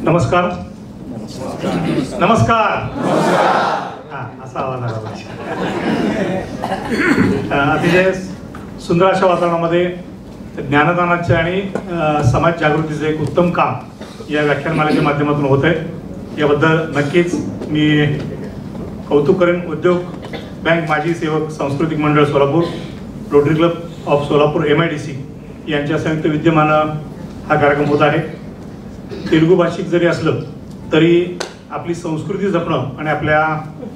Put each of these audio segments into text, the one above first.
नमस्कार. नमस्कार. हां, असा आवाज आला पाहिजे. अतिशय सुंदर अशा वातावरणामध्ये ज्ञानदानाचे आणि समाज जागृतीचे एक उत्तम काम या व्याख्यानमालेच्या माध्यमातून होत आहे. याबद्दल नक्कीच मी कौतुक करेन. उद्योग बँक माजी सेवक सांस्कृतिक मंडळ Solapur, rotary club of Solapur MIDC यांच्या संयुक्त विद्यमानं हा कार्यक्रम होत आहे. तेलुगू भाषिक जरी असलं तरी आपली संस्कृती जपणं आणि आपल्या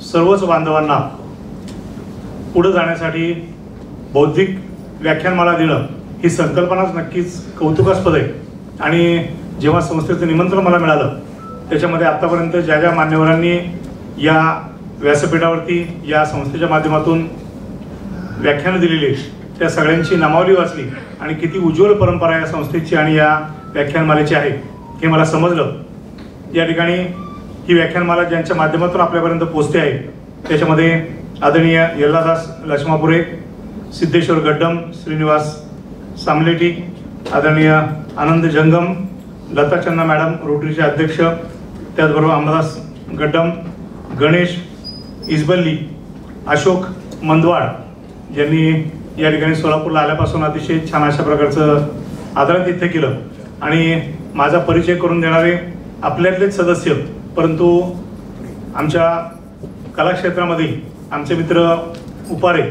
सर्वच बांधवांना पुढे जाण्यासाठी बौद्धिक व्याख्यानमाला देणं ही संकल्पनाच नक्कीच कौतुकास्पद आहे. आणि जेव्हा संस्थेचं निमंत्रण मला मिळालं त्याच्यामध्ये आतापर्यंत ज्या ज्या मान्यवरांनी या व्यासपीठावरती या संस्थेच्या माध्यमातून व्याख्यानं दिलेली त्या सगळ्यांची नामावली वाचली आणि किती उज्ज्वल परंपरा या संस्थेची आणि या व्याख्यानमालेची आहे हे मला समजलं. या ठिकाणी ही व्याख्यानमाला ज्यांच्या माध्यमातून आपल्यापर्यंत पोहोचते आहे त्याच्यामध्ये आदरणीय यल्लादास लक्ष्मापुरे, सिद्धेश्वर गड्डम, श्रीनिवास सामलेटी, आदरणीय आनंद जंगम, लता चन्ना मॅडम रोटरीचे अध्यक्ष, त्याचबरोबर अमरदास गड्डम, गणेश इजबल्ली, अशोक मंदवाड यांनी या ठिकाणी सोलापूरला आल्यापासून अतिशय छान अशा प्रकारचं आदरातिथ्य केलं. आणि माझा परिचय करून देणारे आपल्यातलेच सदस्य परंतु आमच्या कलाक्षेत्रामध्ये आमचे मित्र उपारे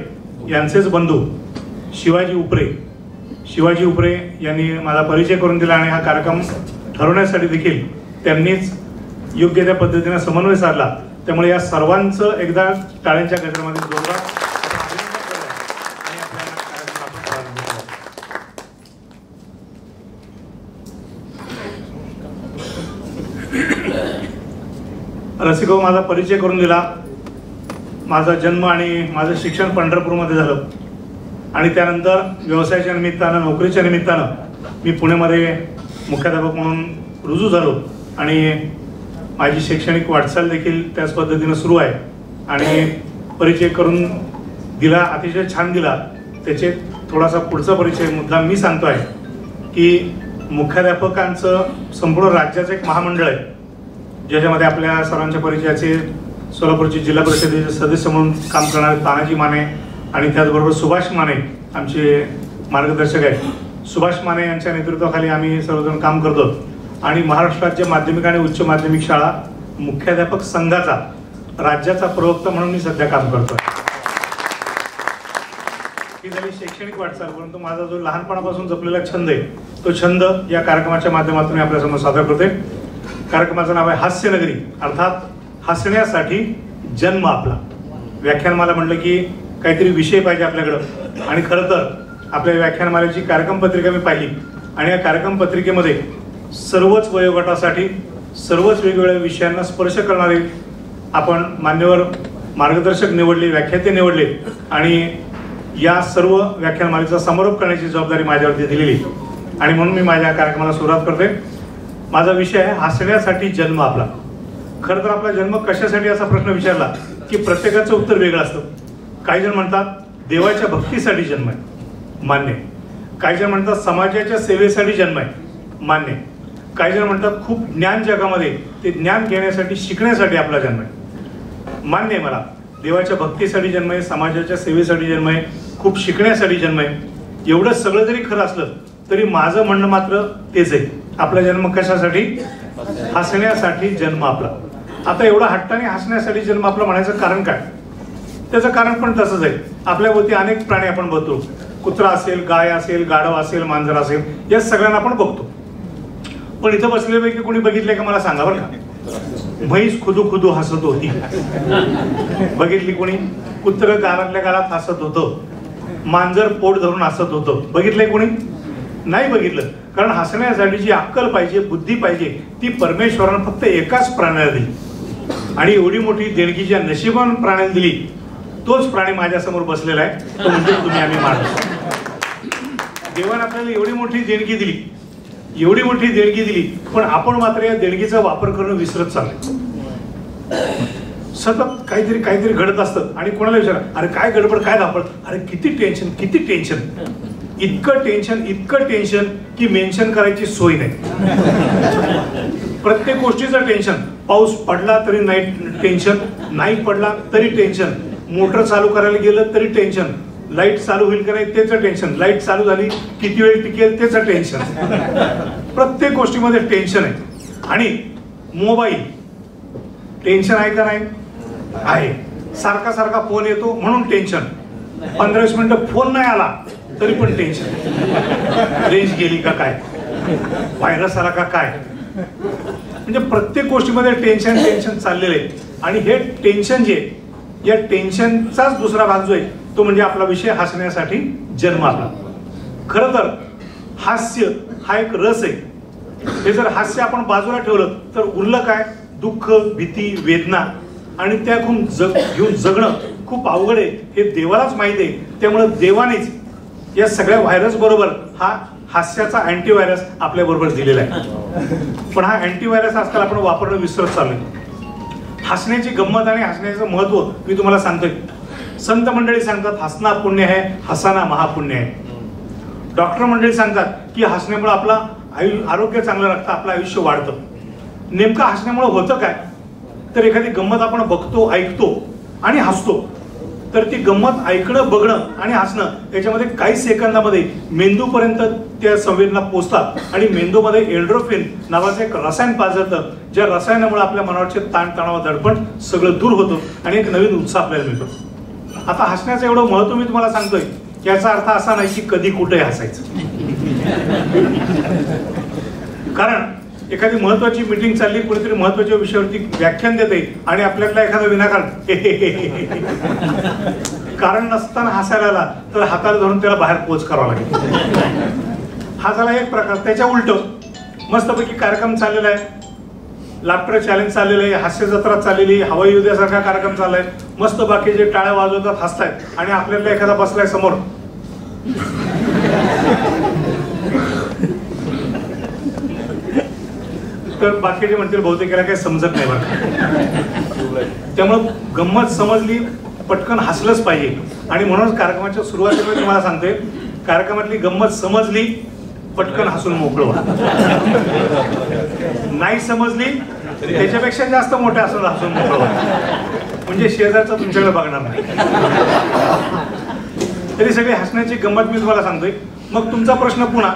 यांचेच बंधू शिवाजी उपरे यांनी माझा परिचय करून दिला आणि हा कार्यक्रम ठरवण्यासाठी देखील त्यांनीच योग्य त्या पद्धतीने समन्वय साधला. त्यामुळे या सर्वांचं एकदा टाळ्यांच्या गजरामध्ये जोरदार रसिको माझा परिचय करून दिला. माझा जन्म आणि माझं शिक्षण पंढरपूरमध्ये झालं आणि त्यानंतर व्यवसायाच्या निमित्तानं, नोकरीच्या निमित्तानं मी पुण्यामध्ये मुख्याध्यापक म्हणून रुजू झालो आणि माझी शैक्षणिक वाटचाल देखील त्याच पद्धतीनं सुरू आहे. आणि परिचय करून दिला, अतिशय छान दिला. त्याचे थोडासा पुढचा परिचय मुद्दा मी सांगतो आहे की मुख्याध्यापकांचं संपूर्ण राज्याचं एक महामंडळ आहे ज्याच्यामध्ये आपल्या सर्वांच्या परिचयाचे सोलापूरचे जिल्हा परिषदेचे सदस्य म्हणून काम करणारे तानाजी माने आणि त्याचबरोबर सुभाष माने आमचे मार्गदर्शक आहेत. सुभाष माने यांच्या नेतृत्वाखाली आम्ही सर्वजण काम करतो आणि महाराष्ट्र राज्य माध्यमिक आणि उच्च माध्यमिक शाळा मुख्याध्यापक संघाचा राज्याचा प्रवक्ता म्हणून मी सध्या काम करतोय. ही झाली शैक्षणिक वाटचाल. परंतु माझा जो लहानपणापासून जपलेला छंद आहे तो छंद या कार्यक्रमाच्या माध्यमातून मी आपल्यासमोर सादर करतोय. कार्यक्रमाचं नाव आहे हास्यनगरी, अर्थात हसण्यासाठी जन्म आपला. व्याख्यानमाला म्हटलं की काहीतरी विषय पाहिजे आपल्याकडं आणि खरं तर आपल्या व्याख्यानमालेची कार्यक्रम पत्रिका मी पाहिली आणि या कार्यक्रम पत्रिकेमध्ये सर्वच वयोगटासाठी सर्वच वेगवेगळ्या विषयांना स्पर्श करणारे आपण मान्यवर मार्गदर्शक निवडले, व्याख्याते निवडले आणि या सर्व व्याख्यानमालेचा समारोप करण्याची जबाबदारी माझ्यावरती दिलेली आणि म्हणून मी माझ्या कार्यक्रमाला सुरुवात करते. माझा विषय आहे हसण्यासाठी जन्म आपला. खरं तर आपला जन्म कशासाठी असा प्रश्न विचारला की प्रत्येकाचं उत्तर वेगळं असतं. काही जण म्हणतात देवाच्या भक्तीसाठी जन्म आहे, मान्य. काही जण म्हणतात समाजाच्या सेवेसाठी जन्म आहे, मान्य. काही जण म्हणतात खूप ज्ञान जगामध्ये ते ज्ञान घेण्यासाठी, शिकण्यासाठी आपला जन्म आहे, मान्य आहे मला. देवाच्या भक्तीसाठी जन्म आहे, समाजाच्या सेवेसाठी जन्म आहे, खूप शिकण्यासाठी जन्म आहे. एवढं सगळं जरी खरं असलं तरी माझं म्हणणं मात्र तेच आहे, आपला जन्म कशासाठी? हसण्यासाठी जन्म आपला. आता एवढा हट्टाने हसण्यासाठी जन्म आपला म्हणायचं कारण काय? त्याचं कारण पण तसंच आहे. आपल्याभोवती अनेक प्राणी आपण बघतो. कुत्रा असेल, गाय असेल, गाढव असेल, मांजर असेल, या सगळ्यांना आपण बघतो. पण इथं बसलेल्यापैकी कोणी बघितलंय का मला सांगा बरं का? म्हैस खुदू खुदू हसत होती, बघितली कोणी? कुत्र गालातल्या गालात हसत होतं, मांजर पोट धरून हसत होतं, बघितलंय कोणी? नाही बघितलं. कारण हसण्यासाठी जी अक्कल पाहिजे, बुद्धी पाहिजे ती परमेश्वरानं फक्त एकाच प्राण्याला दिली आणि एवढी मोठी देणगी ज्या नशिबान प्राण्याला दिली तोच प्राणी माझ्यासमोर बसलेला आहे, तो म्हणजे तुम्ही आम्ही माणूस. देवाने आपल्याला एवढी मोठी देणगी दिली, एवढी मोठी देणगी दिली, पण आपण मात्र या देणगीचा वापर करणं विसरत चाललोय. सतत काहीतरी घडत असतं आणि कोणाला विचारा, अरे काय गडबड, काय धापड, अरे किती टेन्शन, इतकं टेन्शन की मेन्शन करायची सोय नाही. प्रत्येक गोष्टीचं टेन्शन. पाऊस पडला तरी नाही टेन्शन, नाही पडला तरी टेन्शन, मोटर चालू करायला गेलं तरी टेन्शन, लाईट चालू होईल का नाही त्याचं टेन्शन, लाईट चालू झाली किती वेळ टिकेल त्याचं टेन्शन. प्रत्येक गोष्टीमध्ये टेन्शन आहे. आणि मोबाईल टेन्शन आहे का नाही? आहे. सारखा सारखा फोन येतो म्हणून टेन्शन. 15-20 मिनिटं फोन नाही आला तरी पण टेन्शन. रेंज गेली का काय, व्हायरस आला का काय. म्हणजे प्रत्येक गोष्टीमध्ये टेन्शन टेन्शन चाललेलं आहे. आणि हे टेन्शन जे, या टेन्शनचाच दुसरा भाग जो आहे तो म्हणजे आपला विषय हसण्यासाठी जन्म आपला. खरं तर हास्य हा एक रस आहे. हे जर हास्य आपण बाजूला ठेवलं तर उरलं काय? दुःख, भीती, वेदना. आणि त्या घेऊन जगणं खूप अवघड आहे हे देवालाच माहिती आहे. त्यामुळे देवानेच या सगळ्या व्हायरस बरोबर हा हास्याचा अँटीव्हायरस आपल्या बरोबर दिलेला आहे. पण हा अँटीव्हायरस आजकाल आपण वापरणं विसरत चाललोय. हसण्याची गंमत आणि हसण्याचं महत्व मी तुम्हाला सांगतोय. संत मंडळी सांगतात हसना पुण्य आहे, हसाना महापुण्य आहे. डॉक्टर मंडळी सांगतात की हसण्यामुळे आपला आरोग्य चांगलं राहतं, आपलं आयुष्य वाढतं. नेमकं हसण्यामुळे होतं काय? तर एखादी गंमत आपण बघतो, ऐकतो आणि हसतो, तर ती गंमत ऐकणं, बघणं आणि हसणं याच्यामध्ये काही सेकंदामध्ये मेंदूपर्यंत त्या संवेदना पोहोचतात आणि मेंदूमध्ये एंड्रोफिन नावाचं एक रसायन पाजळतं, ज्या रसायनामुळे आपल्या मनावरचे ताणतणाव, दडपण सगळं दूर होतं आणि एक नवीन उत्साह आपल्याला मिळतो. आता हसण्याचं एवढं महत्व मी तुम्हाला सांगतोय, याचा अर्थ असा नाही की कधी कुठेही हसायचं. कारण एखादी महत्वाची मीटिंग चालली, कुणीतरी महत्वाच्या विषयावरती व्याख्यान देते आणि आपल्याला एखादा विनाकारण कारण नसताना हसायला आला तर हाताला धरून त्याला बाहेर पोच करावा लागेल. हा झाला एक प्रकार. त्याच्या उलट मस्तपैकी कार्यक्रम चाललेला आहे, लाफ्टर चॅलेंज चाललेलं आहे, हास्य जत्रा चाललेली, हवाई युद्धासारखा कार्यक्रम चाललाय, मस्त बाकीचे टाळ्या वाजवतात, हसतायत आणि आपल्याला एखादा बसलाय समोर. तर बाकीचे म्हणतील बहुतेक याला काही समजत नाही बरं. त्यामुळं गंमत समजली, पटकन हसलंच पाहिजे. आणि म्हणूनच कार्यक्रमाच्या सुरुवातीला तुम्हाला सांगते, कार्यक्रमातली गंमत समजली, पटकन हसून मोकळं व्हा. नाही समजली त्याच्यापेक्षा जास्त मोठ्या हसून मोकळं व्हा, म्हणजे शेजारचा तुमच्याकडे बघणार नाही. तरी सगळी हसण्याची गंमत मी तुम्हाला सांगतोय. मग तुमचा प्रश्न पुन्हा,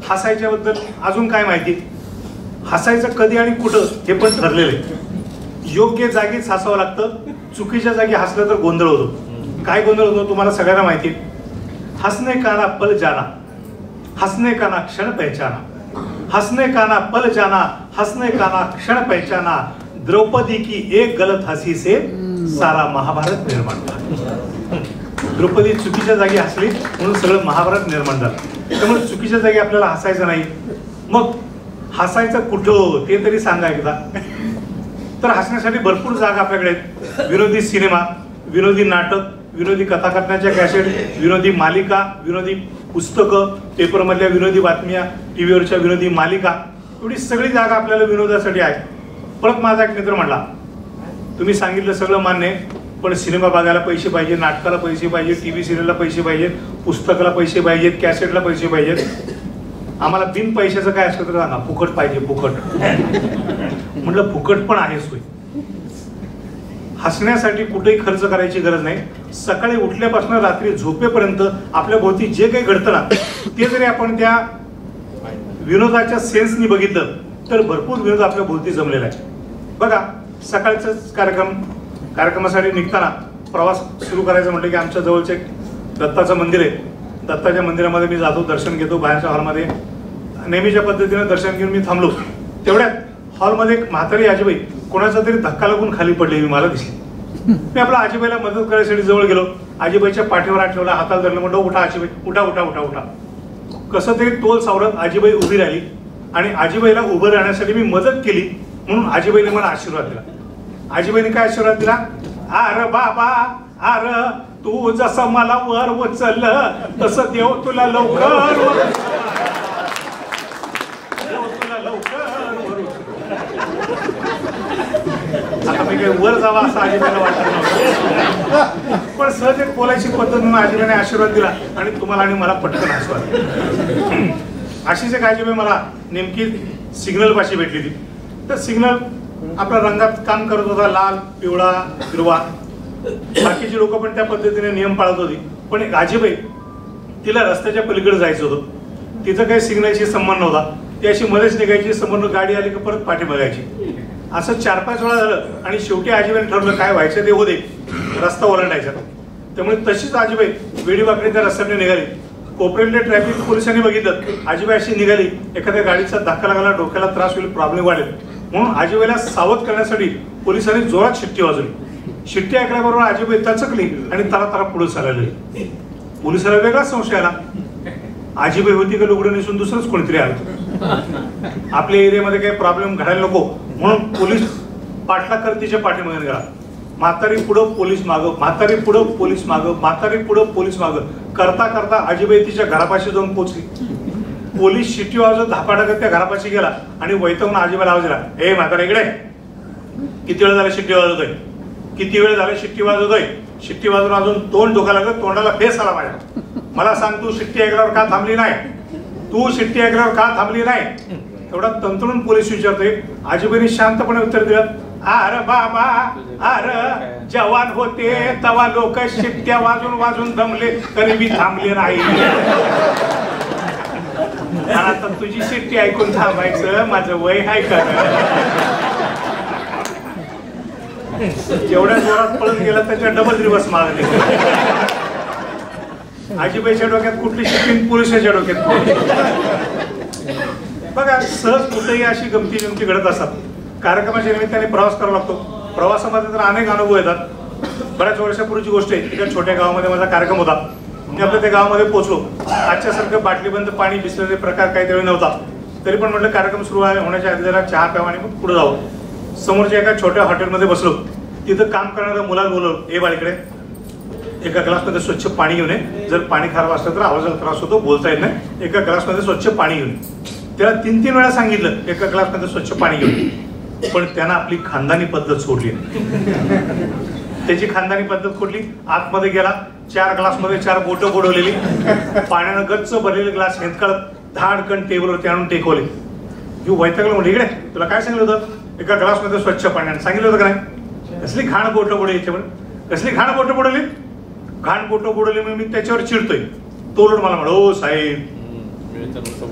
हसायच्याबद्दल अजून काय माहिती? हसायचं कधी आणि कुठं हे पण ठरलेलं आहे. योग्य जागीच हसावं लागतं. चुकीच्या जागी हसलं तर गोंधळ होतो. काय गोंधळ होतो तुम्हाला सगळ्यांना माहिती आहे. हसने का ना पल जाना, हसने का ना क्षण पहचाना, हसने का ना पल जाना, हसने का ना क्षण पहचाना, द्रौपदी की एक गलत हसी से सारा महाभारत निर्माण झाला. द्रौपदी चुकीच्या जागी हसली म्हणून सगळं महाभारत निर्माण झालं. त्यामुळे चुकीच्या जागी आपल्याला हसायचं नाही. मग हसायचं कुठं ते तरी सांगा एकदा. तर हसण्यासाठी भरपूर जागा आपल्याकडे आहेत. विनोदी सिनेमा, विनोदी नाटक, विनोदी कथाकथनाच्या कॅसेट, विनोदी मालिका, विनोदी पुस्तकं, पेपरमधल्या विनोदी बातम्या, टीव्हीवरच्या विनोदी मालिका, एवढी सगळी जागा आपल्याला विनोदासाठी आहे. परत माझा एक मित्र म्हणला, तुम्ही सांगितलं सगळं मान्य आहे, पण सिनेमा बघायला पैसे पाहिजे, नाटकाला पैसे पाहिजे, टीव्ही सिरियलला पैसे पाहिजेत, पुस्तकाला पैसे पाहिजेत, कॅसेटला पैसे पाहिजेत. आम्हाला बिन पैशाचं काय असलं तर सांगा, फुकट पाहिजे, फुकट. म्हटलं फुकट पण आहे सोय. हसण्यासाठी कुठेही खर्च करायची गरज नाही. सकाळी उठल्यापासून रात्री झोपेपर्यंत आपल्या भोवती जे काही घडतं ना, ते जरी आपण त्या विनोदाच्या सेन्सनी बघितलं तर भरपूर विनोद आपल्या भोवती जमलेला आहे. बघा, सकाळचाच कार्यक्रमासाठी निघताना प्रवास सुरू करायचं म्हटलं की आमच्या जवळचं एक दत्ताचं मंदिर आहे. दत्ताच्या मंदिरामध्ये मी जातो, दर्शन घेतो. बाहेरच्या हॉलमध्ये नेहमीच्या पद्धतीने दर्शन घेऊन मी थांबलो. तेवढ्यात हॉलमध्ये एक म्हातारी आजीबाई कोणाचा तरी धक्का लागून खाली पडलेली मला दिसली. मी आपल्या आजीबाईला मदत करायसाठी जवळ गेलो. आजीबाईच्या पाठीवर हात ठेवला, हाताला धरलं, म्हणलं उठा आजीबाई, उठा उठा उठा उठा. कसं तरी तोल सावरत आजीबाई उभी राहिली आणि आजीबाईला उभं राहण्यासाठी मी मदत केली म्हणून आजीबाईने मला आशीर्वाद दिला. आजीबाईने काय आशीर्वाद दिला? अरे बाबा, अरे तू जसं मला वर उचललं तसं देव तुला लवकर आता मी काही वर जावा असं आजीबाईला वाटत नव्हतं, पण सहज एक बोलायची पद्धत म्हणून आजीबाईने आशीर्वाद दिला आणि तुम्हाला आणि मला पटकन आशीर्वाद. अशीच एक आजीबाई मला नेमकी सिग्नल पाशी भेटली होती. तर सिग्नल आपल्या रंगात काम करत होता, लाल, पिवळा, हिरवा. बाकीची लोक पण त्या पद्धतीने नियम पाळत होती. पण एक आजीबाई, तिला रस्त्याच्या पलीकडे जायचं होतं. तिचं काही सिग्नलशी संबंध नव्हता. ती अशी मध्येच निघायची, समोर गाडी आली की परत पाठी बघायची. असं 4-5 वेळा झालं आणि शेवटी आजीबाईने ठरवलं काय व्हायचं ते होऊ दे, रस्ता ओलांडायचा. त्यामुळे तशीच आजीबाई वेडीवाकडी त्या रस्त्याने निघाली. कोपरेले ट्रॅफिक पोलिसांनी बघितलं, आजीबाई अशी निघाली, एखाद्या गाडीचा धक्का लागला, डोक्याला त्रास होईल, प्रॉब्लेम वाढेल, म्हणून आजीबाईला सावध करण्यासाठी पोलिसांनी जोरात शिट्टी वाजवली. शिट्टी ऐकल्याबरोबर आजीबाई तचकली आणि तारा पुढे चालली. पोलिसाला वेगळा संशय आला, आजीबाई होती का लुगडं नेसून दुसरंच कोणीतरी आलं. आपल्या एरियामध्ये काही प्रॉब्लेम घडायला नको म्हणून पोलीस पाठला कर तिच्या पाठीमागे गेला. म्हातारी पुढं पोलीस मागं, म्हातारी पुढं पोलीस मागं, म्हातारी पुढं पोलीस मागं करता करता आजीबाई तिच्या घरापाशी जाऊन पोहोचली. पोलीस शिट्टी वाजवत धापाटाकत त्या घरापाशी गेला आणि वैतागून आजीबाईला आवाज दिला, ए म्हातारा इकडे, किती वेळ झाला शिट्टी वाजवतोय, किती वेळ झाला शिट्टी वाजवतोय. शिट्टी वाजवून अजून तोंड दुखायला लागलं, तोंडाला फेस आला माझ्या. मला सांग, तू शिट्टी ऐकल्यावर का थांबली नाही, तू शिट्टी ऐकल्यावर का थांबली नाही. तेवढा तंतरून पोलीस विचारतोय. आजीबाईंनी शांतपणे उत्तर दिलं, अरे बाबा, अरे जवान होते तवा लोक शिट्ट्या वाजून वाजून दमले तरी मी थांबले नाही. आता तुझी शिट्टी ऐकून थांबायचं माझं वय आहे का. जेवढ्या जोरात पळून गेला त्याच्या डबल रिवर्स मारले. आजीबाईच्या डोक्यात कुठली शिट्टी, पोलिसाच्या डोक्यात. बघा, सहज कुठेही अशी गमती घडत असतात. कार्यक्रमाच्या निमित्ताने प्रवास करावा लागतो. प्रवासामध्ये तर अनेक अनुभव येतात. बऱ्याच वर्षापूर्वीची गोष्ट आहे. एका छोट्या गावामध्ये माझा कार्यक्रम होता. मी आपल्या त्या गावामध्ये पोहोचलो. आजच्यासारखं बाटलीबंद पाणी बिसलेले प्रकार काही त्यावेळी नव्हता. तरी पण म्हटलं कार्यक्रम सुरू होण्याच्या आधी जरा चहा प्यावा आणि मग पुढे जावं. समोरच्या एका छोट्या हॉटेलमध्ये बसलो. तिथं काम करणाऱ्या मुलाला बोलवलं, ए बाळीकडे एका ग्लासमध्ये स्वच्छ पाणी घेऊन ये. जर पाणी खराब असलं तर आवाजाला त्रास होतो, बोलता येत नाही. एका ग्लासमध्ये स्वच्छ पाणी घेऊन. त्याला 3 वेळा सांगितलं एका ग्लासमध्ये स्वच्छ पाणी घेऊन. पण त्यानं आपली खानदानी पद्धत सोडली. त्याची खानदानी पद्धत कुठली, आतमध्ये गेला, 4 ग्लासमध्ये 4 बोटं बुडवलेली, पाण्यानं गच्च भरलेले ग्लास हेंदकाळत धाडकन टेबलवरती आणून टेकवले. तू वैतागलं म्हणजे इकडे तुला काय सांगितलं होतं, एका ग्लासमध्ये स्वच्छ पाण्यानं सांगितलं होतं का नाही. कसली घाण बोटं बुडवली याच्यावर, कसली घाण बोटं बुडवली. घाण बोटं बुडवली मग मी त्याच्यावर चिडतोय. तो उलट मला म्हणा, ओ साहेब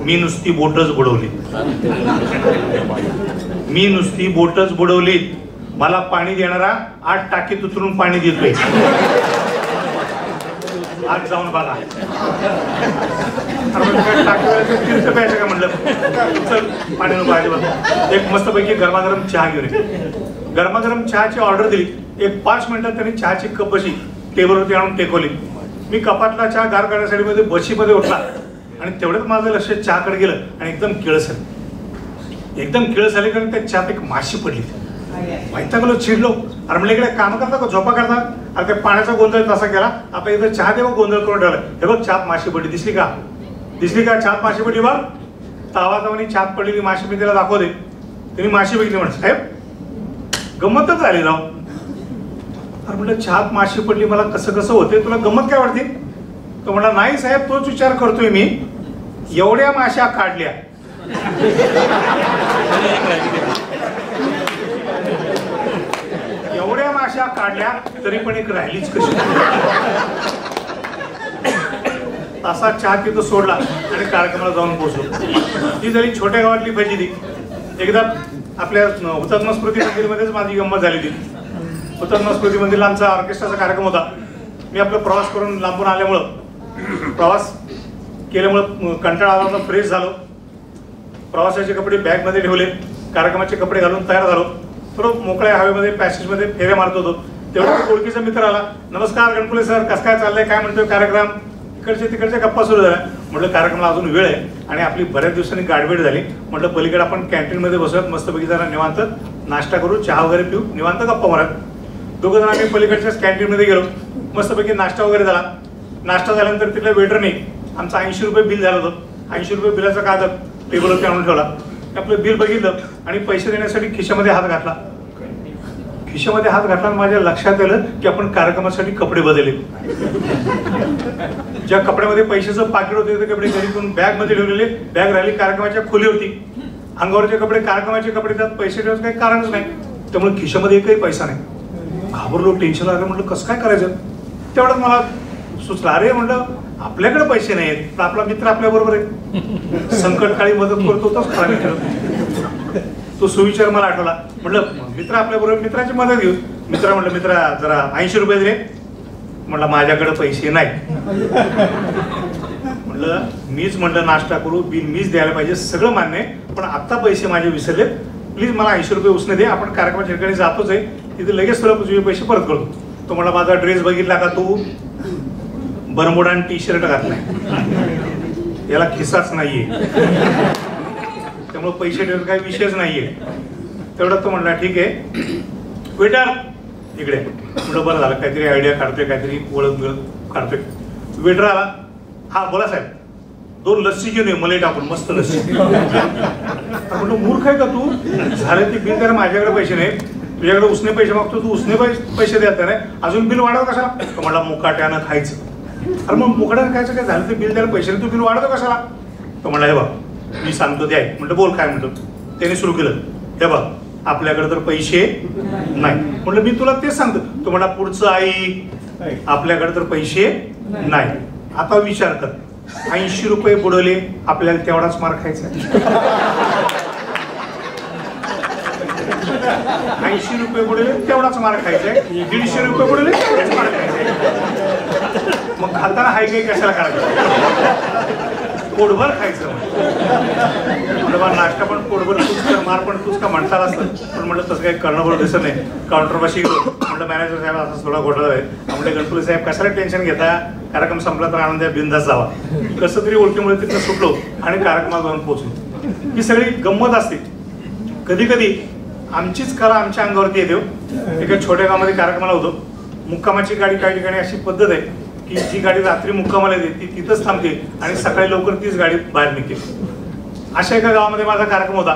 मी नुसती बोटच बुडवली, मी नुसती बोटच बुडवली, मला पाणी देणारा 8 टाकीत उतरून पाणी देतोय, आज जाऊन बघा. तीर्थ प्यायचं का म्हणलं, चल पाणी नको अजिबात. एक मस्तपैकी गरमागरम चहा घेऊन ये. गरमागरम चहाची ऑर्डर दिली. एक 5 मिनिटात त्यांनी चहाची कप बशी टेबलवरती आणून टेकवली. मी कपातला चहा गार करण्यासाठी मध्ये बशीमध्ये उठला आणि तेवढंच माझं लक्ष चहाकडे गेलं आणि एकदम किळस आली. एकदम किळस आली कारण त्या चहात एक माशी पडली. वैतागलो, चिडलो. अरे म्हणलं इकडे काम करता का झोपा करता. अरे ते पाण्याचा गोंधळ तसा केला, आता इथं चहा देवा गोंधळ करून ठेवला. हे बघ चहात माशी पडली, दिसली का, दिसली का चहात माशी पडली. बघ तावातावानी चहात पडलेली माशी मी त्याला दाखवते. त्यांनी माशी बघितली म्हणत, साहेब गंमतच झाली राव. अरे म्हटलं चहात माशी पडली, मला कसं कसं होते, तुला गंमत काय वाटते. तो म्हणला, नाही साहेब तोच विचार करतोय मी, एवढ्या माशा काढल्या, एवढ्या माशा काढल्या तरी पण एक राहिलीच कशी. तसा चहा तिथं सोडला आणि कार्यक्रमाला जाऊन पोहोचलो. ती झाली छोट्या गावातली फजिती. एकदा आपल्या हुतात्मा स्मृती मंदिरमध्येच माझी गंमत झाली. ती हुतात्मा स्मृती मंदिरला आमचा ऑर्केस्ट्राचा कार्यक्रम होता. मी आपला प्रवास करून लांबून आल्यामुळं, प्रवास केल्यामुळं कंटाळा आला होता. फ्रेश झालो, प्रवासाचे कपडे बॅगमध्ये ठेवले, कार्यक्रमाचे कपडे घालून तयार झालो. थोडं मोकळ्या हवेमध्ये पॅसेजमध्ये फेऱ्या मारत होतो. तेवढा ओळखीचा मित्र आला. नमस्कार गणपुले सर, कसं काय चाललंय, काय म्हणतोय कार्यक्रम. तिकडच्या गप्पा सुरू झाल्या. म्हटलं कार्यक्रमाला अजून वेळ आहे आणि आपली बऱ्याच दिवसांनी गाडबेड झाली. म्हटलं पलीकडे आपण कॅन्टीनमध्ये बसत मस्तपैकी जरा निवांत नाश्ता करू, चहा वगैरे पिऊ, निवांत गप्पा मारत. दोघं जण आम्ही पलीकडच्याच कॅन्टीनमध्ये गेलो. मस्तपैकी नाश्ता वगैरे झाला. नाश्ता झाल्यानंतर तिथल्या वेटरने आमचं 80 रुपये बिल झालं होतं. 80 रुपये बिलाचा कागद टेबलवरती आणून ठेवला. आपलं बिल बघितलं आणि पैसे देण्यासाठी खिशामध्ये हात घातला. खिशामध्ये हात घातला, माझ्या लक्षात आलं की आपण कार्यक्रमासाठी कपडे बदलले. ज्या कपड्यामध्ये पैशाचं पाकिट होते ते कपडे घरी करून बॅग मध्ये ठेवलेले. बॅग राहिली कार्यक्रमाच्या खोलीवरती. अंगावरचे कपडे, कार्यक्रमाचे कपडे, त्यात पैसे ठेवायचं काही कारणच नाही. त्यामुळे खिशामध्ये एकही पैसा नाही. घाबरलो, टेन्शन आलं. म्हटलं कसं काय करायचं. तेवढंच मला सुचलं, अरे म्हटलं आपल्याकडे पैसे नाहीत पण आपला मित्र आपल्या बरोबर आहे, संकटकाळी मदत करतो तोच खरा मित्र. तो सुविचार मला आठवला. म्हटलं मित्र आपल्या बरोबर, मित्राची मदत घेऊ. मित्र म्हटलं मित्रा जरा 80 रुपये दिले. म्हटलं माझ्याकडे पैसे नाही. म्हटलं मीच म्हटलं नाश्ता करू, बिल मीच द्यायला पाहिजे, सगळं मान्य आहे, पण आता पैसे माझे विसरले, प्लीज मला 80 रुपये उसने दे. आपण कार्यक्रमाच्या ठिकाणी जातोच आहे, तिथे लगेच तुला तुझे पैसे परत करतो. तो म्हटला माझा ड्रेस बघितला का तू, बरमुडा आणि टी शर्ट घातलाय, याला खिसाच नाहीये, त्यामुळे पैसे ठेवायचा काही विषयच नाहीये. तेवढं तो म्हणला ठीक आहे वेटर इकडे. म्हटलं बरं झालं, काहीतरी आयडिया काढतोय, काहीतरी ओळख काढतोय. वेटर आला. हा बोला साहेब, 2 लस्सी घेऊन ये, मलाई टाकून मस्त लस्सी. म्हटलं मूर्ख आहे का तू, झालं ते बिल द्यायला माझ्याकडे पैसे नाही, तुझ्याकडे उसने पैसे मागतो, तू उसने पैसे द्यायला नाही, अजून बिल वाढव कशाला. तो म्हटला मुकाट्यानं खायचं. अरे मग मुकाट्यानं खायचं काय, झालं ते बिल द्यायला पैसे नाही, तू बिल वाढवतो कशाला. तो म्हणला हे बघ मी सांगतो ते आहे. म्हटलं बोल काय म्हणतो. त्याने सुरू केलं, हे बघ आपल्याकडे तर पैसे नाही. म्हटलं मी तुला तेच सांगतो. तो म्हणला पुढचं आई, आपल्याकडे तर पैसे नाही. आता विचार कर, 80 रुपये बुडवले, आपल्याला तेवढाच मार खायचा. 80 रुपये बुडवले तेवढाच मार खायचाय, 150 रुपये बुडवले तेवढाच मार खायचाय. मग खाताना हाय काही कशाला करायचं, पोटभर खायचं. म्हटलं नाश्ता पण पोटभर तूच कर, मार पण तूच का म्हणता असतं. पण म्हटलं तसं काही करणं बरोबर दिसत नाही. काउंटरपाशी गेलो. म्हटलं मॅनेजर साहेब असा थोडा घोटाळा आहे. म्हटलं गणपती साहेब कशाला टेन्शन घेता, कार्यक्रम संपला तर आनंद बिंदास जावा. कसं तरी ओळखीमुळे तिथं सुटलो आणि कार्यक्रमात जाऊन पोहोचलो. ही सगळी गंमत असते. कधी कधी आमचीच कला आमच्या अंगावरती येते. एका छोट्या गावामध्ये कार्यक्रमाला होतो. मुक्कामाची गाडी काही ठिकाणी अशी पद्धत आहे की जी गाडी रात्री मुक्कामाला येते ती तिथंच थांबते आणि सकाळी लवकर तीच गाडी बाहेर निघते. अशा एका गावामध्ये माझा कार्यक्रम होता.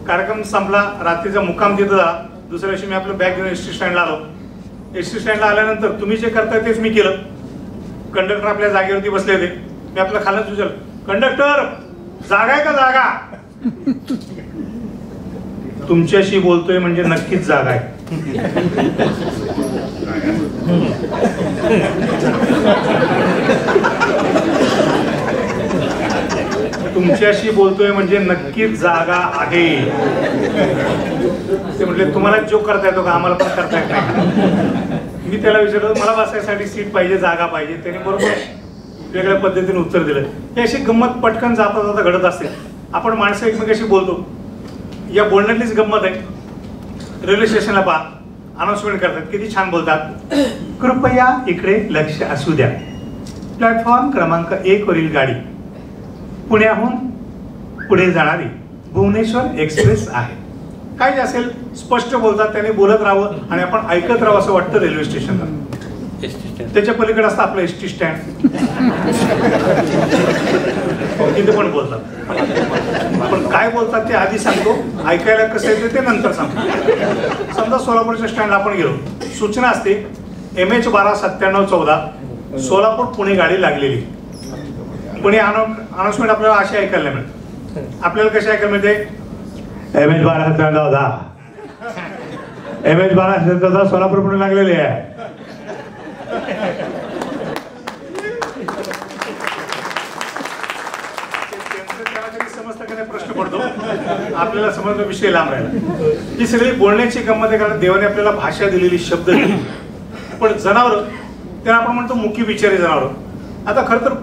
कार्यक्रम संपला, रात्रीचा मुक्काम तिथं झाला. दुसऱ्या दिवशी मी आपलं बॅग घेऊन एसटी स्टँडला आलो. एसटी स्टँडला आल्यानंतर तुम्ही जे करताय तेच मी केलं. कंडक्टर आपल्या जागेवरती बसले होते. मी आपलं खालच विचारलं, कंडक्टर जागा आहे का जागा. तुमच्याशी बोलतोय म्हणजे नक्कीच जागा आहे. तुमच्याशी बोलतोय म्हणजे नक्कीच जागा आहे. ते म्हटले तुम्हाला जोक करता येतो का, आम्हाला पण करता येत नाही. मी त्याला विचारलं मला बसायसाठी सीट पाहिजे, जागा पाहिजे. त्याने बरोबर वेगळ्या पद्धतीने उत्तर दिलं. ही अशी गंमत पटकन जाता जाता घडत असते. आपण माणसं एकमेकाशी बोलतो, या बोलण्यातलीच गंमत आहे. रेल्वे स्टेशनला पहा, अनाउन्समेंट करतात, किती छान बोलतात. कृपया इकडे लक्ष असू द्या, प्लॅटफॉर्म क्रमांक 1 वरील गाडी पुण्याहून पुढे जाणारी भुवनेश्वर एक्सप्रेस आहे. काय जे असेल स्पष्ट बोलतात, त्याने बोलत राहावं आणि आपण ऐकत राहावं असं वाटतं रेल्वे स्टेशनला. त्याच्या पलीकडे असतं आपलं एसटी स्टँड, तिथे पण बोलतात. पण काय बोलतात ते आधी सांगतो, ऐकायला कसं येते ते नंतर सांगतो. समजा सोलापूरच्या स्टँडला आपण गेलो, सूचना असते MH 129714 सोलापूर पुणे गाडी लागलेली. पुणे अनाउन्समेंट आपल्याला अशी ऐकायला मिळते. आपल्याला कशी ऐकायला मिळते, MH 129714 MH 129714 सोलापूर पुणे लागलेली आहे. प्रश्न पडतो, आपल्याला समजला विषय लांब राहिला. ही सगळी बोलण्याची गंमत आहे, कारण देवाने आपल्याला भाषा दिलेली, शब्द दिले. पण जनावर त्याला आपण म्हणतो मुकी बिचारी जनावर. आता खरं तर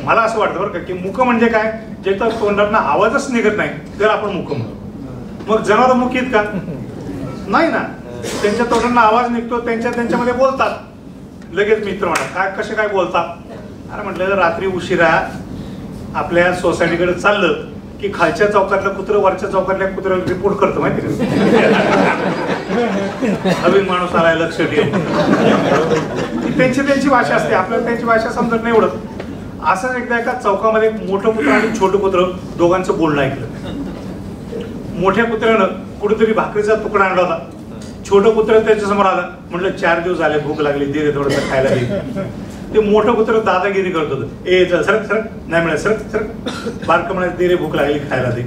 मला असं वाटतं बरं का की मुक म्हणजे काय, ज्याचा तोंडातनं आवाजच निघत नाही त्याला आपण मुक म्हणतो. मग जनावर मुकीत का नाही ना, त्यांच्या तोंडातनं आवाज निघतो, त्यांच्यामध्ये बोलतात. लगेच मित्र म्हणा काय कसे काय बोलतात. अरे म्हटलं रात्री उशिरा आपल्या सोसायटीकडे चाललं की खालच्या चौकातलं कुत्रं वरच्या चौकातल्या कुत्र्याला रिपोर्ट करतो माहिती का. नवीन माणूस आलाय लक्ष ठेव. त्यांची भाषा असते, आपल्याला त्यांची भाषा समजत नाही एवढं. असंच एकदा एका चौकामध्ये मोठं कुत्रं आणि छोटं कुत्रं दोघांचं बोलणं ऐकलं. मोठ्या कुत्र्यानं कुठेतरी भाकरीचा तुकडा आणला होता. छोटं कुत्रं त्याच्या समोर आलं. म्हटलं 4 दिवस झाले, भूक लागली, दे रे थोडंसं खायला दे. ते मोठं कुत्रं दादागिरी करत होतं. ए चल सरक सरक, नाही मिळत सरक सरक. बारकं म्हणायचं दे रे भूक लागली खायला दे.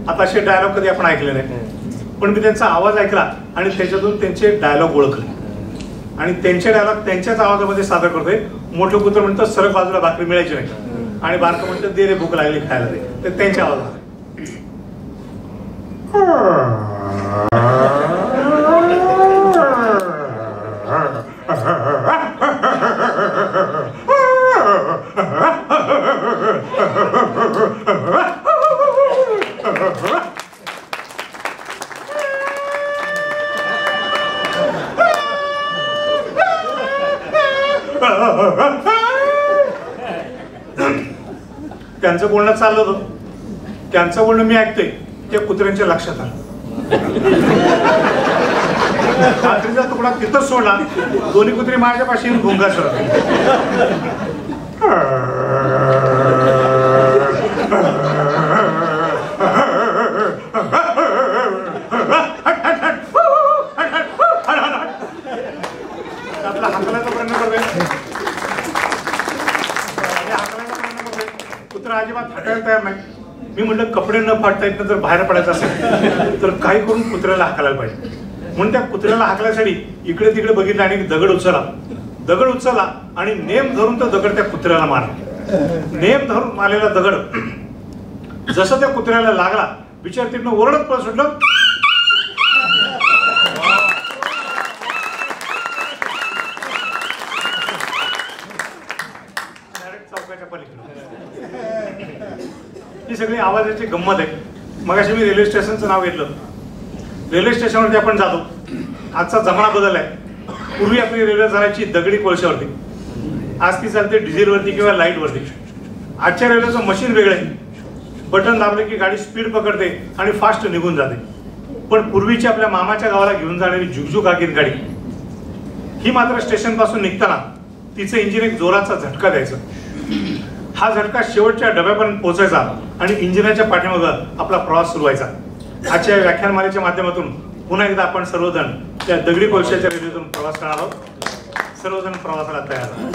आता असे डायलॉग कधी आपण ऐकले नाही, पण मी त्यांचा आवाज ऐकला आणि त्याच्यातून त्यांचे डायलॉग ओळखले आणि त्यांचे डायलॉग त्यांच्याच आवाजामध्ये सादर करतोय. मोठं कुत्र म्हणतं सरळ बाजूला भाकरी मिळायची नाही आणि बारकं म्हणतं दे रे भूक लागली खायला दे, तर त्यांच्या आवाजात. त्यांचं बोलणं चाललं होतं, त्यांचं बोलणं मी ऐकतोय, त्या कुत्र्यांच्या लक्षात आलं. भाकरीचा तुकडा तिथंच सोडला, दोन्ही कुत्री माझ्या पाशी भोंगा सर. आपला हाकलाचा प्रयत्न करतोय, कुत्रा अजिबात हटायला तयार नाही. मी म्हटलं कपडे न फाटता येत जर बाहेर पडायचं असेल तर काही करून कुत्र्याला हाकलायला पाहिजे. म्हणून त्या कुत्र्याला हाकल्यासाठी इकडे तिकडे बघितलं आणि दगड उचलला आणि नेम धरून तो दगड त्या कुत्र्याला मारला. नेम धरून मारलेला दगड जसं त्या कुत्र्याला लागला, बिचार तिकडनं ओरडत पळ सुटलं. चौकाच्या पलीकडे ही सगळी आवाजाची गंमत आहे. मगाशी मी रेल्वे स्टेशनचं नाव घेतलं. रेल्वे स्टेशनवरती आपण जातो. आजचा जमाना बदललाय. पूर्वी आपली रेल्वे चालायची दगडी कोळशावरती, आज ती चालते डिझेलवरती किंवा लाईटवरती. आजच्या रेल्वेचं मशीन वेगळं आहे. बटन दाबले की गाडी स्पीड पकडते आणि फास्ट निघून जाते. पण पूर्वीची आपल्या मामाच्या गावाला घेऊन जाणारी जुगजुग आगीत गाडी ही मात्र स्टेशन पासून निघताना तिचं इंजिन एक जोराचा झटका द्यायचं. हा झटका शेवटच्या डब्यापर्यंत पोहोचायचा आणि इंजिनाच्या पाठीमागं आपला प्रवास सुरू व्हायचा. आजच्या व्याख्यानमालेच्या माध्यमातून पुन्हा एकदा आपण सर्वजण त्या दगडी कोळशाच्या रेल्वेतून प्रवास करणार आहोत. सर्वजण प्रवासाला तयार आहोत.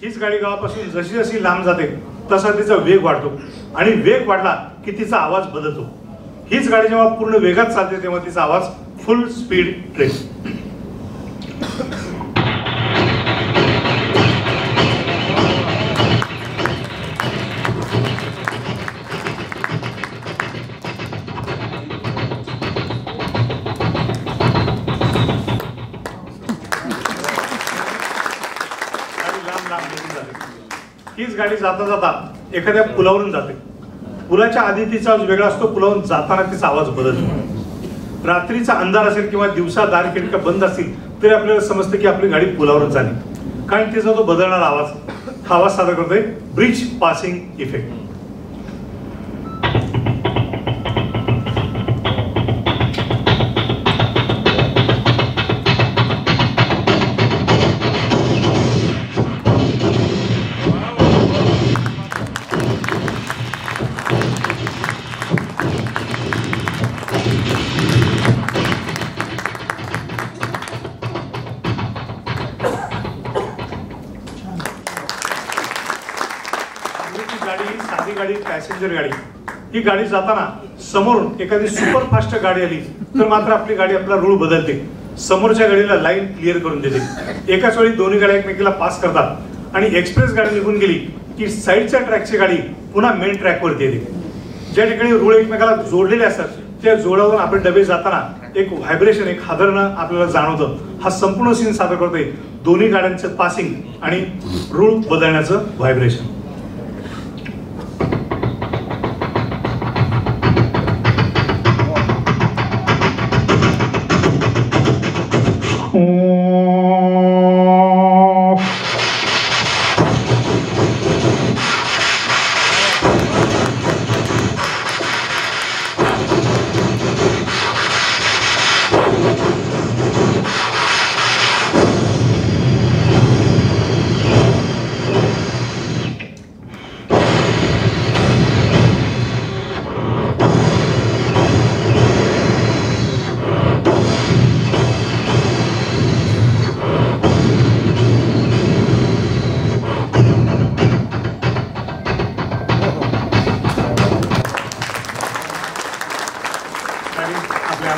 हीच गाडी गावापासून जशी जशी लांब जाते तसा तिचा वेग वाढतो आणि वेग वाढला की तिचा आवाज बदलतो. हीच गाडी जेव्हा पूर्ण वेगात चालते तेव्हा तिचा आवाज फुल स्पीड ट्रेन. हीच गाडी जाता जाता एखाद्या पुलावरून जाते. पुलाच्या आधी तिचा आवाज वेगळा असतो, पुलावरून जाताना तिचा आवाज बदलतो. रात्रीचा अंधार असेल किंवा दिवसा दार खिडक्या बंद असतील तरी आपल्याला समजतं की आपली गाडी पुलावरून चालली, कारण तिचा तो बदलणारा आवाज हा आवाज सादर करतोय ब्रिज पासिंग इफेक्ट. साधी गाडी, पॅसेंजर गाडी, ही गाडी जाताना समोरून एखादी सुपर फास्ट गाडी आली तर मात्र आपली गाडी आपला रूळ बदलते. समोरच्या गाडीला लाईन क्लिअर करून देते. एकाच वेळी दोन्ही गाड्या एकमेकीला पास करतात आणि एक्सप्रेस गाडी निघून गेली की साईडच्या ट्रॅकची गाडी पुन्हा मेन ट्रॅकवरती येते. ज्या ठिकाणी रूळ एकमेकाला जोडलेले असतात त्या जोडावरून आपण डबे जाताना एक व्हायब्रेशन, एक हादरणं आपल्याला जाणवतं. हा संपूर्ण सीन सादर करतोय दोन्ही गाड्यांचं पासिंग आणि रूळ बदलण्याचं व्हायब्रेशन.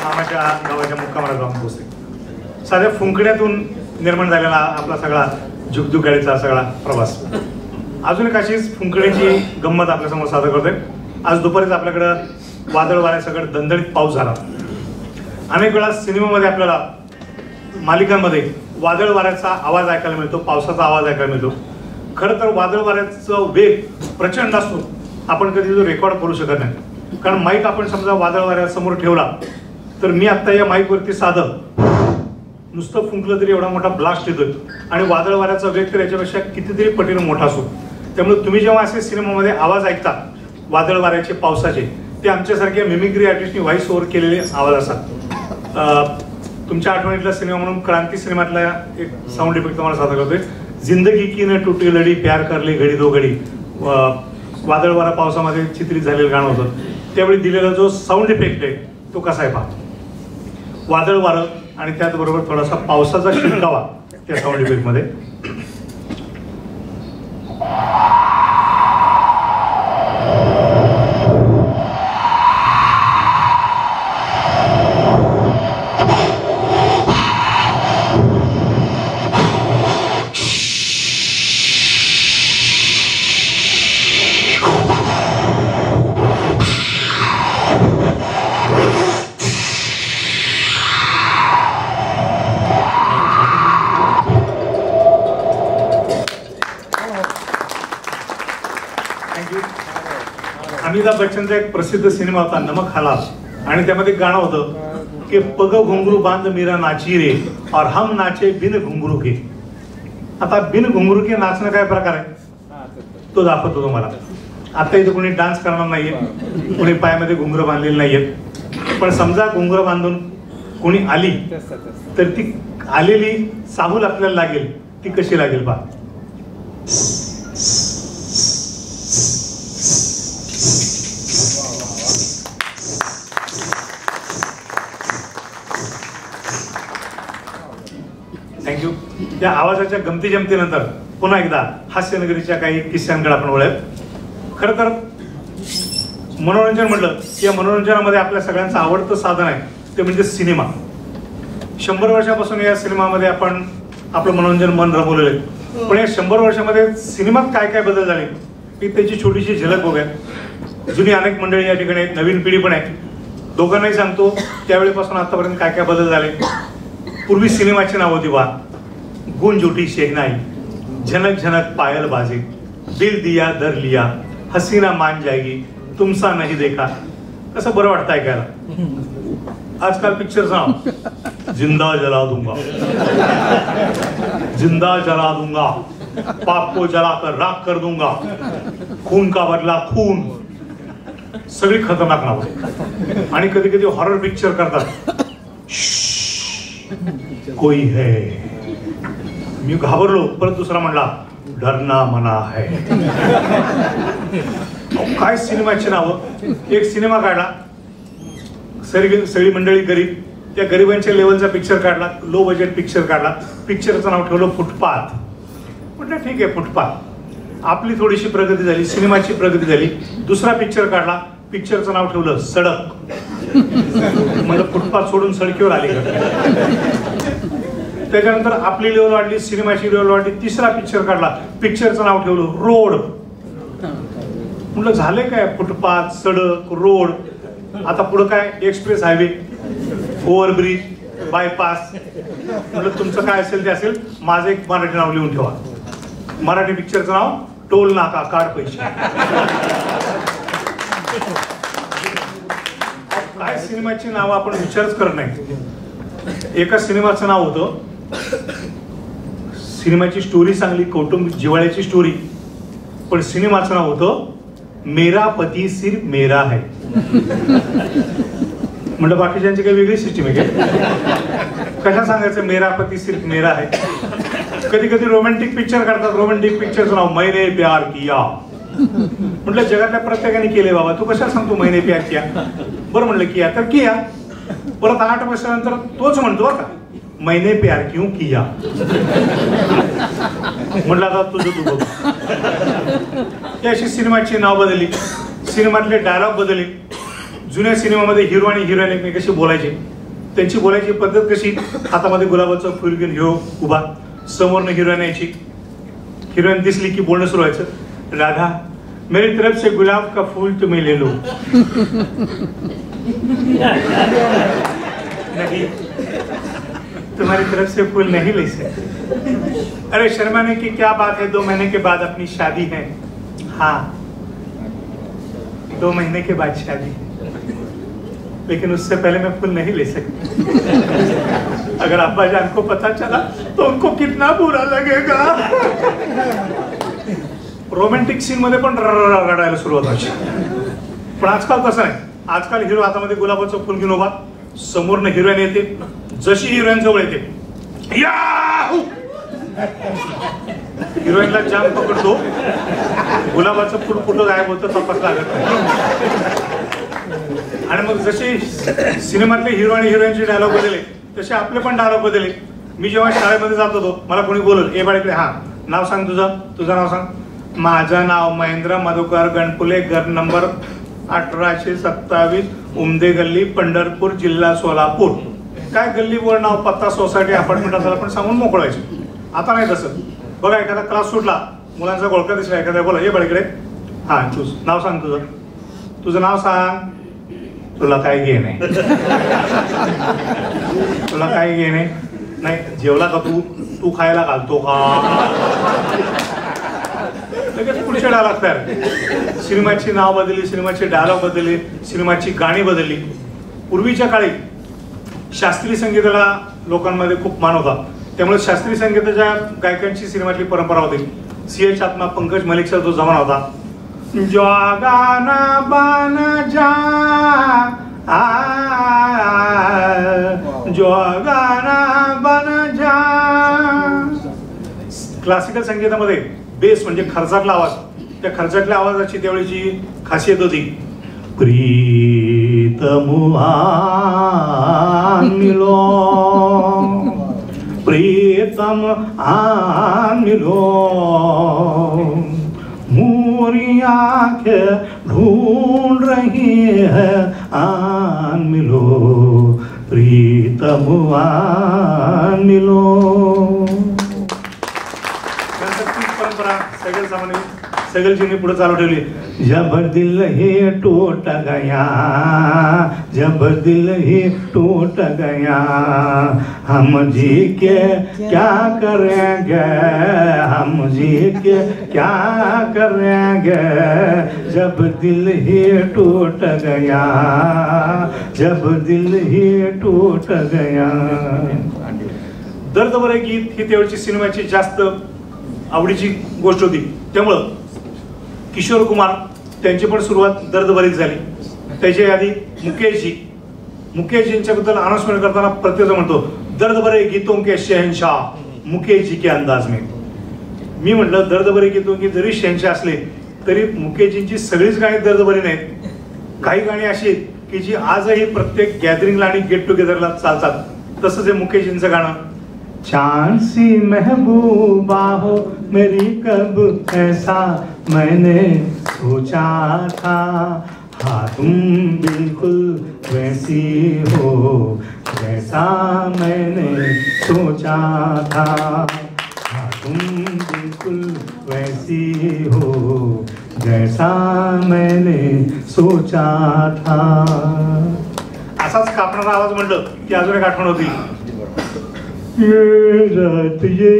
मामाच्या गावाच्या मुक्कामाला जाऊन पोहोचते. साध्या फुंकण्यातून निर्माण झालेला आपला सगळा झुकझुक गाडीचा सगळा प्रवास. अजून एक अशीच फुंकण्याची गंमत आपल्यासमोर सादर करतोय. आज दुपारीच आपल्याकडं वादळ वाऱ्यासकट दणदणीत पाऊस झाला. अनेक वेळा सिनेमामध्ये आपल्याला मालिकांमध्ये वादळ वाऱ्याचा आवाज ऐकायला मिळतो, पावसाचा आवाज ऐकायला मिळतो. खरं तर वादळ वाऱ्याचा वेग प्रचंड असतो, आपण कधी तो रेकॉर्ड करू शकत नाही. कारण माईक आपण समजा वादळ वाऱ्यासमोर ठेवला तर मी आत्ता या माईकवरती साधं नुसतं फुंकलं तरी एवढा मोठा ब्लास्ट येतोय आणि वादळ वाऱ्याचा वेग तर याच्यापेक्षा कितीतरी पटीने मोठा असतो. त्यामुळे तुम्ही जेव्हा असे सिनेमामध्ये आवाज ऐकता वादळ वाऱ्याचे, पावसाचे, ते आमच्यासारख्या मिमिक्री आर्टिस्टनी व्हॉइस ओव्हर केलेले आवाज असतात. तुमच्या आठवणीतला सिनेमा म्हणून क्रांती सिनेमातला एक साऊंड इफेक्ट तुम्हाला सादर करतोय. जिंदगी की न टूटी लडी प्यार करले घडी दो घडी, वादळ वारा पावसामध्ये चित्रित झालेलं गाणं होतं. त्यावेळी दिलेला जो साऊंड इफेक्ट आहे तो कसा आहे पहा. वादळ वारं आणि त्याचबरोबर थोडासा पावसाचा शिंकावा त्या साऊंड इफेक्ट मध्ये. अमिताभ बच्चनचा एक प्रसिद्ध सिनेमा होता नमक हलाल, आणि त्यामध्ये गाणं होतं की पग घुंगरू बांध मीरा नाची रे और हम नाचे बिन घुंगरू के. आता बिन घुंगरू के नाचणं काय प्रकार आहे तो दाखवतो तुम्हाला. आता इथे कोणी डान्स करणार नाहीये, कोणी पायामध्ये घुंगरं बांधलेली नाहीयेत. पण समजा घुंगरं बांधून कोणी आली तर ती आलेली चाहूल आपल्याला लागेल, ती कशी लागेल पहा. थँक्यू. या आवाजाच्या गमती जमतीनंतर पुन्हा एकदा हास्यनगरीच्या काही किस्स्यांकडे आपण वळूयात. खरं तर मनोरंजन म्हटलं की या मनोरंजनामध्ये आपल्या सगळ्यांचं आवडतं साधन आहे ते म्हणजे सिनेमा. 100 वर्षापासून या सिनेमामध्ये आपण आपलं मनोरंजन मन रमवलेलं आहे. पण या 100 वर्षामध्ये सिनेमात काय काय बदल झाले की त्याची छोटीशी झलक बघूया. जुनी अनेक मंडळी या ठिकाणी आहेत, नवीन पिढी पण आहे. दोघांनाही सांगतो त्यावेळेपासून आतापर्यंत काय काय बदल झाले. पूर्वी सिनेमाची नाव होती वा गुंज उठी शेहनाई, झनक झनक पायल बाजे, दिल दिया दर लिया, हसीना मान जाएगी, तुमसा नहीं देखा. कसं बरं वाटतं ऐकायला. आजकाल पिक्चरचं नाव जिंदा जला दूंगा, जिंदा जला दूंगा, पाप को जलाकर राख कर दूंगा, खून का बदला खून. सगळी खतरनाक नाव. आणि कधी कधी हॉरर पिक्चर करतात. कोई है. मी घाबरलो, परत दुसरा म्हणला डरना मना है. काय सिनेमाची नावं. एक सिनेमा काढला, सगळी मंडळी गरीब, त्या गरिबांच्या लेवलचा पिक्चर काढला, लो बजेट पिक्चर काढला. पिक्चरचं नाव ठेवलं फुटपाथ. म्हटलं ठीक आहे फुटपाथ. आपली थोडीशी प्रगती झाली, सिनेमाची प्रगती झाली. दुसरा पिक्चर काढला, पिक्चरचं नाव ठेवलं सडक. म्हणजे फुटपाथ सोडून सडकीवर आली. त्याच्यानंतर आपली लेवल वाढली, सिनेमाची लेवल वाढली. तिसरा पिक्चर काढला, पिक्चरचं नाव ठेवलं रोड. म्हटलं झाले काय, फुटपाथ, सडक, रोड. आता पुढं काय एक्सप्रेस हायवे, ओव्हरब्रिज, बायपास. म्हटलं तुमचं काय असेल ते असेल, माझं एक मराठी नाव लिहून ठेवा. मराठी पिक्चरचं नाव टोल नाका काढ पैसे. काय सिनेमाची नाव आपण विचारच करत नाही. एका सिनेमाचं नाव होतं, सिनेमाची स्टोरी चांगली कौटुंबिक जिव्हाळ्याची स्टोरी, पण सिनेमाचं नाव होतं मेरा पती सिर्फ मेरा है. म्हणलं बाकीच्यांची काही वेगळी सिस्टीम आहे काय? कशा सांगायचं मेरा पती सिर्फ मेरा है? कधी कधी रोमॅन्टिक पिक्चर काढतात, रोमॅन्टिक पिक्चरचं नाव मैंने प्यार किया. म्हटलं जगातल्या प्रत्येकाने केले बाबा, तू कशाला सांगतो मैंने प्यार किया? बरं म्हणलं किया तर किया. परत 8 वर्षानंतर तोच म्हणतो का मैंने प्यार क्यों किया. म्हटलं आता तुझं तू बघ. अशी सिनेमाची नाव बदलली, सिनेमातले डायलॉग बदलले. जुन्या सिनेमामध्ये हिरो आणि हिरोईन एकमेकाशी बोलायचे, त्यांची बोलायची पद्धत कशी, हातामध्ये गुलाबाचं फुल घेऊन हिरो उभा, समोरनं हिरोईन यायची. हिरोईन दिसली की बोलणं सुरू व्हायचं, राधा मेरी तरफ से गुलाब का फूल तुम्हें ले लो. नहीं तुम्हारी तरफ से फूल नहीं ले सकते. अरे शर्माने की क्या बात है, 2 महीने के बाद अपनी शादी है. हाँ 2 महीने के बाद शादी, लेकिन उससे पहले मैं फूल नहीं ले सकती. अगर अब्बा जान को पता चला तो उनको कितना बुरा लगेगा. रोमॅन्टिक सीन मध्ये पण रडायला सुरुवात व्हायची. पण आजकाल तसं नाही. आजकाल हिरो हातामध्ये गुलाबाचं फुल घेऊन उभा, समोरनं हिरोईन येते, जशी हिरोईन जवळ येते हिरोईनला जाम पकडतो, गुलाबाचं फुल कुठं गायब होतं तपास लागत नाही. आणि मग जसे सिनेमातले हिरो आणि हिरोईनचे डायलॉग बदलले तसे आपले पण डायलॉग बदलले. मी जेव्हा शाळेमध्ये जात होतो मला कोणी बोलल, ए बाळीकडे, हा नाव सांग तुझं नाव सांग. माझं नाव महेंद्र मधुकर गणपुले, घर नंबर 1827, उमदे गल्ली, पंढरपूर, जिल्हा सोलापूर. काय गल्लीवर नाव, पत्ता, सोसायटी, अपार्टमेंट असायला पण सांगून मोकळायचे. आता नाही तसं. बघा एखादा क्लास सुटला, मुलांचा गोळका दिसला, एखादा बोला ये बाळीकडे, हा नाव सांग तुझं नाव सांग. तुला काय घेणे, तुला काय घेणे नाही. जेवला का तू खायला घालतो का? लगेच पुढचे डायलॉग तयार. सिनेमाची नाव बदलली, सिनेमाचे डायलॉग बदलले, सिनेमाची गाणी बदलली. पूर्वीच्या काळी शास्त्रीय संगीताला लोकांमध्ये खूप मान होता, त्यामुळे शास्त्रीय संगीताच्या गायकांची सिनेमातली परंपरा होती. CH आत्मा, पंकज मलिकचा जो जमाना होता, जो गाना बन जा जो गाना बन जा. क्लासिकल संगीतामध्ये बेस म्हणजे खर्चातला आवाज, त्या खर्चातल्या आवाजाची त्यावेळीची खासियत होती. प्रीतमुआ मिलो, प्रीतम मिलो, मोरी आंखें ढूंढ रही है आन मिलो, प्रीतम आन मिलो. परंपरा सगळ सामान्य सगळजींनी पुढे चालू ठेवली. जब दिल ही टूट गया, जब दिल ही टूट गया, हम जी के क्या करेंगे, हम जी के क्या करेंगे, जब दिल ही टूट गया, जब दिल ही टूट गया. दर्द भरे गीत ही त्यावेळची सिनेमाची जास्त आवडीची गोष्ट होती. त्यामुळं किशोर कुमार त्यांची पण सुरुवात दर्दभरीत झाली. त्याच्या आधी मुकेशजींच्याबद्दल अनाउन्समेंट करताना प्रत्येक म्हणतो दर्दभरे गीतों के शहनशाह मुकेश जी के अंदाज में. मी म्हटलं दर्दभरे गीतों की जरी शहनशाह असले तरी मुकेशजींची सगळीच गाणी दर्दभरी नाहीत. काही गाणी अशी आहेत की जी आजही प्रत्येक गॅदरिंगला आणि गेट टुगेदरला चालतात. तसंच आहे मुकेशजींचं गाणं, चांद सी महबूबा हो मेरी कब ऐसा मैंने सोचा था, हाँ तुम बिल्कुल वैसी हो जैसा मैंने सोचा था, हाँ तुम बिल्कुल वैसी हो जैसा मैंने सोचा था. असाच कापणारा आवाज म्हणलं की अजून एक आठवण होती. ये रात ये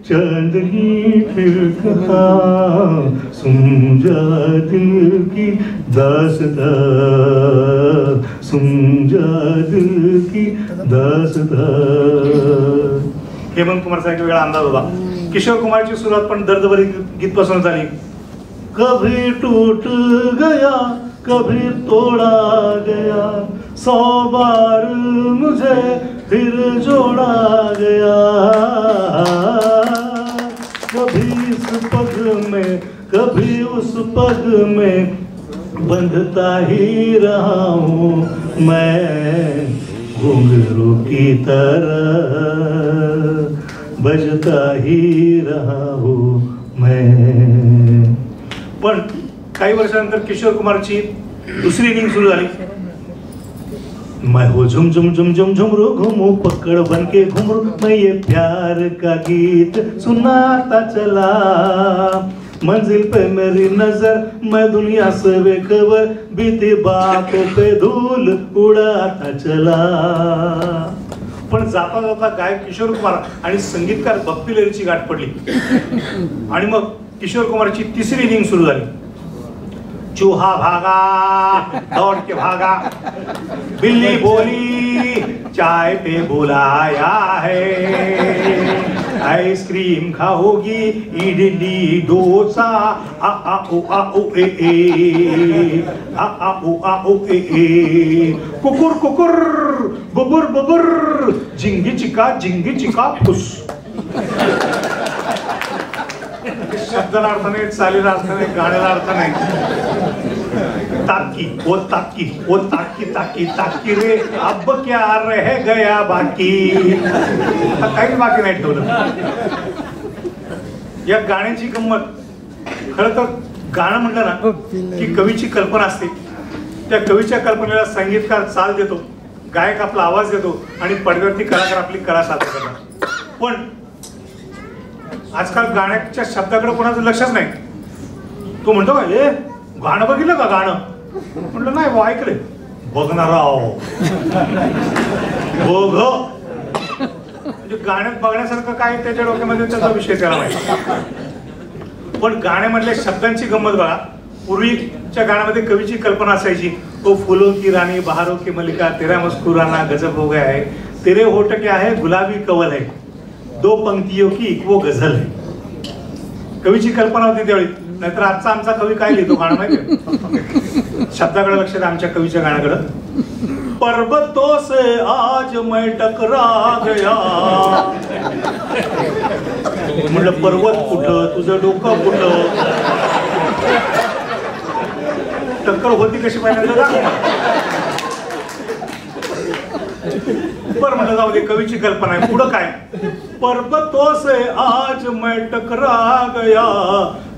चांदनी फिर कहाँ समझा दिल की दास्तां, समझा दिल की दास्तां. हेमंत कुमारचा एक वेगळा अंदाज होता. किशोर कुमारची सुरुवात पण दर्दभरी गीत पासून झाली. कभी टूट गया कभी तोड़ा गया, 100 बार मुझे फिर जोड़ा गया. कभी इस पग में कभी उस पग में बंधता ही रहा हूँ मैं, घुंघरू की तरह बजता ही रहा हूँ मैं. पण काही वर्षानंतर किशोर कुमारची दुसरी इनिंग सुरू झाली. मैं हो झुम झुम झुम झुम झुमरू घूमू पकड़ बन के घुमरू, मैं ये प्यार का गीत सुनाता चला. मंजिल पे मेरी नजर मैं दुनिया से बेखबर, बीती बातों पे धूल उड़ाता चला. पण जाता जाता गायक किशोर कुमार आणि संगीतकार बप्पी लहरीची गाठ पडली आणि मग किशोर कुमारची तिसरी इनिंग सुरू झाली. चूहा भागा दौड़ के भागा, बिल्ली बोली चाय पे बुलाया है, आइसक्रीम खाओगी इडली डोसा, आ आ ओ ए ए, आ आ ओ ए ए. कुकुर कुकुर बुबुर बुबुर, झिंगी चिका फुस. शब्दाला अर्थ नाही, चालीला अर्थ नाही, गाण्याला अर्थ नाही. ताकी ओ ताकी ओ ताकी ताकी ताकी रे, अब क्या रह गया बाकी. काही बाकी नाही ठेवलं. या गाण्याची गंमत, खरं तर गाणं म्हटलं ना की कवीची कल्पना असते. त्या कवीच्या कल्पनेला संगीतकार चाल देतो, गायक आपला आवाज देतो आणि पडद्यावरती कलाकार आपली कला सादर करतात. पण आजकाल गाण्याच्या शब्दाकडे कोणाचं लक्षच नाही. तो म्हणतो का हे गाणं बघितलं का गाणं, म्हटलं नाही बा ऐकलंय. बघणार बघ म्हणजे गाण्यात बघण्यासारखं काय त्याच्या डोक्यामध्ये त्याचा विषय त्याला माहिती. पण गाण्यामधल्या शब्दांची गंमत बघा. पूर्वीच्या गाण्यामध्ये कवीची कल्पना असायची, ओ फुलों की रानी बहारों की मलिका, तेरा मुस्कुराना गजब हो गया है, तेरे होठ क्या है गुलाबी कवल है, 2 पंक्तियों की वो गझल है. कवीची कल्पना होती त्यावेळी. नाहीतर आजचा आमचा कवी काय लिहितो गाणं माहिती. शब्दाकडे लक्ष द्या आमच्या कवीच्या गाण्याकडे. पर्वतों से आज मैं टकरा गया. म्हणलं पर्वत कुठं, तुझं डोकं कुठं. टक्कर होती कशी पाहिजे पर म्हटलं जाऊ दे, कवीची कल्पना आहे. पुढं काय, पर्वतों से आज मैं टकरा गया,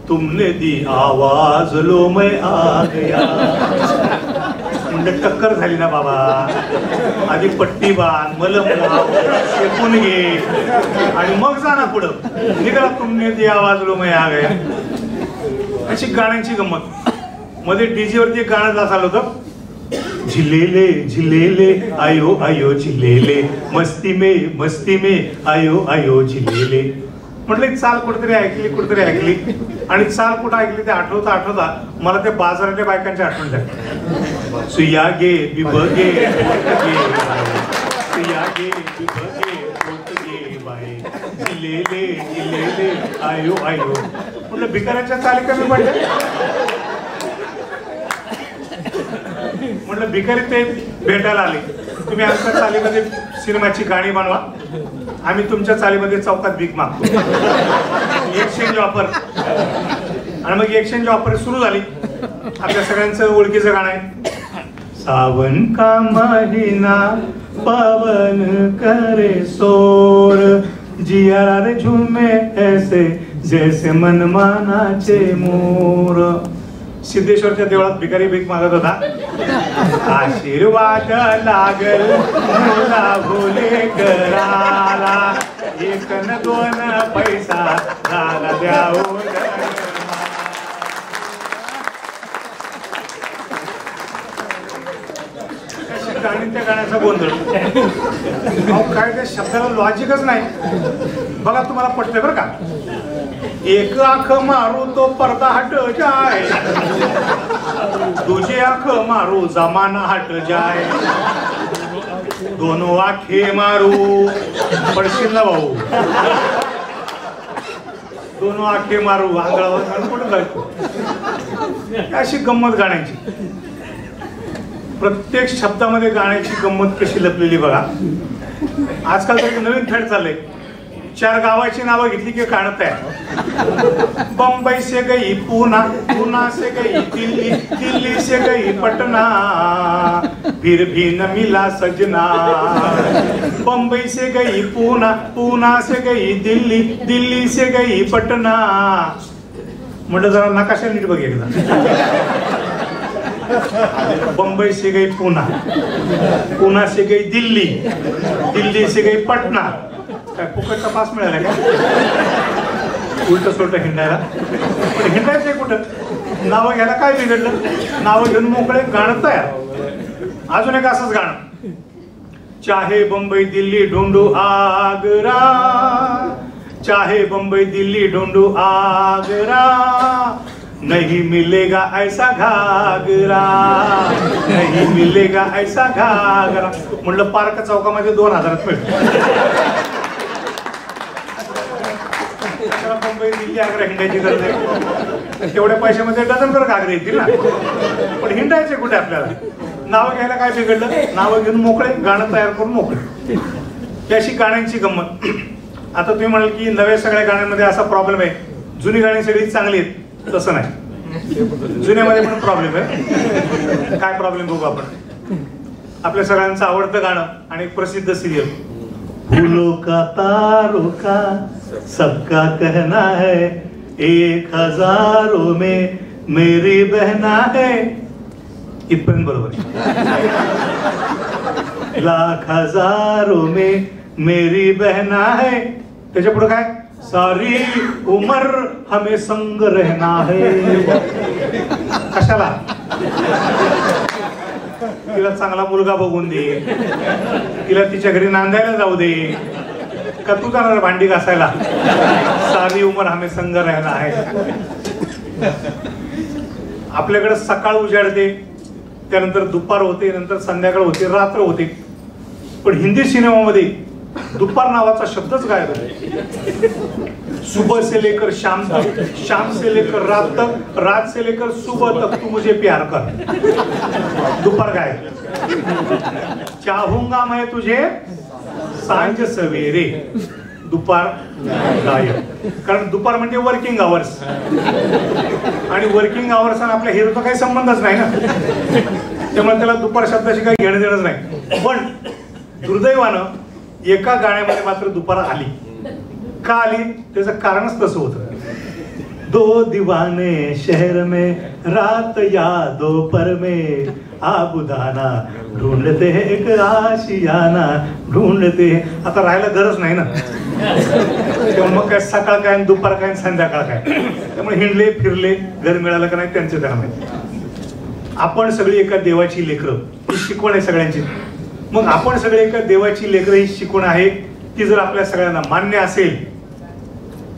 तुमने दी आवाज लो मैं आ गया. म्हणजे टक्कर झाली ना बाबा, आधी पट्टी बांध, मलम लाव, शेकून घे आणि मग जा ना पुढं. निघाला तुमने दी आवाज लो मैं आ गया. अशी गाण्यांची गंमत. मध्ये डीजे वरती एक गाणं झालं होतं, झिलेले आयो आयो झिलेले, मस्ती में आयो आयो झिलेले. म्हटलं चाल कुठेतरी ऐकली आणि चाल कुठं ऐकली ते आठवता मला ते बाजारातल्या बायकांची आठवण झाली. सुया गे बिबगे सुया गे बिबगे बाई, झिलेले आयो आयो. म्हटलं भिकाऱ्याच्या चाली कमी पडल्या. म्हटलं भिकारी ते भेटायला आले, तुम्ही आमच्या चालीमध्ये सिनेमाची गाणी बनवा, आम्ही तुमच्या चालीमध्ये चौकात भीक मागतो. Exchange offer. आणि मग एक्सचेंज ऑफर सुरू झाली. आपल्या सगळ्यांचं ओळखीचं गाणं आहे, सावन का महीना पवन करे शोर, जिया रे झूमे ऐसे जैसे मनमानाचे मोर. सिद्धेश्वरच्या देवळात भिकारी भीक मागत होता. आशीर्वाद लागल मुला भोले कराला, 1 न 2 पैसा झाला द्यावं. अहो काय त्या शब्दाला लॉजिकच नाही. बघा तुम्हाला पटतंय बरं का. एक आंख मारू तो पर्दा हट जाय, तुझी आंख मारू जमाना हट जाय, दोनों आंखे मारू पडशील ना भाऊ. दोनों आंखे मारू आंधळावर कुठं जायचं. अशी गंमत गाण्याची. प्रत्येक शब्दामध्ये गाण्याची गंमत कशी लपलेली बघा. आजकाल तर नवीन फॅड चाललंय. 4 गावाची नावं घेतली की काढत आहे. बंबई से गई पूना, पूना से गई दिल्ली, दिल्ली से गई पटना, फिर भी न मिला सजना. बंबई से गई पूना, पूना से गई दिल्ली, दिल्ली से गई पटना. म्हटलं जरा नकाशा नीट बघ एकदा. बंबई से गई पूना, पूना से गई दिल्ली, दिल्ली से गई पटना. काय फुकटचा पास मिळाला का? उलट सोलट हिंडायला. पण हिंडायचंय कुठं? नावं घ्यायला काय बिघडलं? नावं घेऊन मोकळे गाणं तयार. अजून एक असंच गाणं. चाहे बंबई दिल्ली ढूंढू आगरा, चाहे बंबई दिल्ली ढूंढू आगरा, नहीं मिलेगा ऐसा घागरा, नहीं मिलेगा ऐसा घागरा. म्हटलं पार्क चौकामध्ये 2000 मिळतो. मुंबई दिल्ली आग्रा हिंडायची गरज आहे. तेवढ्या पैशामध्ये डझनभर घागरे येतील ना. पण हिंडायचे कुठे आपल्याला? नावं घ्यायला काय बिघडलं? नावं घेऊन मोकळे, गाणं तयार करून मोकळे. ही अशी गाण्यांची गंमत. आता तुम्ही म्हणाल की नव्या सगळ्या गाण्यांमध्ये असा प्रॉब्लेम आहे, जुनी गाणी सगळी चांगली आहेत. तसं नाही, जुन्यामध्ये पण प्रॉब्लेम आहे. काय प्रॉब्लेम बघू आपण. आपल्या सगळ्यांचं आवडतं गाणं आणि एक प्रसिद्ध सिरियल, फूलों का तारों का सबका कहना है, 1000 में मेरी बहना है. इथपर्यंत बरोबर. लाख हजारों में मेरी बहना है. त्याच्या पुढे काय? सारी उम्र हमें संग रहना है. कशाला? तिला चांगला मुलगा बघून दे, तिला तिच्या घरी नांदायला जाऊ दे, का तू जाणार भांडी घासायला? सारी उमर हमें संग राहिला आहे. आपल्याकडे सकाळ उजाडते, त्यानंतर दुपार होते, नंतर संध्याकाळ होते, रात्र होते. पण हिंदी सिनेमामध्ये दुपार नावाचा शब्दच गायब आहे. सुबह से लेकर शाम तक, शाम से लेकर रात तक, रात से लेकर सुबह तक तू मुझे प्यार कर. दुपार गायब. चाहूंगा मैं तुझे सांझ सवेरे, दुपार गायब. कारण दुपार म्हणजे वर्किंग आवर्स, आणि वर्किंग आवर्स आणि आपल्या हिरोचा काही संबंधच नाही ना. त्यामुळे त्याला दुपार शब्दाशी काही घेणं देणंच नाही. पण दुर्दैवानं एका गाण्यामध्ये मात्र दुपार आली. का आली? त्याचं कारणच तसं होतं. दो दीवाने शहर में रात यादों पर में आबुदाना ढूंढते हैं एक आशियाना ढूंढते. आता राहायला गरज नाही ना. तेव्हा मग काय सकाळ काय, दुपार काय, संध्याकाळ काय. त्यामुळे हिंडले फिरले, घर मिळालं का नाही त्यांचं त्यांना माहिती. आपण सगळी एका देवाची लेकरं, ही शिकवण आहे सगळ्यांची. मग आपण सगळे एका देवाची लेकरं ही शिकवण आहे, ती जर आपल्या सगळ्यांना मान्य असेल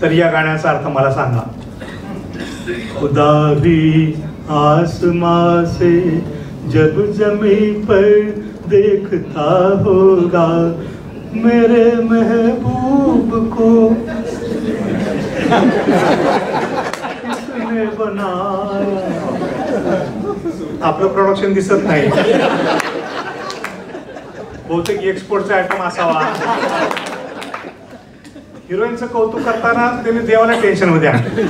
तर या गाण्याचा अर्थ मला सांगा. खुदा भी आसमां से जब जमीन पर देखता होगा, मेरे महबूब को किसने बनाया. आपलं प्रोडक्शन दिसत नाही. बहुतेक एक्सपोर्टचा आयटम असावा. हिरोईनचं कौतुक करताना त्यांनी देवाला टेन्शन मध्ये आहे.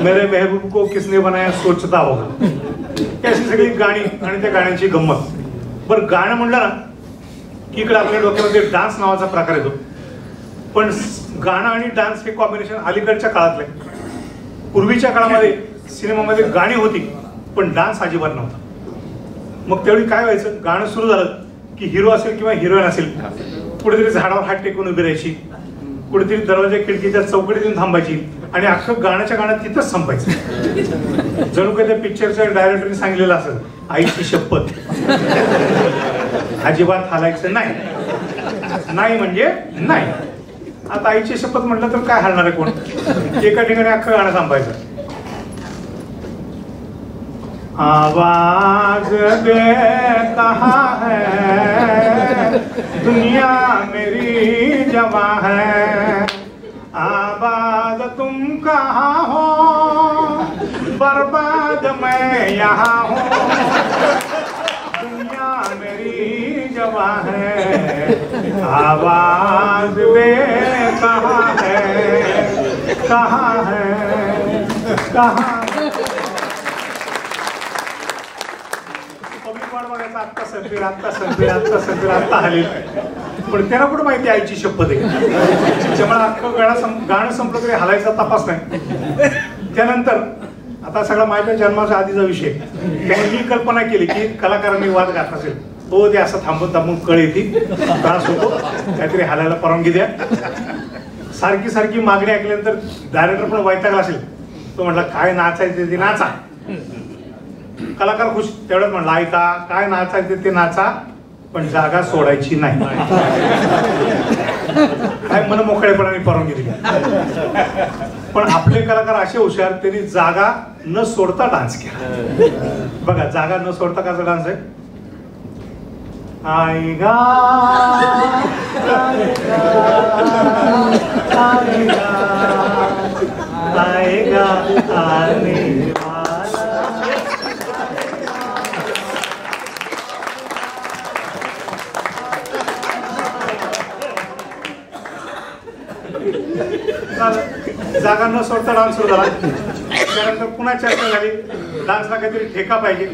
मेरे महबूब को किसने बनाया सोचता होगा. अशी सगळी गाणी आणि त्या गाण्यांची गंमत. बरं, गाणं म्हणलं ना की इकडे आपल्या डोक्यामध्ये डान्स नावाचा प्रकार येतो. पण गाणं आणि डान्स हे कॉम्बिनेशन अलीकडच्या काळातलं आहे. पूर्वीच्या काळामध्ये सिनेमामध्ये गाणी होती पण डान्स अजिबात नव्हता. मग त्यावेळी काय व्हायचं, गाणं सुरू झालं की हिरो असेल किंवा हिरोईन असेल कुठेतरी झाडावर हात टेकून उभी राहायची, कुठेतरी दरवाजा खिडकीच्या चौकटीत येऊन थांबायची आणि अख्खं गाण्याच्या गाण्यात तिथंच संपायचं. जणू काही त्या पिक्चरच्या डायरेक्टरने सांगितलेलं असेल, आईची शपथ. अजिबात हालायचं नाही. नाही म्हणजे नाही. आता आईची शपथ म्हटलं तर काय हलणार आहे कोण? एका ठिकाणी अख्खं गाणं थांबायचं. आवाज दे कहाँ है दुनिया मेरी जवां है, आबाद तुम कहाँ हो बर्बाद मैं यहाँ हूँ, दुनिया मेरी जवां है, आवाज दे कहाँ है कहाँ है कहाँ. आत्ता संपीर आत्ता संपीर आत्ता संपीर आत्ता हलेल. पण त्याला कुठं माहिती आईची शपथ आहे. त्याच्यामुळे अख्खं गाणं संपलं तरी हलायचा तपास नाही. त्यानंतर आता सगळा माझ्या जन्माच्या आधीचा विषय. त्यामुळे मी कल्पना केली की कलाकारांनी वाद घातला असेल. हो ते असं थांबून थांबून कळ येते, त्रास होतो, काहीतरी हालायला परवानगी द्या. सारखी सारखी मागणी ऐकल्यानंतर डायरेक्टर पण वैतागला असेल. तो म्हटला काय नाचायचं ते नाचा. कलाकार खुश. तेवढंच म्हणला ऐका काय नाचायचं ते नाचा पण जागा सोडायची नाही. काय मन मोकळेपणाने परवानगी दिली. पण आपले कलाकार असे हुशार, त्यांनी जागा न सोडता डान्स केला. बघा जागा न सोडता कसा डान्स आहे. आएगा आएगा आएगा आने जागा न सोडता डान्स सुरू झाला. त्यानंतर पुन्हा चर्चा झाली. डान्सला काहीतरी ठेका पाहिजे.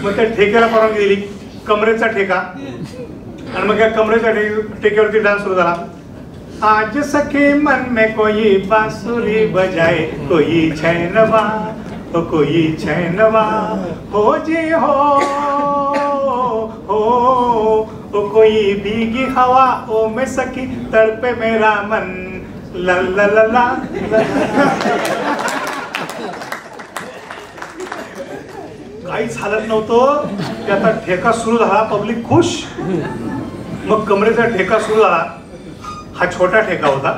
मग त्या ठेक्याला परवानगी दिली, कमरेचा ठेका. आणि मग या कमरेच्या ठेक्यावरती डान्स सुरू झाला. आज सखी मन में कोई बांसुरी बजाए, कोई छैनवा हो कोई छैनवा हो जी हो कोई भीगी हवा ओ में सखी तड़पे मेरा मन ला ला ला ला. काहीच हालत नव्हतं. त्याचा ठेका सुरू झाला. पब्लिक खुश. मग कमरेचा ठेका सुरू झाला. हा छोटा ठेका होता.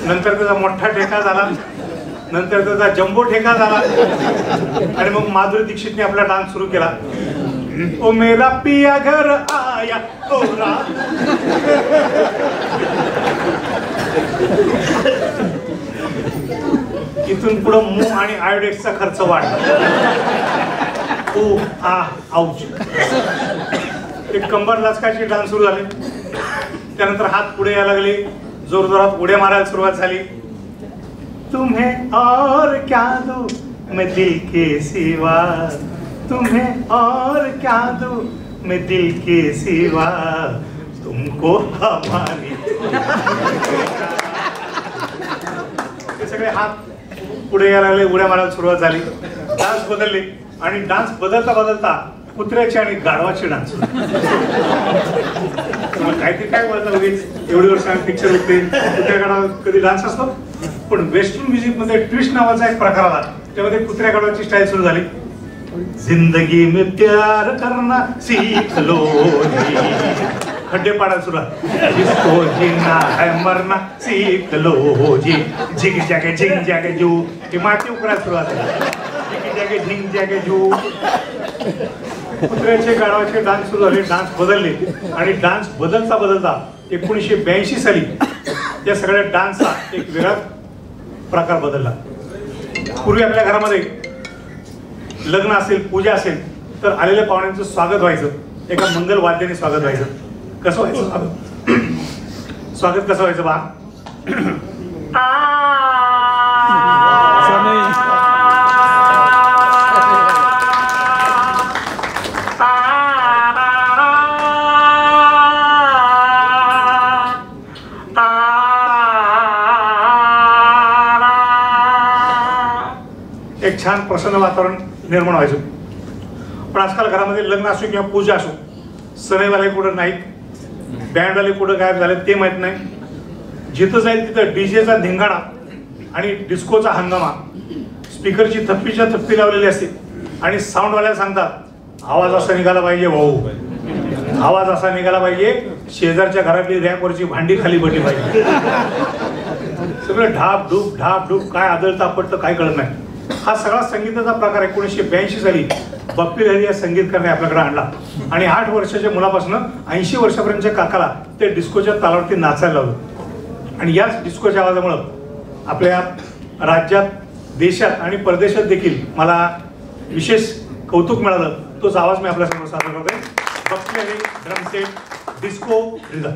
नंतर त्याचा मोठा ठेका झाला. नंतर त्याचा जम्बो ठेका झाला. आणि मग माधुरी दीक्षितने आपला डान्स सुरू केला. ओ मेरा पिया घर आया ओ इथून पुढं मूग आणि आयोडेक्सचा खर्च वाढला. ओ आ आऊच. एक कंबर लचकाची डान्स सुरू झाले. त्यानंतर हात पुढे यायला लागले. जोरजोरात उड्या मारायला सुरुवात झाली. तुम्हें और क्या दो मैं दिल के सिवा, तुम्हें और क्या दो मैं दिल के सिवा, तुमको हमारी. ते सगळे हात पुढे यायला लागले. उड्या मारायला सुरुवात झाली. डान्स बदलले. आणि डान्स बदलता बदलता कुत्र्याची आणि गाढवाची डान्स. काहीतरी काय बोलता लगेच एवढी वर्ष आम्ही पिक्चर होते. कुत्र्या गाढवा कधी डान्स असतो. पण वेस्टर्न म्युझिक मध्ये ट्विस्ट नावाचा एक प्रकार आला. त्यामध्ये कुत्र्या गाढवाची स्टाईल सुरू झाली. जिंदगी में प्यार करना सीख लो जी. खड्डे पाडायला सुरुवात. जिसको जीना है मरना सीख लो जी. झिंग जागे जू. ती माती उकरायला सुरुवात झाली. झिंग जागे जू. कुत्र्याचे गाढवाचे डान्स सुरू झाले. डान्स बदलले. आणि डान्स बदलता बदलता 1982 साली या सगळ्या डान्सचा एक वेगळा प्रकार बदलला. पूर्वी आपल्या घरामध्ये लग्न असेल, पूजा असेल तर आलेल्या पाहुण्यांचं स्वागत व्हायचं. एका मंगल वाद्याने स्वागत व्हायचं. कसं व्हायचं स्वागत? कसं व्हायचं बा? एक छान प्रसन्न वातावरण निर्माण व्हायचं. पण आजकाल घरामध्ये लग्न असो किंवा पूजा असो, सणेवाले कुठं नाहीत, बँडवाले कुठं गायब झाले ते माहित नाही. जिथं जाईल तिथं डीजेचा धिंगाणा आणि डिस्कोचा हंगामा. स्पीकरची थप्पीच्या थप्पी लावलेली असते आणि साऊंडवाल्याला सांगतात आवाज असा निघाला पाहिजे भाऊ, आवाज असा निघाला पाहिजे शेजारच्या घरातली रॅकवरची भांडी खाली पडली पाहिजे. सगळं ढाप ढूप काय आदळता पडतं काय कळत नाही. हा सगळा संगीताचा प्रकार 1982 साली बप्पी लहरी या संगीतकाराने आपल्याकडे आणला आणि 8 वर्षाच्या मुलापासून 80 वर्षापर्यंतच्या काकाला ते डिस्कोच्या तालावरती नाचायला लावलं. आणि याच डिस्कोच्या आवाजामुळं आपल्या राज्यात, देशात आणि परदेशात देखील मला विशेष कौतुक मिळालं. तोच आवाज मी आपल्यासमोर सादर करतोय. Bappi Lahiri drum set disco rhythm.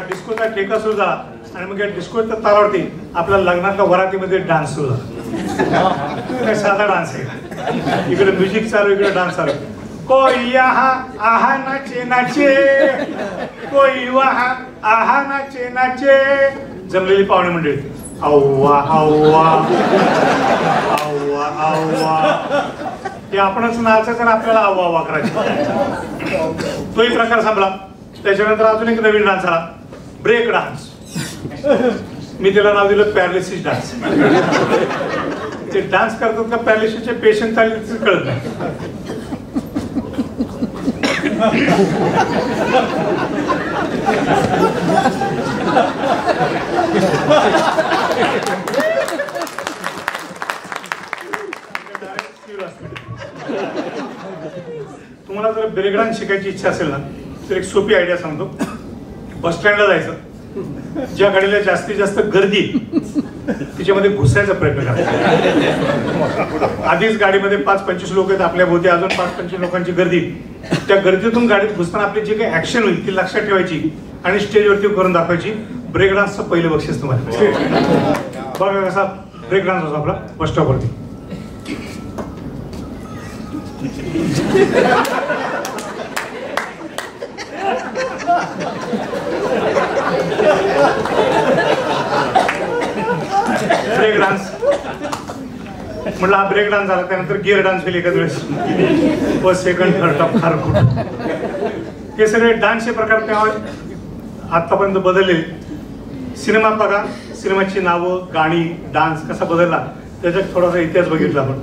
डिस्कोचा ठेका सुरू झाला आणि मग या डिस्कोच्या तालावरती आपल्या लग्नातल्या वरातीमध्ये डान्स सुरू झाला. साधा डान्स आहे, इकडे म्युझिक चालू, इकडे डान्स चालू. कोई यहाँ आहा नाचे नाचे, कोई वहाँ आहा नाचे नाचे. जमलेली पाहुणे मंडळी आव्वा आव्वा आव्वा आव्वा, हे आपणच नाचायचं आणि आपल्याला आव्वा आव्वा करायचं. तोही प्रकार संपला. त्याच्यानंतर अजून एक नवीन डान्स आला, ब्रेक डान्स. मी त्याला नाव दिलं पॅरालिसिस डान्स. ते डान्स करतात का पॅरालिसिसचे पेशंट चालले कळत नाही. तुम्हाला जर ब्रेक डान्स शिकायची इच्छा असेल ना तर एक सोपी आयडिया सांगतो. बस स्टँडला जायचं, ज्या गाडीला जास्तीत जास्त गर्दी तिच्यामध्ये घुसायचा प्रयत्न करा. आधीच गाडीमध्ये 5-25 लोक आहेत, आपल्या भोवती अजून 5-25 लोकांची गर्दी. त्या गर्दीतून गाडीत घुसताना आपली जी काही ऍक्शन होईल ती लक्षात ठेवायची आणि स्टेजवरती करून दाखवायची. ब्रेक डान्सचं पहिलं बक्षीस तुम्हाला. बघा कसा ब्रेक डान्स होता आपला बस स्टॉपवरती. ब्रेक डान्स म्हटलं, हा ब्रेक डान्स झाला. त्यानंतर गिअर डान्स होईल एखाद वेळेस, फर्स्ट सेकंड थर्ड टॉप खारकूट. हे सगळे डान्सचे प्रकार तेव्हा आतापर्यंत बदलले. सिनेमा बघा, सिनेमाची नावं, गाणी, डान्स कसा बदलला त्याच्यात थोडासा इतिहास बघितला आपण.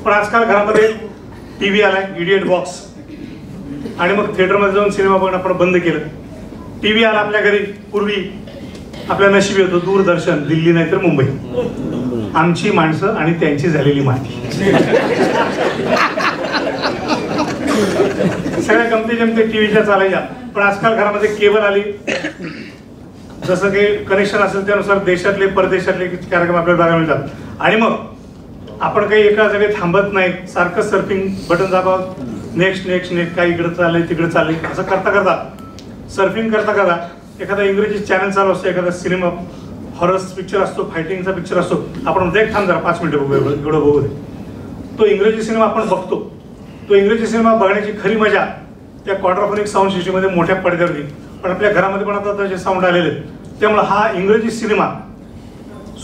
पण आजकाल घरामध्ये टीव्ही आलाय, इडियट बॉक्स, आणि मग थिएटरमध्ये जाऊन सिनेमा बघणं आपण बंद केलं. टीव्ही आला आपल्या घरी. पूर्वी आपल्या नशिबी होतं दूरदर्शन, दिल्ली नाही तर मुंबई. आमची माणसं आणि त्यांची झालेली माती. सगळ्या गमती जमते टीव्हीच्या चालायच्या. पण आजकाल घरामध्ये केबल आली, जसं काही कनेक्शन असेल त्यानुसार देशातले परदेशातले कार्यक्रम आपल्याला बघायला मिळतात. आणि मग आपण काही एका जागी थांबत नाही, सारखं सर्फिंग बटन दाबावं, नेक्स्ट नेक्स्ट नेक्स्ट, काय इकडे चाललंय तिकडे चाललंय, असं करता करता सर्फिंग करता करता एखादा इंग्रजी चॅनल चालू असतो, एखादा सिनेमा हॉरर पिक्चर असतो, फायटिंगचा पिक्चर असतो. आपण ब्रेक थांब जरा 5 मिनिटं बघूया, एवढं बघू दे. तो इंग्रजी सिनेमा आपण बघतो. तो इंग्रजी सिनेमा बघण्याची खरी मजा त्या क्वाड्रोफोनिक साऊंड सिस्टीममध्ये मोठ्या पडद्यावरती. पण आपल्या घरामध्ये पण आता त्याचे साऊंड आलेले आहेत. त्यामुळे हा इंग्रजी सिनेमा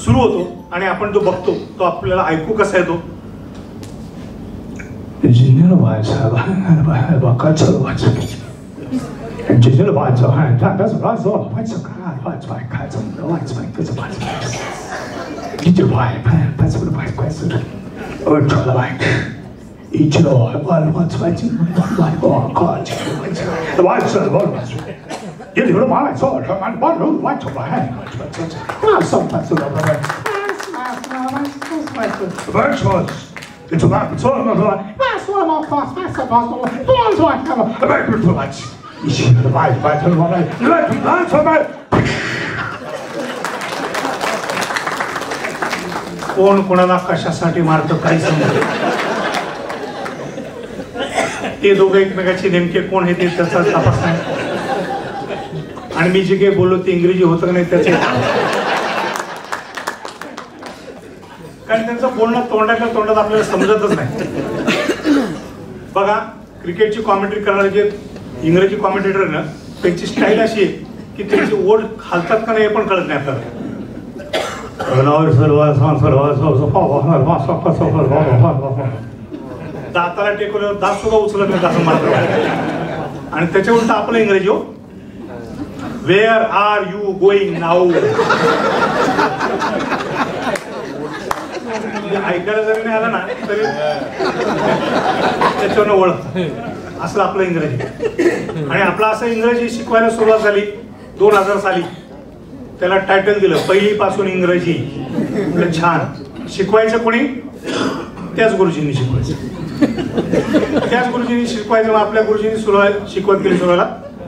सुरू होतो आणि आपण तो बघतो. तो आपल्याला ऐकू कसा येतो. कोण कोणाला कशासाठी मारतं काही समजत. ते दोघं एकमेकाचे नेमके कोण हे ते त्याचा तपास नाही. आणि मी जे काही बोललो ते इंग्रजी होतं का नाही त्याचे, कारण त्यांचं बोलणं तोंडाच्या तोंडात आपल्याला समजतच नाही. बघा क्रिकेटची कॉमेंट्री करणारे जे इंग्रजी कॉमेंटेटर ना, त्यांची स्टाईल अशी आहे की त्यांची ओढ हालतात का नाही हे पण कळत नाही आपल्याला. दाताला टेकवल्यावर दात सुद्धा उचलत नाही असं मारत. आणि त्याच्या उलट आपलं इंग्रजी हो, where are you going now. ऐकायला जरी नाही आलं ना तरी त्याच्यावर ओळख, असं आपलं इंग्रजी. आणि आपलं असं इंग्रजी शिकवायला सुरुवात झाली 2000 साली. त्याला टायटल दिलं पहिलीपासून इंग्रजी. छान शिकवायचं कोणी, त्याच गुरुजींनी शिकवायचं. त्याच गुरुजींनी शिकवायचं. मग आपल्या गुरुजींनी शिकवत केली सुरुवाला.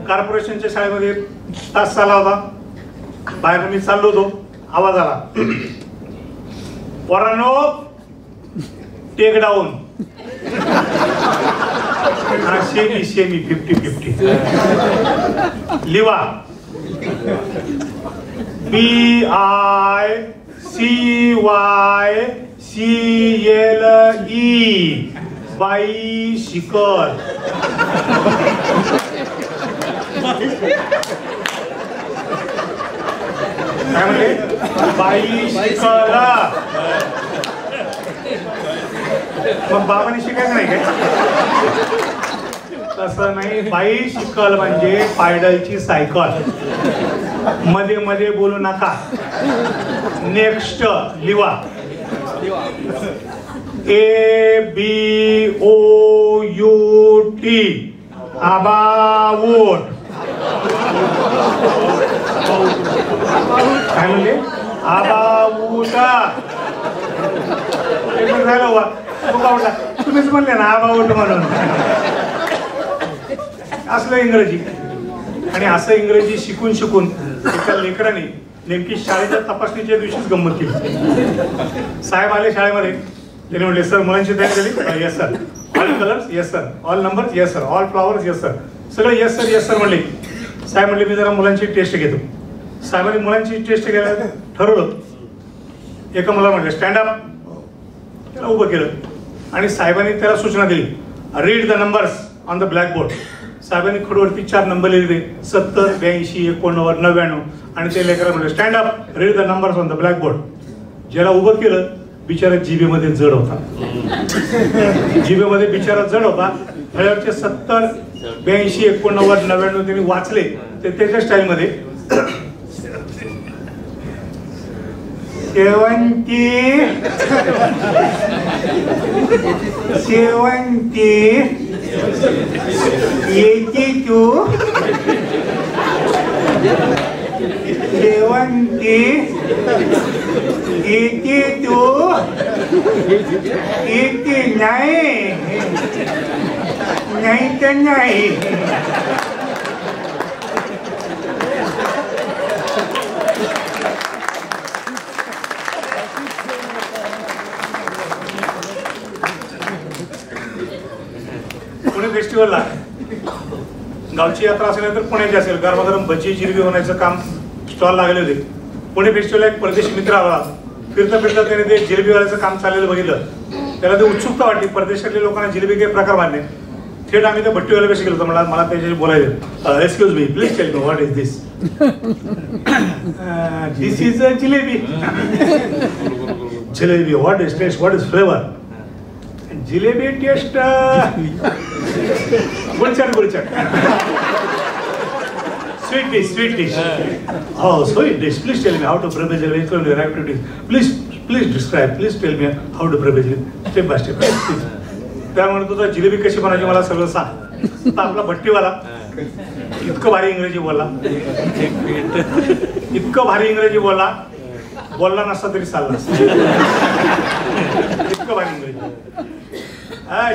कॉर्पोरेशनच्या शाळेमध्ये तास चालला होता. बाहेर मी चाललो होतो, आवाज आला, पोरांनो टेक डाऊन. सेमी 50-50 लिवा. BICYCLE बाई शिकल. काय म्हणले, बाई शिकला. मग बाबांनी शिकायचं नाही काय? तसं नाही. बाई शिकल म्हणजे पायडलची सायकल. मध्ये मध्ये बोलू नका. नेक्स्ट लिवा. ABOUT about. काय म्हणले, अबाऊट. झालं वा, तुम्हीच म्हणले ना अबाऊट म्हणून. असलं इंग्रजी. आणि असं इंग्रजी शिकून शिकून एका लेकराने नेमकी शाळेच्या तपासणीच्या दिवशीच गंमत केली. साहेब आले शाळेमध्ये. त्याने म्हटले, सर मुलांची तयारी झाली? Yes sir. All colours? Yes sir. All numbers? Yes sir. All flowers? Yes sir. सगळं येस सर येस सर म्हणले. साहेब म्हणले, मी जरा मुलांची टेस्ट घेतो. साहेबांनी मुलांची टेस्ट घ्यायला ठरवलं. एका मुलाला म्हटलं स्टँड अप. त्याला उभं केलं आणि साहेबांनी त्याला सूचना दिली, read the numbers on the blackboard. साहेबांनी खडवरती 4 नंबर लिहिले, 70, 82, 89, 99. आणि ते लेकरं म्हटलं stand up, read the numbers on the blackboard. ज्याला उभं केलं बिचारा जिभेमध्ये जड होता. जिभेमध्ये बिचारा जड होता. फळ्यावरचे 70, 82, 89, 99 त्यांनी वाचले. ते त्याच्या स्टाईलमध्ये शेवंती 82 89 नाही तर नाही. पुणे फेस्टिवलला गावची यात्रा असेल तर पुण्याची असेल, गरमागरम भजी जिलेबी होण्याचं काम स्टॉल लागले होते. पुणे फेस्टिवलला एक परदेशी मित्र आला. फिरता फिरता त्याने ते जिलेबीवाल्याचं काम चाललेलं बघितलं. त्याला ते उत्सुकता वाटली, परदेशातल्या लोकांना जिलेबी काही प्रकार मानले. थेट आम्ही त्या भट्टीवाल्यापाशी गेलो. मला त्याच्याशी बोलायचं. Excuse me, please tell me what is this. This is a jalebi. Jalebi, what is taste, what is flavour. Jalebi taste गुलचाट. Sweet dish. Oh, sweet dish. Please tell me how to prepare it. Which one your activities? Please describe. Please tell me how to prepare it. Step by step. त्यामुळे तुझा जिलेबी कशी बनायची मला सगळं सांग. तर आपला भट्टीवाला इतकं भारी इंग्रजी बोलला, इतकं भारी इंग्रजी बोलला नसता तरी चालला. इतकं भारी इंग्रजी.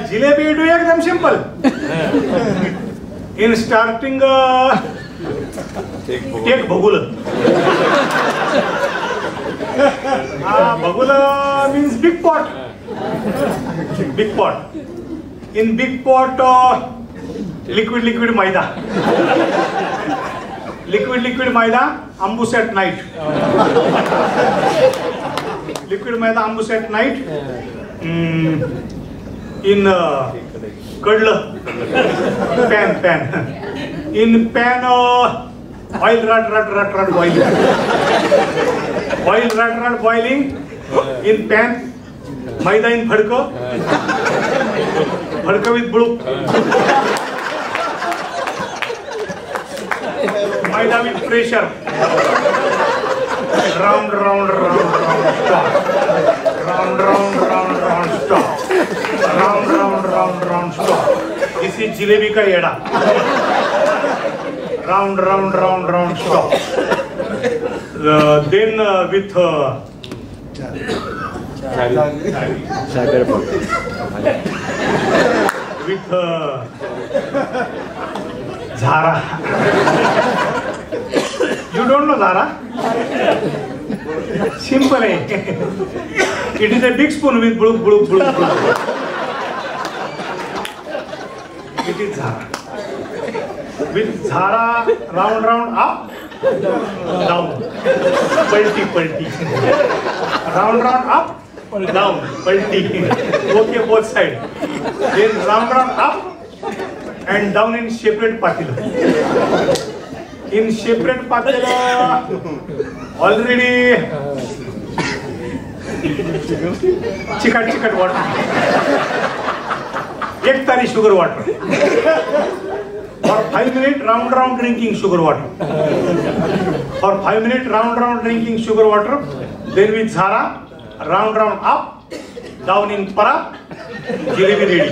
जिलेबी डू एकदम सिंपल. इन स्टार्टिंग टेक भगुल. Bagula means big pot. Big pot. In big pot, liquid maida. Liquid maida, ambus at night. Liquid maida, ambus at night. In kadla, pan. In pan, oil rat boiling. Oil rat boiling. In pan, maida in bhadka with buluk. Maida with pressure. Round, stop. Round, stop. Round, stop. This is jalebi ka yeda. Round, stop. Then with with Zara. You don't know Zara? Simple. It is a big spoon with buluk. It is Zara. With Zara, round up, down, palti. Round up, down, palti. Okay, both sides. Then round up and down in separate patila. In separate patila, already chikat water. Ek tari sugar water. For 5 minutes round drinking sugar water. For 5 minutes round drinking sugar water. Then with Zara, round up, down in para, jalebi ready.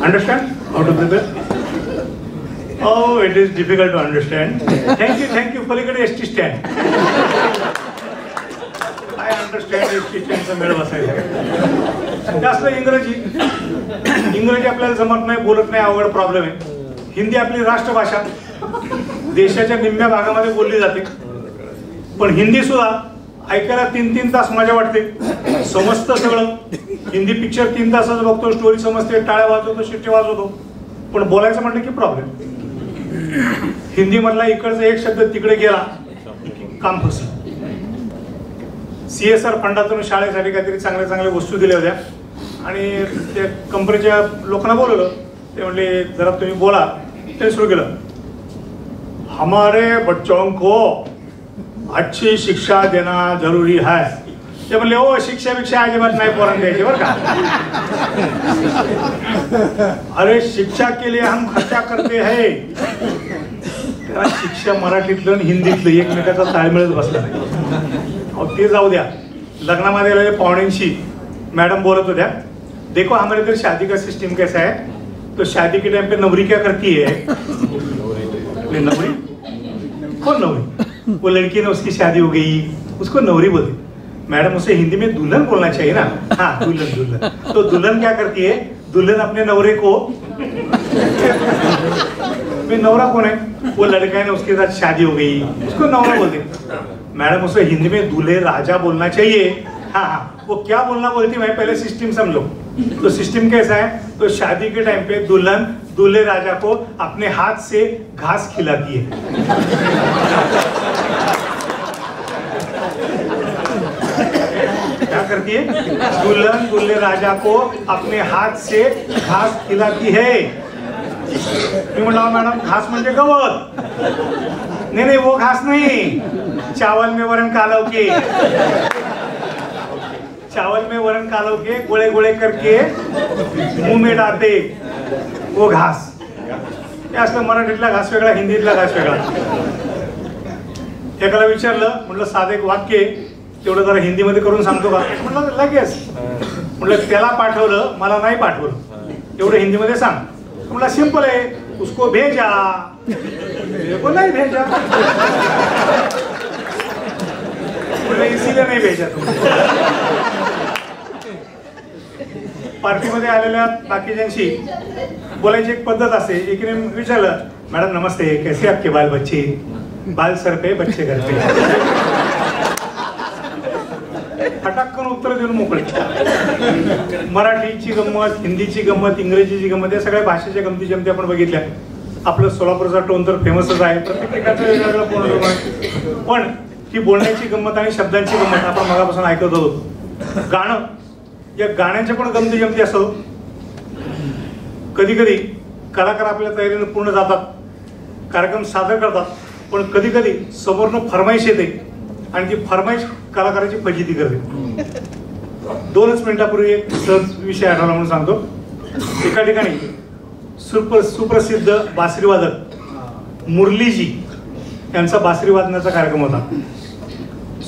Understand how to prepare? Oh, it is difficult to understand. Thank you, Palikade ST stand. I understand ST stand चा मेळ बसायचा. जास्त इंग्रजी आपल्याला जमत नाही, बोलत नाही, अवघड प्रॉब्लेम आहे. हिंदी आपली राष्ट्रभाषा, देशाच्या निम्म्या भागामध्ये बोलली जाते. पण हिंदी सुद्धा ऐकायला 3 तास मजा वाटते, समजतं सगळं. हिंदी पिक्चर 3 तासाचं बघतो, स्टोरी समजते, टाळ्या वाजवतो, शिट्टी वाजवतो. पण बोलायचं म्हटलं की प्रॉब्लेम. हिंदी मधला इकडचा एक शब्द तिकडे गेला काम फसलं. CSR फंडातून शाळेसाठी काहीतरी चांगल्या वस्तू दिल्या होत्या आणि त्या कंपनीच्या लोकांना बोलवलं. ते म्हणले जरा तुम्ही बोला. ते सुरू केलं, हमारे बच्चों को अच्छी शिक्षा देना जरूरी है. ते म्हणले ओ शिक्षा अजिबात नाही पोरांना द्यायची बरं का. अरे शिक्षा के लिए हम खर्चा करते हैं. त्याला शिक्षा मराठीतलं आणि हिंदीतलं एकमेकाचा ताळमेळच बसला नाही. ते जाऊ द्या. लग्नामध्ये आलेले पाहुण्यांशी मैडम बोलत होत्या, देखो हमारे इधर शादी का सिस्टम कैसा है, तो शादी के टाइम पे नवरी क्या करती है. नवरी कौन नवरी? वो लड़की ने उसकी शादी हो गई, उसको नवरी बोलते. मैडम उसे हिंदी में दुल्हन बोलना चाहिए ना. हाँ दुल्हन. तो दुल्हन क्या करती है, दुल्हन अपने नवरे को, नवरा कौन है, वो लड़का है ना, उसके साथ शादी हो गई, उसको नवरा बोलते. मैडम उसे हिंदी में दूल्हे राजा बोलना चाहिए. हाँ, वो क्या बोलना बोलती मैं पहले सिस्टम समझो. तो सिस्टम कैसा है, तो शादी के टाइम पे दुल्हन दूल्हे राजा को अपने हाथ से घास खिलाती है. क्या करती है, दुल्हन दूल्हे राजा को अपने हाथ से घास खिलाती है. मी म्हटलं मॅडम घास म्हणजे गवत. नहीं वो घास नहीं, चावल में वरण कालव के, चावल में वरण कालव के गोळे गोळे करके मुंह में डालते, वो घास. हे असलं मराठीतला घास वेगळा, हिंदीतला घास वेगळा. एकाला विचारलं, म्हटलं साधं एक वाक्य तेवढं जरा हिंदीमध्ये करून सांगतो का. म्हटलं लगेच. म्हटलं त्याला पाठवलं, मला नाही पाठवलं, एवढं हिंदीमध्ये सांग. म्हटलं सिंपल है, उसको भेजा, मेरे को नहीं भेजा. इसीलिए नहीं भेजा तुम. पार्टीमध्ये आलेल्या बाकीच्यांशी बोलायची एक पद्धत असते. एकीने विचारलं, मॅडम नमस्ते, कैसे आपके बाल बच्चे? बाल सर पे बच्चे घर पे. फटाकन उत्तर देऊन मोकळे. मराठीची गंमत, हिंदीची गंमत, इंग्रजीची गंमत या सगळ्या भाषेच्या गमती जमती आपण बघितल्या. आपलं सोलापूरचा टोन तर फेमसच आहे, प्रत्येक ठिकाणचं वेगवेगळं पूर्ण. पण ही बोलण्याची गंमत आणि शब्दांची गंमत आपण मगापासून ऐकत होतो. गाणं, या गाण्याच्या पण गमती जमती असतो. कधी कधी कलाकार आपल्या तयारीनं पूर्ण जातात, कार्यक्रम सादर करतात, पण कधी कधी समोरनं फरमाईश येते आणि ती फरमाईश कलाकाराची फजिती करते. 2च मिनिटापूर्वी एक सहज विषय आठवला म्हणून सांगतो. एका ठिकाणी सुप्रसिद्ध बासरीवादक मुरलीजी यांचा बासरी वादनाचा कार्यक्रम होता.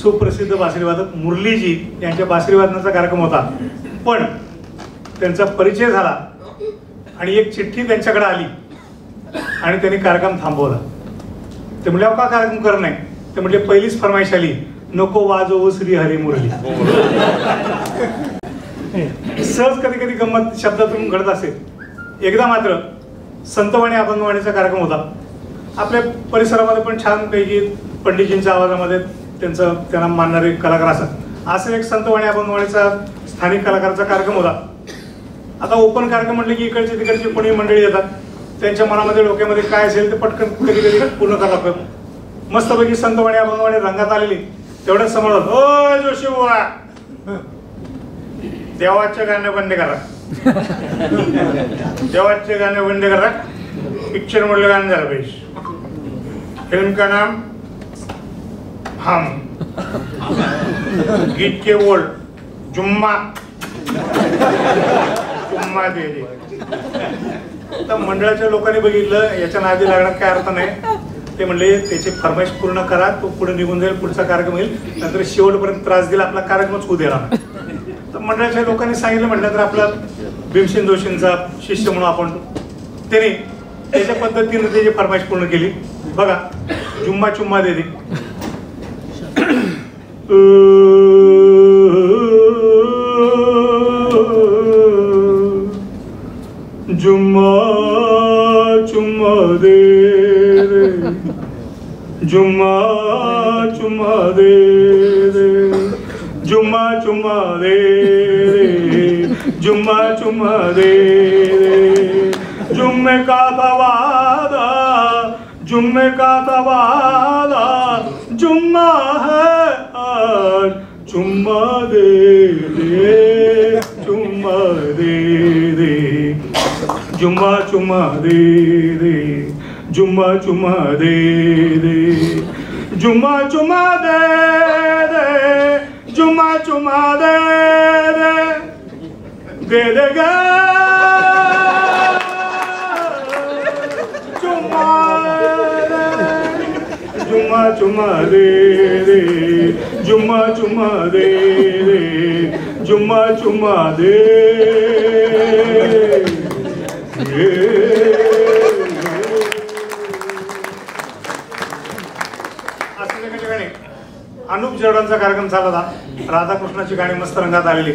सुप्रसिद्ध बासरीवादक मुरलीजी यांच्या बासरी वादनाचा कार्यक्रम होता. पण त्यांचा परिचय झाला आणि एक चिठ्ठी त्यांच्याकडे आली आणि त्यांनी कार्यक्रम थांबवला. ते म्हणले, का कार्यक्रम करत नाही? ते म्हणजे पहिलीच फरमाईश आली, नको वाजवू श्री हरी मुरली. सहज कधी कधी गंमत शब्दातून घडत असेल. एकदा मात्र संतवाणी अभंगवाणीचा कार्यक्रम होता. आपल्या परिसरामध्ये पण छानपैकी पंडितजींच्या आवाजामध्ये त्यांना मानणारे कलाकार असतात. असं एक संतवाणी अभंगवाणीचा स्थानिक कलाकाराचा कार्यक्रम होता. आता ओपन कार्यक्रम म्हटले की इकडचे तिकडची कोणी मंडळी येतात, त्यांच्या मनामध्ये डोक्यामध्ये काय असेल ते पटकन कधी कधी पूर्ण करावं लागतं. मस्तपैकी संतवाणी अभंगवाणी रंगात आलेली. तेवढ्याच समोर, ओ जोशी बुवा, देवाचे गाणे बंद करा, देवाचे गाणे बंद करा, पिक्चर मधलं गाणं झालं पाहिजे. फिल्म का नाम हम, गीत के बोल जुम्मा, जुम्मा दे दे. तर मंडळाच्या लोकांनी बघितलं, याच्या नादी लागण्यात काय अर्थ नाही. ते म्हणले, त्याची फरमाईश पूर्ण करा, तो पुढे निघून जाईल, पुढचा कार्यक्रम येईल, नंतर शेवटपर्यंत त्रास दिला, आपला कार्यक्रमच होऊ देणार नाही. तर मंडळाच्या लोकांनी सांगितलं, म्हटलं तर आपला भीमसेन जोशींचा शिष्य म्हणून आपण, त्याने त्याच्या पद्धतीने त्याची फरमाईश पूर्ण केली. बघा, जुम्मा चुम्मा दे दे. जुम्मा चुम्मा दे रे, जुम्मा चुम्मा दे रे, जुम्मा चुम्मा दे रे, जुम्मा चुम्मा दे रे. जुम्मे का तवादा, जुम्मे का तवादा, जुम्मा है आज, चुम्मा दे दे, चुम्मा दे दे, जुम्मा चुम्मा दे दे, जुम्मा चुम्मा दे दे, जुम्मा चुम्मा दे दे, जुम्मा चुम्मा दे दे, दे ग जुम्मा चुम्मा दे दे, जुम्मा चुम्मा दे दे, जुम्मा चुम्मा दे. अनुप जवळांचा कार्यक्रम झाला होता. राधाकृष्णाची गाणी मस्त रंगात आलेली.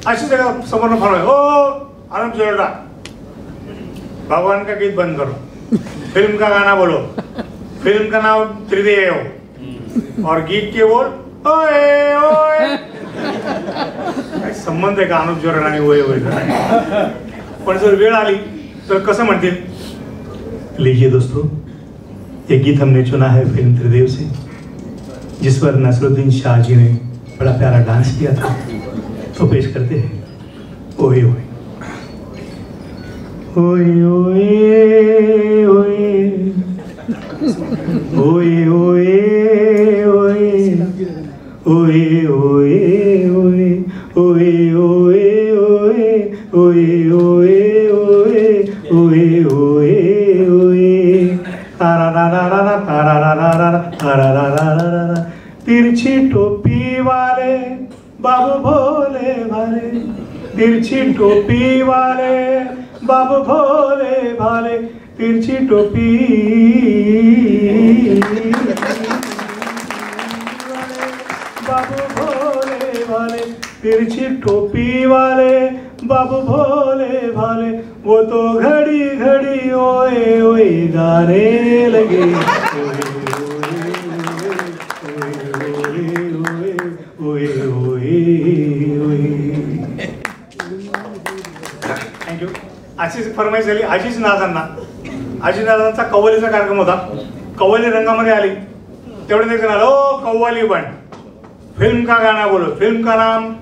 अशी जगह समोर फरमाय, हो अनुप जवळा, भगवान का गीत बंद करो, फिल्म का गाना बोलो, फिल्म का नाम त्रिदेव और गीत के बोल ओए ओए. काय संबंध आहे का अनुप जवळ आणि ओए ओए? पण जर वेळ आली तर कसं म्हणतील, लीजिए दोस्तों, ये गीत हमने चुना है फिल्म त्रिदेव से, जिस पर नसरुद्दीन शाह जी ने बड़ा प्यारा डांस किया था, तो पेश करते हैं ओए ओए. ओए ओए ओए, ओए ओए ओए, ओए ओए ओए, ओए ओए ओए, ओए ओए ओए, ओए ओए ओए. तारा रा रा रा रा, तारा रा रा रा रा, तारा रा रा रा रा. तिरछी टोपी वाले बाबू भोले भाले, तिरछी टोपी वाले बाबू भोले भाले, तिरछी टोपी बाबू भोले भाले, तिरछी टोपी वाले बाबू भोले भाले, वो तो घड़ी घड़ी ओए ओए गाने लगे। थँक्यू. अशीच फरमाईश झाली. आजीच नाजांचा कव्वालीचा कार्यक्रम होता. कव्वाली रंगामध्ये आली तेवढे एक जण आलं, ओ कव्वाली बन, फिल्म का गाना बोलो. फिल्म का नाम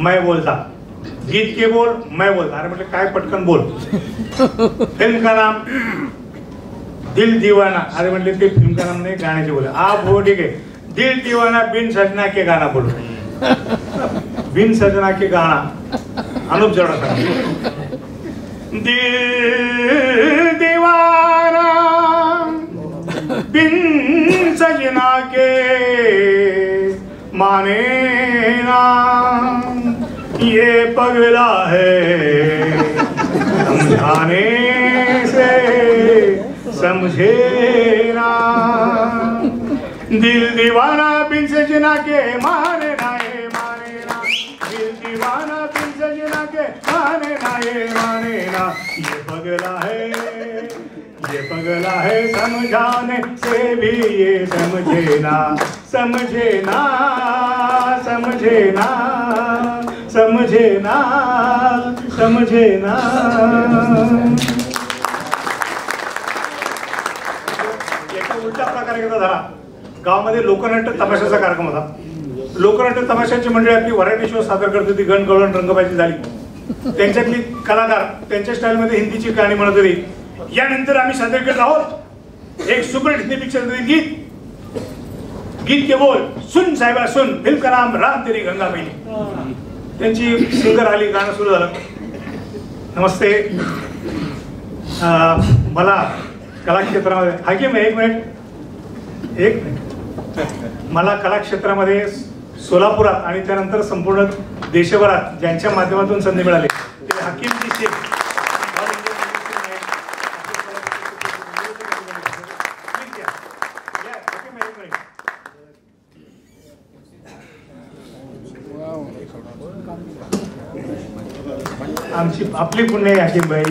मैं बोलता, गीत के बोल मैं बोलता. अरे म्हटलं काय पटकन बोल. फिल्म का नाम दिल दीवाना. अरे म्हटले ते फिल्म का नाम नाही, गाण्याचे बोल. आप हो ठीक आहे. दिल दीवाना बिन सजना के गाना बोलो. बिन सजना के गाना अनुप जलोटा. दिल दीवाना बिन सजना के माने ना, ये पगला है समझाने से समझे ना. दिल दीवाना बिन सजना के माने ना, ये माने ना. दिल दीवाना बिन सजना के माने ना, ये माने ना. ये पगला है समझाने से भी ये समझे ना. समझे ना, समझे ना, समझे ना, समझे ना. एका उलटा प्रकार एकदा झाला. गावामध्ये लोकनाट्य तमाशाचा कार्यक्रम होता. लोकनाट्य तमाशाची मंडळी आपली व्हरायटी शो सादर करत होती. गणगवळण रंगबाजी झाली. त्यांच्यातली कलाकार त्यांच्या स्टाईलमध्ये हिंदीची गाणी म्हणत होती. यानंतर आम्ही सादर करत आहोत एक सुपर हिंदी पिक्चर गीत. गीत के बोल सुन साहेबा सुन, फिल्म का नाम राम तेरी गंगा मैली. त्यांची सिंगर आली, गाणं सुरू झालं. नमस्ते. मला कलाक्षेत्रामध्ये हाकीम एक मिनिट मला कलाक्षेत्रामध्ये सोलापुरात आणि त्यानंतर संपूर्ण देशभरात ज्यांच्या माध्यमातून संधी मिळाली ते हाकीमजी शेख. आमची आपली पुण्य आहे हाकीमबाई.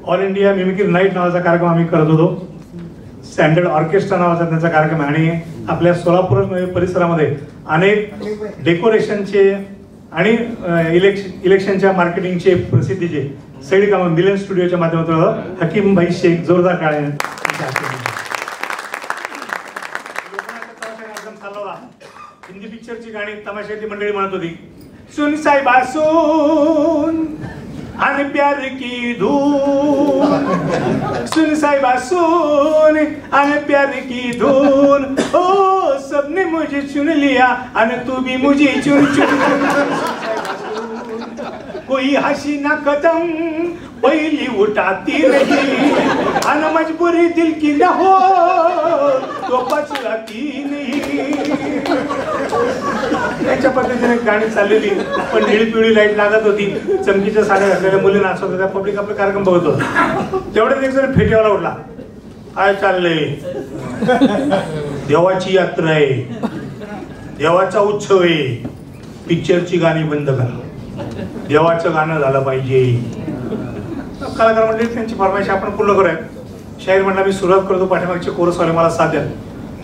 ऑल इंडिया मिमिक्री नाईट नावाचा कार्यक्रम आम्ही करत होतो. स्टँडर्ड ऑर्केस्ट्रा नावाचा त्यांचा कार्यक्रम. आणि आपल्या सोलापूर परिसरामध्ये अनेक डेकोरेशनचे आणि इलेक्शनच्या मार्केटिंगचे प्रसिद्धीचे सगळी कामं मिलन स्टुडिओच्या माध्यमातून हाकीमबाई शेख जोरदार टाळ्या. हिंदी पिक्चरची गाणी तमाशाची मंडळी म्हणत होती. सुन साहिबा सुन आणि प्यार की धून, सुन साहिबा सुन आणि प्यार की धून. ओ सबने मुझे चुन लिया आणि तू भी मुझे चुन चुन. कोई हसीना कदम पहली उठाती नहीं, आणि मजबूरी दिल की न हो तो बचलाती नहीं. याच्या पद्धतीने गाणी चाललेली. पण निळी पिवळी लाईट लागत होती. चमकीच्या साड्या घातलेल्या मुली नाचत होत्या. पब्लिक आपले कार्यक्रम बघत होत. तेवढ्यात एक जण फेटेवाला उठला. काय चाललंय? देवाची यात्रा आहे, देवाचा उत्सव आहे, पिक्चरची गाणी बंद करा, देवाचं गाणं झालं पाहिजे. कलाकार मंडळी त्यांची फरमाईश आपण पूर्ण करूया. शाहीर म्हणला मी सुरुवात करतो, पाठीमागचे कोरसवाले मला साथ द्या.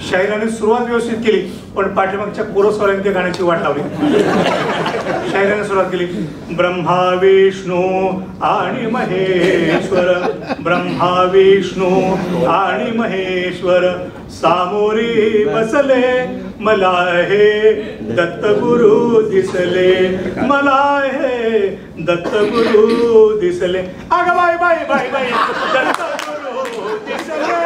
शाहिराने सुरुवात व्यवस्थित केली पण पाठीमागच्या कोरसवाल्यांनी त्या गाण्याची वाट लावली. शाहिराने सुरुवात केली. ब्रह्मा विष्णू आणि महेश्वर, ब्रह्मा विष्णू आणि महेश्वर सामोरी बसले, मला हे दत्तगुरु दिसले, मला हे दत्तगुरु दिसले. अगं bye bye bye bye Dattaguru दिसले,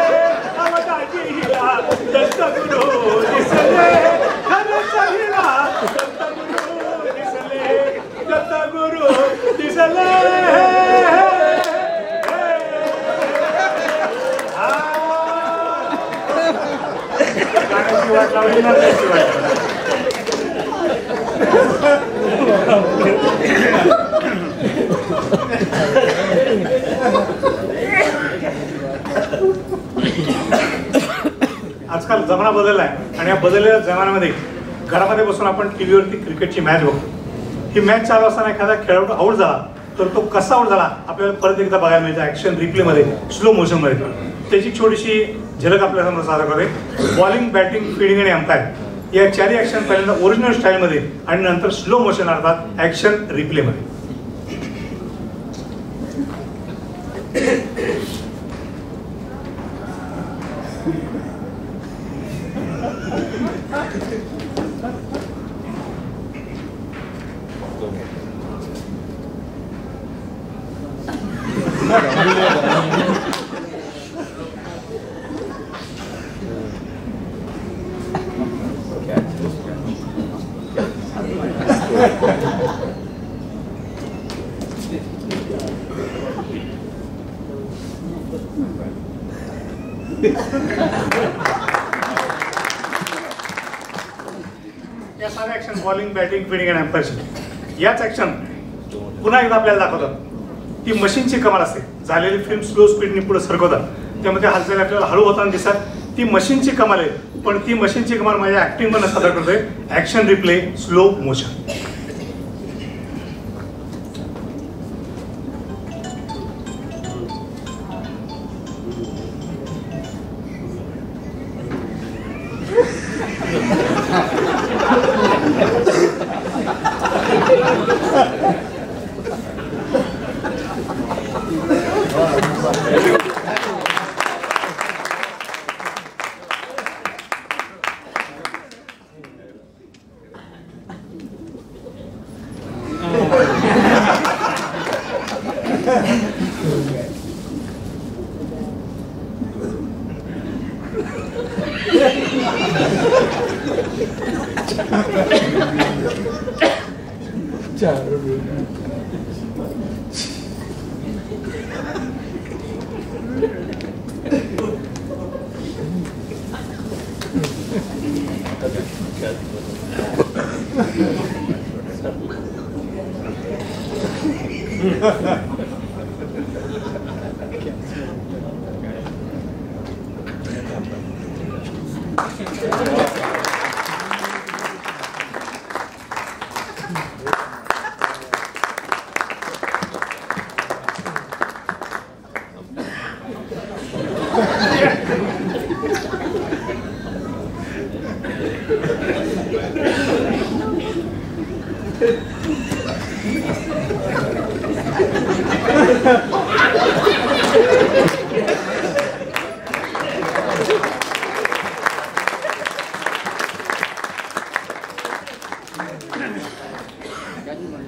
अवताजीला दत्तगुरु दिसले, खरसाहीला दत्तगुरु दिसले, दत्तगुरु दिसले. गाण्याची वाट लावली ना त्याची वाट. आजकाल जमाना बदलला आहे आणि या बदललेल्या जमान्यामध्ये घरामध्ये बसून आपण टीव्हीवरती क्रिकेटची मॅच बघतो. ही मॅच चालू असताना एखादा खेळाडू आऊट झाला तर तो कसा आऊट झाला आपल्याला परत एकदा बघायला मिळतं ॲक्शन रिप्लेमध्ये, स्लो मोशनमध्ये. त्याची छोटीशी झलक आपल्यासमोर सादर करते. बॉलिंग, बॅटिंग, फिल्डिंग आणि अंपायर या चारही ॲक्शन पहिल्यांदा ओरिजिनल स्टाईलमध्ये आणि नंतर स्लो मोशन अर्थात ॲक्शन रिप्लेमध्ये. या साऱ्या ऍक्शन बॉलिंग, बॅटिंग, फिल्डिंग आणि एम्पायरशिप याच ऍक्शन पुन्हा एकदा आपल्याला दाखवतात. ती मशीनची कमाल असते. झालेली फिल्म स्लो स्पीडने पुढे सरकवतात. त्यामध्ये हालचाली आपल्याला हळू होताना दिसतात. ती मशीनची कमाल आहे, पण ती मशीनची कमाल माझ्या ऍक्टिंग मधून सादर करतोय. Action replay, slow motion.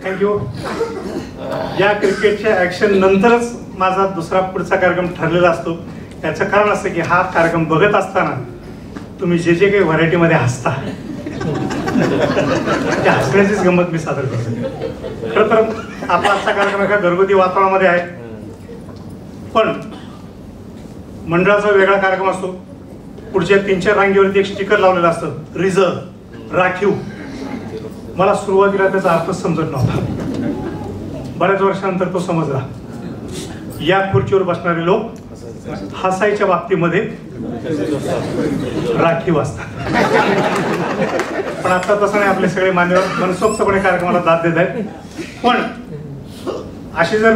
Thank you. या क्रिकेटच्या ऍक्शन नंतरच माझा दुसरा पुढचा कार्यक्रम ठरलेला असतो. याचं कारण असं की हा कार्यक्रम बघत असताना तुम्ही जे जे काही व्हरायटीमध्ये हसता त्या हसण्याचीच गंमत मी सादर करतो. खरं तर आपला आजचा कार्यक्रम एका घरगुती वातावरणामध्ये आहे, पण मंडळाचा वेगळा कार्यक्रम असतो. पुढच्या 3-4 रांगेवरती एक स्टिकर लावलेलं असतं, रिझर्व, राखीव. मला सुरुवातीला त्याचा अर्थ समजत नव्हता. बऱ्याच वर्षानंतर तो समजला. या खुर्चीवर बसणारे लोक हसायच्या बाबतीमध्ये राखीव असतात. पण आता तसं नाही. आपले सगळे मान्यवर मनसोक्तपणे कार्यक्रमाला दाद देत आहेत. पण अशी जर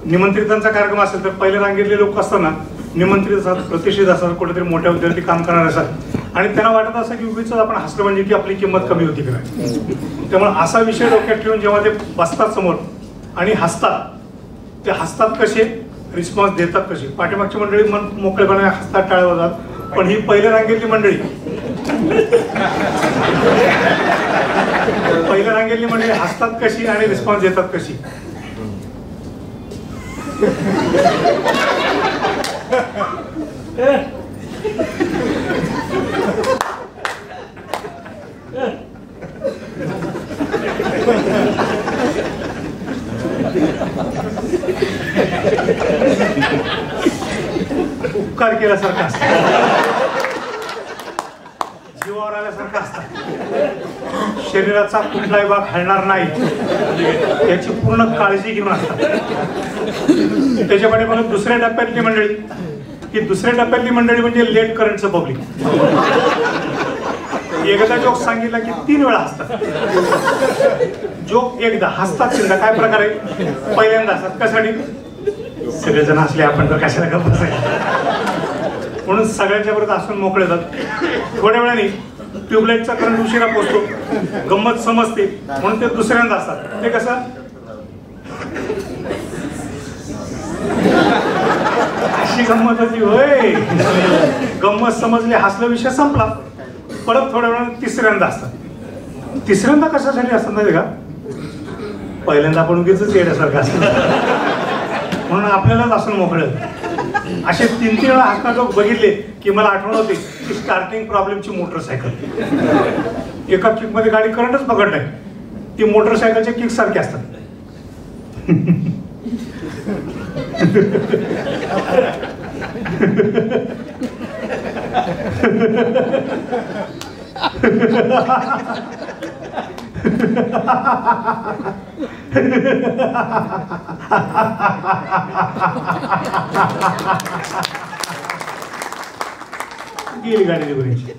निमंत्रितांचा कार्यक्रम असेल तर पहिल्या रांगेतले लोक असताना निमंत्रित असतात, प्रतिष्ठित असतात, कुठेतरी मोठ्या विद्यार्थी काम करणार असतात आणि त्यांना वाटत असं की उगीच आपण हसलं म्हणजे की आपली किंमत कमी होती का. त्यामुळे असा विषय डोक्यात ठेवून जेव्हा ते बसतात समोर आणि हसतात, ते हसतात कसे, रिस्पॉन्स देतात कशी. पाठीमागची मंडळी मन मोकळेपणे हसतात, टाळ्या वाजतात. पण ही पहिल्या रांगेतली मंडळी हसतात कशी आणि रिस्पॉन्स देतात कशी. उपकार केल्यासारखं असतं, जीवावर आल्यासारखं असतं. शरीराचा कुठलाही भाग हलणार नाही याची पूर्ण काळजी घेऊन असतात. त्याच्या पाठीमागे दुसऱ्या टप्प्यातली मंडळी की दुसऱ्या टप्प्यातली मंडळी म्हणजे लेट करंटचं पब्लिक. एकदा जोक सांगितला की 3 वेळा हसतात. जोक एकदा हसतात तीनदा. काय प्रकार आहे? पहिल्यांदा हसतात. कशासाठी? सगळेजण हसले, आपण तर कशाला गप्प बसायचं म्हणून सगळ्यांच्या बरोबर हसून मोकळे होतात. थोड्या वेळाने ट्यूबलाईटचा करंट उशिरा पोहोचतो, गंमत समजते म्हणून ते दुसऱ्यांदा असतात. ते कसं? अशी गंमत होती होय. गंमत समजली, हसला, विषय संपला. परत थोड्या वेळाने तिसऱ्यांदा असतात. तिसऱ्यांदा कशासाठी असतात माहिती का? पहिल्यांदा आपण उगीच येण्यासारखं असतं म्हणून आपल्यालाच असून मोकळे. असे 3-3 वेळा हसणार लोक बघितले की मला आठवण होती की स्टार्टिंग प्रॉब्लेमची मोटरसायकल. एका किक मध्ये गाडी करंटच पकड नाही. ती मोटरसायकलच्या किक सारखी असतात. गेली गाडी गुरुची.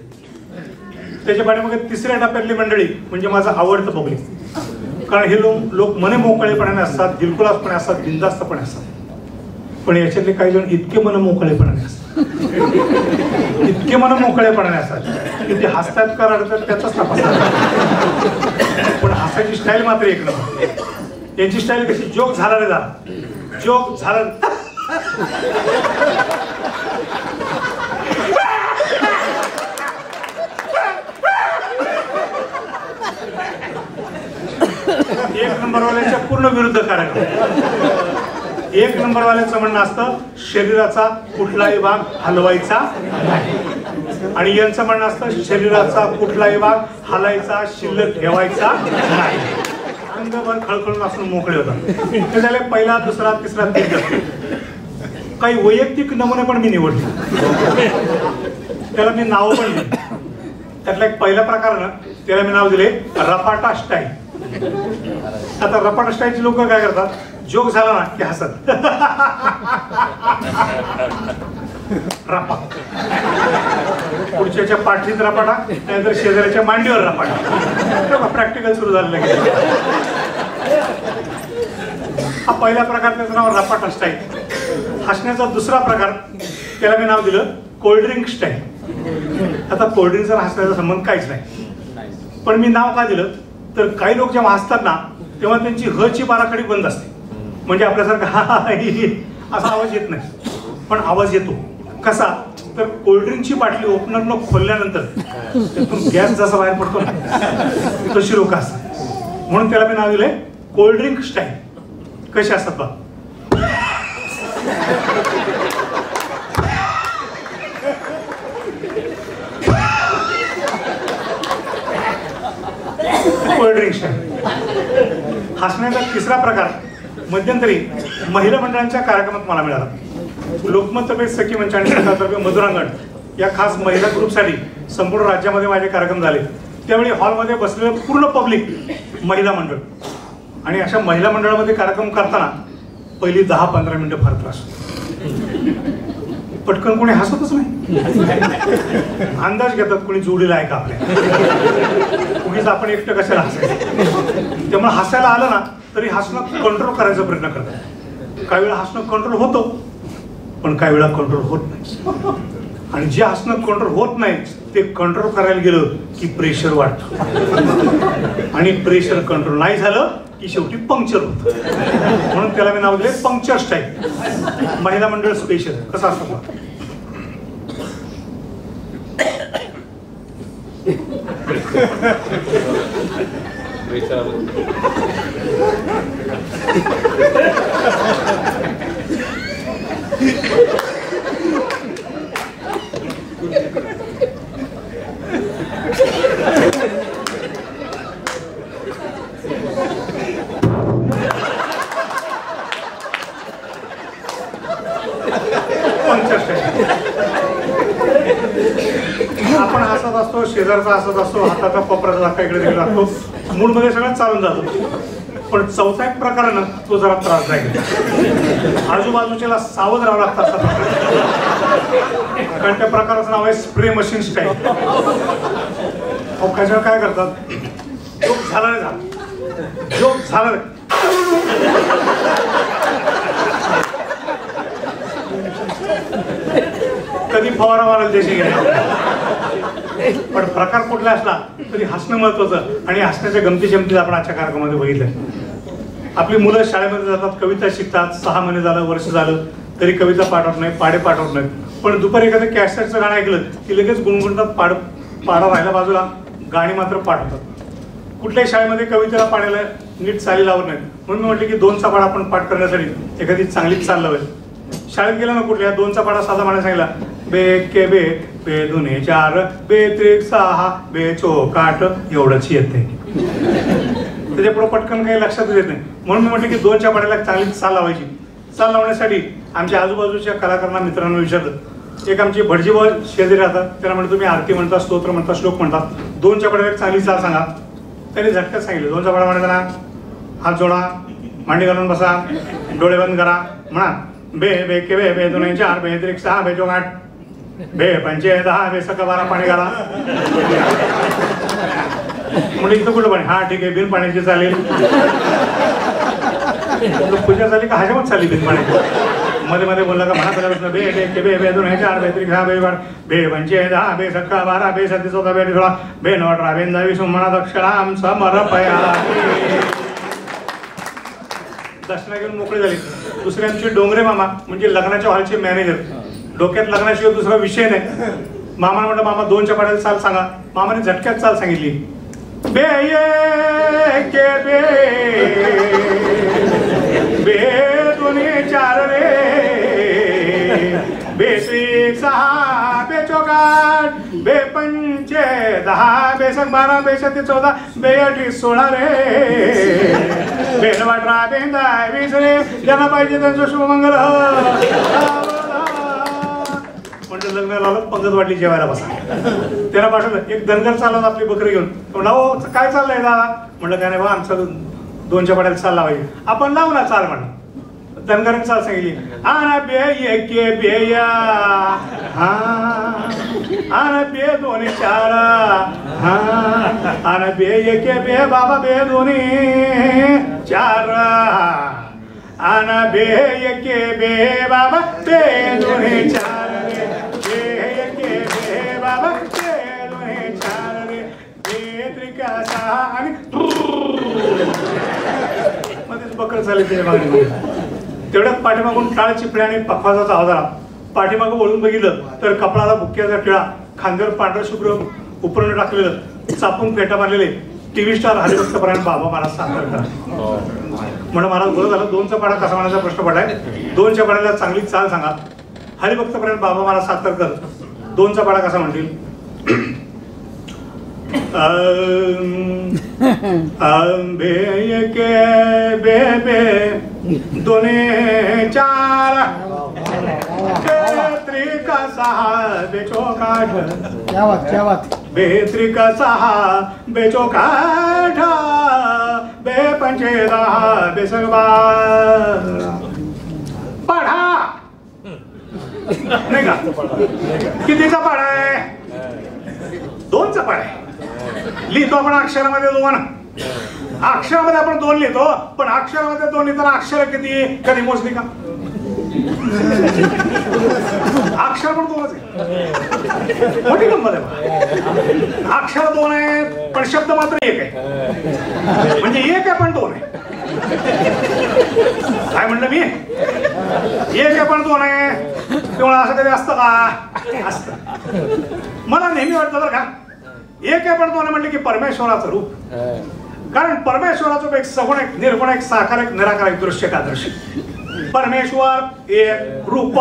त्याच्या पाठीमागे तिसऱ्या टप्प्यातली मंडळी म्हणजे माझं आवडतं पब्लिक. कारण हे लोक मने मोकळेपणाने असतात, दिलखुलासपणे असतात, बिनधास्तपणे असतात. पण याच्यातले काही जण इतके मन मोकळेपणाने असतात, इतके मन मोकळेपणाने असतात की ते हसतात का रडतात त्याचाच तपास. पण हसायची स्टाईल मात्र एक नंबर. यांची स्टाईल कशी? जोक झाला रे झाला, जोक झाला. एक नंबरवाल्याच्या पूर्ण विरुद्ध कार्यक्रम. 1 नंबरवाल्याचं म्हणणं असतं शरीराचा कुठलाही भाग हलवायचा नाही, आणि यांचं म्हणणं असतं शरीराचा कुठलाही भाग हलायचा, शिल्लक ठेवायचा नाही. अंगभर खळखळून असून मोकळे होतात. ते झाले पहिला, दुसरा, तिसरा, तिसरा. काही वैयक्तिक नमुने पण मी निवडले, त्याला मी नाव पण दिली. त्यातला एक पहिला प्रकार ना, त्याला मी नाव दिले रपाटा स्टाईल. आता रपाटा स्टाईलची लोक काय करतात? जोक झाला ना की हसत. रपा, पुढच्याच्या पाठीत रपाटा, नाहीतर शेजाऱ्याच्या मांडीवर रपाटा. प्रॅक्टिकल सुरू झालं. हा पहिला प्रकार, त्याचं नाव रपाटा स्टाईल. हसण्याचा दुसरा प्रकार, त्याला मी नाव दिलं कोल्ड्रिंक स्टाईल. आता कोल्ड्रिंकचा हसण्याचा संबंध काहीच नाही, पण मी नाव का दिलं तर काही लोक जेव्हा हसतात ना तेव्हा त्यांची हची बाराखडी बंद असते. म्हणजे आपल्यासारखा हा असा आवाज येत नाही, पण आवाज येतो. कसा? तर कोल्ड्रिंकची बाटली ओपनरनं खोलल्यानंतर त्यातून गॅस जसा बाहेर पडतो ना तशी लोक असतात. म्हणून त्याला मी नाव दिलंय कोल्ड्रिंक स्टाईल. कशी असतात बघ? Cold drink style. हसण्याचा तिसरा प्रकार मध्यंतरी महिला मंडळांच्या कार्यक्रमात मला मिळाला. लोकमततर्फे सखी मंच आणि सरकारतर्फे मधुरांगण या खास महिला ग्रुपसाठी संपूर्ण राज्यामध्ये माझे कार्यक्रम झाले. त्यावेळी हॉलमध्ये बसलेलं पूर्ण पब्लिक महिला मंडळ. आणि अशा महिला मंडळामध्ये कार्यक्रम करताना पहिली 10-15 मिनिटं फार त्रास, पटकन कोणी हसतच नाही. अंदाज घेतात कोणी जोडीला आहे का आपल्या, उगीच आपण एकटं कशाला हसायचं. त्यामुळे हसायला आलं ना तरी हसणं कंट्रोल करायचा प्रयत्न करतात. काही वेळा हसणं कंट्रोल होतो, पण काही वेळा कंट्रोल होत नाही. आणि जे हसणं कंट्रोल होत नाही ते कंट्रोल करायला गेलं की प्रेशर वाढतं, आणि प्रेशर कंट्रोल नाही झालं की शेवटी पंक्चर होतं. म्हणून त्याला मी नाव दिले पंक्चर स्टाईल. महिला मंडळ स्पेशल. कसं असतं? आपण हसत असतो, शेजारचा हसत असतो, हाताचा कोपऱ्याचा धक्का इकडे तिकडे असतो, मूड मध्ये सगळं चालून जातो. पण चौथा एक प्रकार ना तो जरा त्रासदायक. आजूबाजूच्याला सावध राहावं लागतं. कारण त्या प्रकाराचं नाव आहे स्प्रे मशीन स्टाईल. कशावर काय करतात, जोक झाला रे झाला, जोक झाला रे. कधी फवारा मारायला देशी गेला, पण प्रकार कुठला असला तरी हसणं महत्वाचं. आणि हसण्याच्या गमती जमती आपण आजच्या कार्यक्रमामध्ये बघितलं. आपली मुलं शाळेमध्ये जातात, कविता शिकतात, 6 महिने झालं, वर्ष झालं तरी कविता पाठवत नाही, पाढे पाठवत नाहीत. पण दुपारी एखादं कॅसेटचं गाणं ऐकलं की लगेच गुणगुणतात, पाढा राहिला बाजूला, गाणी मात्र पाठवतात. कुठल्याही शाळेमध्ये कवितेला पाण्याला नीट चाली लावत नाहीत. म्हणून मी म्हटलं की 2चा पाढा आपण पाठ करण्यासाठी एखादी चांगलीच चाल लावेल. शाळेत गेला ना कुठल्या 2चा पाढा साधा म्हणा सांगितला, बे के बे, बे दुने 4, बे त्रिक 6, बे चौकाट, एवढंच येते. त्याच्या पुढे पटकन काही लक्षातच येत नाही. म्हणून मी म्हटलं की 2च्या पाढ्याला चांगली चाल लावायची. चाल लावण्यासाठी आमच्या आजूबाजूच्या कलाकारांना मित्रांना विचारलं. एक आमची भटजीबाई शेजारी राहतात, त्यांना म्हणतो तुम्ही आरती म्हणता, स्तोत्र म्हणता, श्लोक म्हणतात, 2च्या पाढ्याला एक चांगली चाल सांगा. त्यांनी झटक्यात सांगितलं. 2चा पाढा म्हणताना हात जोडा, मांडी घालून बसा, डोळे बंद करा, म्हणा बे बे के बे, बे दुने 4, बे त्रिक 6, बे चौकाट, बे पंचे 10, बे सका 12, पाणी घाला. म्हणजे इथं कुठं पाणी, हा ठीक आहे, बिन पाण्याची चालेल. पूजा झाली का हजामत चालली बिन पाण्याची. मध्ये मध्ये बोलला का म्हणा बे के बे, बे दुने 4, बे त्रिक 6, बे चौकाट, बे पंचे 10, बे सका 12, बे 37, 14, बे 16, बे 19, बे 22, म्हणा दक्षिणाम समर्पया. दर्शना घेऊन मोकळे झाले. दुसरे आमचे डोंगरे मामा म्हणजे लग्नाच्या हॉलचे मॅनेजर. डोक्यात लग्नाशिवाय दुसरा विषय नाही. मामाला म्हटलं मामा 2च्या पाढ्याला चाल सांगा. मामाने झटक्यात चाल सांगितली. बे ये के बे, बे दुने 4 रे, बे त्रिक 6, बे चौकाट, बे पंचे 10, बे सक 12, बे 37, 14, बे 38, 16 रे, बे 18, बे 20 रे, ज्यांना पाहिजे त्यांचं शुभमंगल हो. म्हणजे लग्न लावलं, पंगत वाटली, जेवायला बसा. त्याला पाठवलं. एक धनगर चालवत आपली बकरी घेऊन. हो काय चाललंय दादा? म्हटलं काय नाही बा, आमचं 2च्या पाढ्याला चाल लावायची. आपण लावू ना चाल म्हणा. धनगरांनी चाल सांगितली. आना बे ये के बे या, हा आना बे दोन्ही 4, हा आना बे ये के बे बाबा, बे दोन्ही 4, आना बे ये के बे बाबा, बे दोन्ही 4 रे, बे ये के बे बाबा, बे दोन्ही 4 रे, बे त्रिका 6 आणि मध्येच बकर झाले त्याच्या मागे. तेवढ्यात पाठीमागून टाळ चिपळे आणि पखवाजाचा आवाज आला. पाठीमागं वळून बघितलं तर कपाळाला बुक्क्याचा टिळा, खांद्यावर पांढरं शुभ्र उपरण टाकलेलं, चापून PETA मारलेले, TV star हरिभक्तपरायण Baba Maharaj सादर करा. म्हणून महाराज बरं झालं 2चा पाढा कसा म्हणायचा प्रश्न पडलाय. 2च्या पाढ्याला चांगली चाल सांगा. हरिभक्तपरायण बाबा महाराज सादर कर. 2चा पाढा कसा म्हणतील. बे के बे बे दोने 4, बे त्रिक 6, बे चौकाट, बे त्रिक 6, बे चौकाट, बे पंचे 10, बे सक 12. पाढा नाही का? कितीचा पाढा आहे? 2चा पाढा आहे. लिहितो आपण अक्षरामध्ये 2. अक्षरामध्ये आपण 2 लिहितो, पण अक्षरामध्ये 2 लिहिताना अक्षर किती कधी मोजली का? अक्षर पण 2च आहे. मोठी गंमत आहे. अक्षर 2 आहेत पण शब्द मात्र 1 आहे. म्हणजे 1 आहे पण 2 आहे. काय म्हणलं मी? 1 आहे पण 2 आहे. तेव्हा असं कधी असतं का? असतं. मला नेहमी वाटतं बरं का, 1 आहे पण 2 आहे म्हटलं की परमेश्वराचं रूप. कारण परमेश्वराचं एक सगुण, एक निर्गुण, एक साकार, एक निराकार, एक दृश्य का दृश्य. परमेश्वर 1, रूप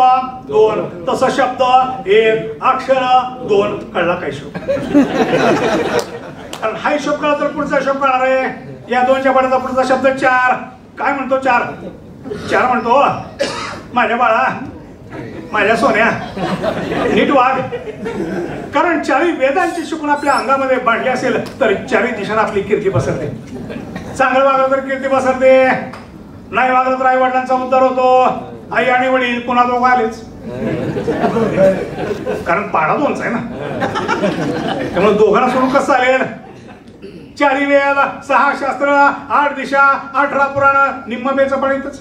2, तसं शब्द 1, अक्षर 2. कळला काय शोध? कारण हा हिशोब कळला तर पुढचा हिशोब कळणार आहे. या 2च्या पाढ्याचा पुढचा शब्द 4. काय म्हणतो 4 म्हणतो माझ्या बाळा, माझ्या सोन्या, नीट वाग. कारण 4ही वेदांची शिकून आपल्या अंगामध्ये बांधली असेल तर 4ही दिशांना आपली कीर्ती पसरते. चांगलं वागलं तर कीर्ती पसरते, नाही वागलं तर आई वडिलांचा उद्धार होतो. आई आणि वडील पुन्हा दोघं आलेच. कारण पाडा दोनचा आहे ना, त्यामुळे दोघांना सोडून कसं चालेल? 4 वेद, 6 शास्त्र, 8 दिशा, 18 पुराण, निम्म बेचं पण इथंच.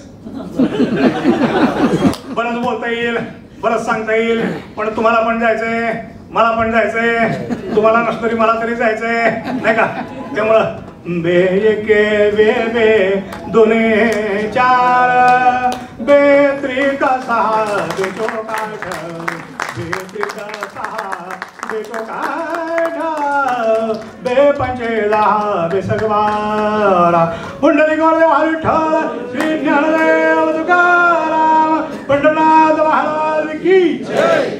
बरंच बोलता येईल, बरंच सांगता येईल, पण तुम्हाला पण जायचंय, मला पण जायचंय, तुम्हाला नसतं तरी मला तरी जायचंय, नाही का? त्यामुळं बे एके बे बे दोने 4 बे त्रिका 6 बे चौका 8 बे त्रिका 6 बे चौका 8 बे पंचे 10 बे सगवारा पुंडलिक वरदेव विठ्ठल श्री ज्ञानदेव तुकाराम पंढरनाथ महाराज की जय.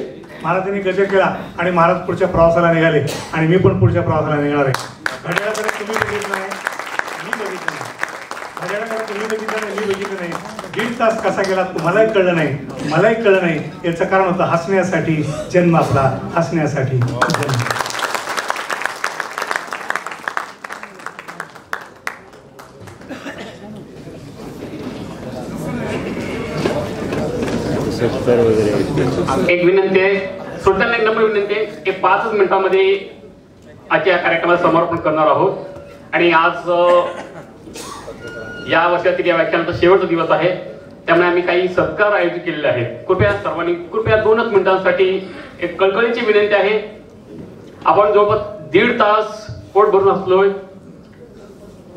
महाराजांनी गजर केला आणि महाराज पुढच्या प्रवासाला निघाले आणि मी पण पुढच्या प्रवासाला निघाणार आहे. घड्याळाकडे तुम्ही बघितलं नाही, मी बघितलं नाही. घड्याळाकडे तुम्ही बघितलं नाही, मी बघितलं नाही. 1.5 तास कसा गेला तुम्हालाही कळलं नाही, मलाही कळलं नाही. याचं कारण होतं हसण्यासाठी जन्म आपला, हसण्यासाठी जन्म. एक विनंती आहे, सुलतान एक नंबर विनंती आहे की 5 मिनिटांमध्ये आजच्या कार्यक्रमाचं समारोप करणार आहोत. आणि आज या वर्षातील या व्याख्यानाचा शेवटचा दिवस आहे, त्यामुळे आम्ही काही सत्कार आयोजित केलेले आहेत. कृपया सर्वांनी 2 मिनिटांसाठी एक कळकळीची विनंती आहे. आपण जवळपास 1.5 तास पोट भरून असलोय.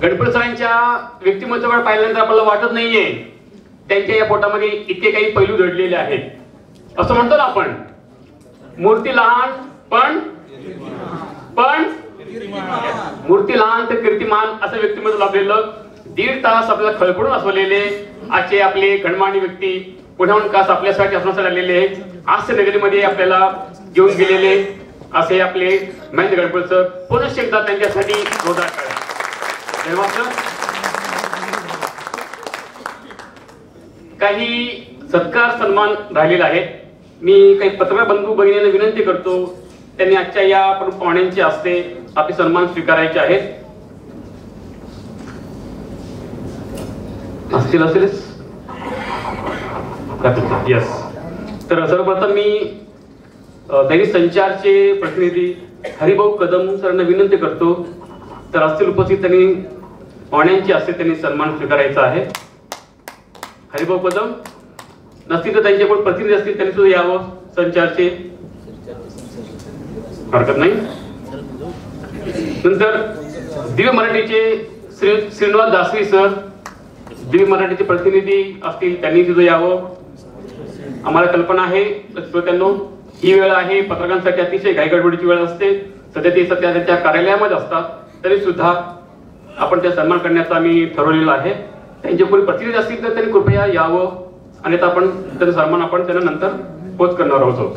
गणपती सरांच्या व्यक्तिमत्वाकडे पाहिल्यानंतर आपल्याला वाटत नाहीये त्यांच्या या पोटामध्ये इतके काही पैलू दडलेले आहेत. असं म्हणतो ना आपण, मूर्ती लहान पण मूर्ती लहान तर कीर्तिमान असं व्यक्तिमत्व लाभलेलं. 1.5 तास आपल्याला खळखळून असलेले आजचे आपले गणमान्य व्यक्ती पुण्याहून खास आपल्यासाठी असण्यासाठी आलेले हास्य नगरीमध्ये आपल्याला घेऊन गेलेले असे आपले महेंद्र गणपत सर, पुनश्च एकदा त्यांच्यासाठी जोरदार टाळ्या. धन्यवाद सर. काही सत्कार सन्मान राहिलेला आहे. मी काही पत्रकार बंधू भगिनींना विनंती करतो, त्यांनी आजच्या या पाहुण्यांचे हस्ते आपले सन्मान स्वीकारायचे आहेत. असेलच यस. तर सर्वप्रथम मी दैनिक संचारचे प्रतिनिधी हरिभाऊ कदम सरांना विनंती करतो, तर असतील उपस्थित त्यांनी पाहुण्यांचे हस्ते त्यांनी सन्मान स्वीकारायचा आहे. हरिभाऊ कदम नसतील तर त्यांच्याकडे प्रतिनिधी असतील त्यांनी सुद्धा यावं. संचारचे हरकत नाही. नंतर दिव्य मराठीचे श्रीनिवास दासरी सर, दिव्य मराठीचे प्रतिनिधी असतील त्यांनी सुद्धा यावं. आम्हाला कल्पना आहे श्रोत्यांनो, ही वेळ आहे पत्रकारांसाठी अतिशय घाईगडबडीची वेळ असते. सध्या ते त्यांच्या कार्यालयामध्ये असतात, तरी सुद्धा आपण त्या सन्मान करण्याचा आम्ही ठरवलेला आहे. त्यांचे कोणी प्रतिनिधी असतील तर त्यांनी कृपया यावं, आणि आपण त्यांचा सन्मान आपण त्यांना नंतर पोच करणार आहोत.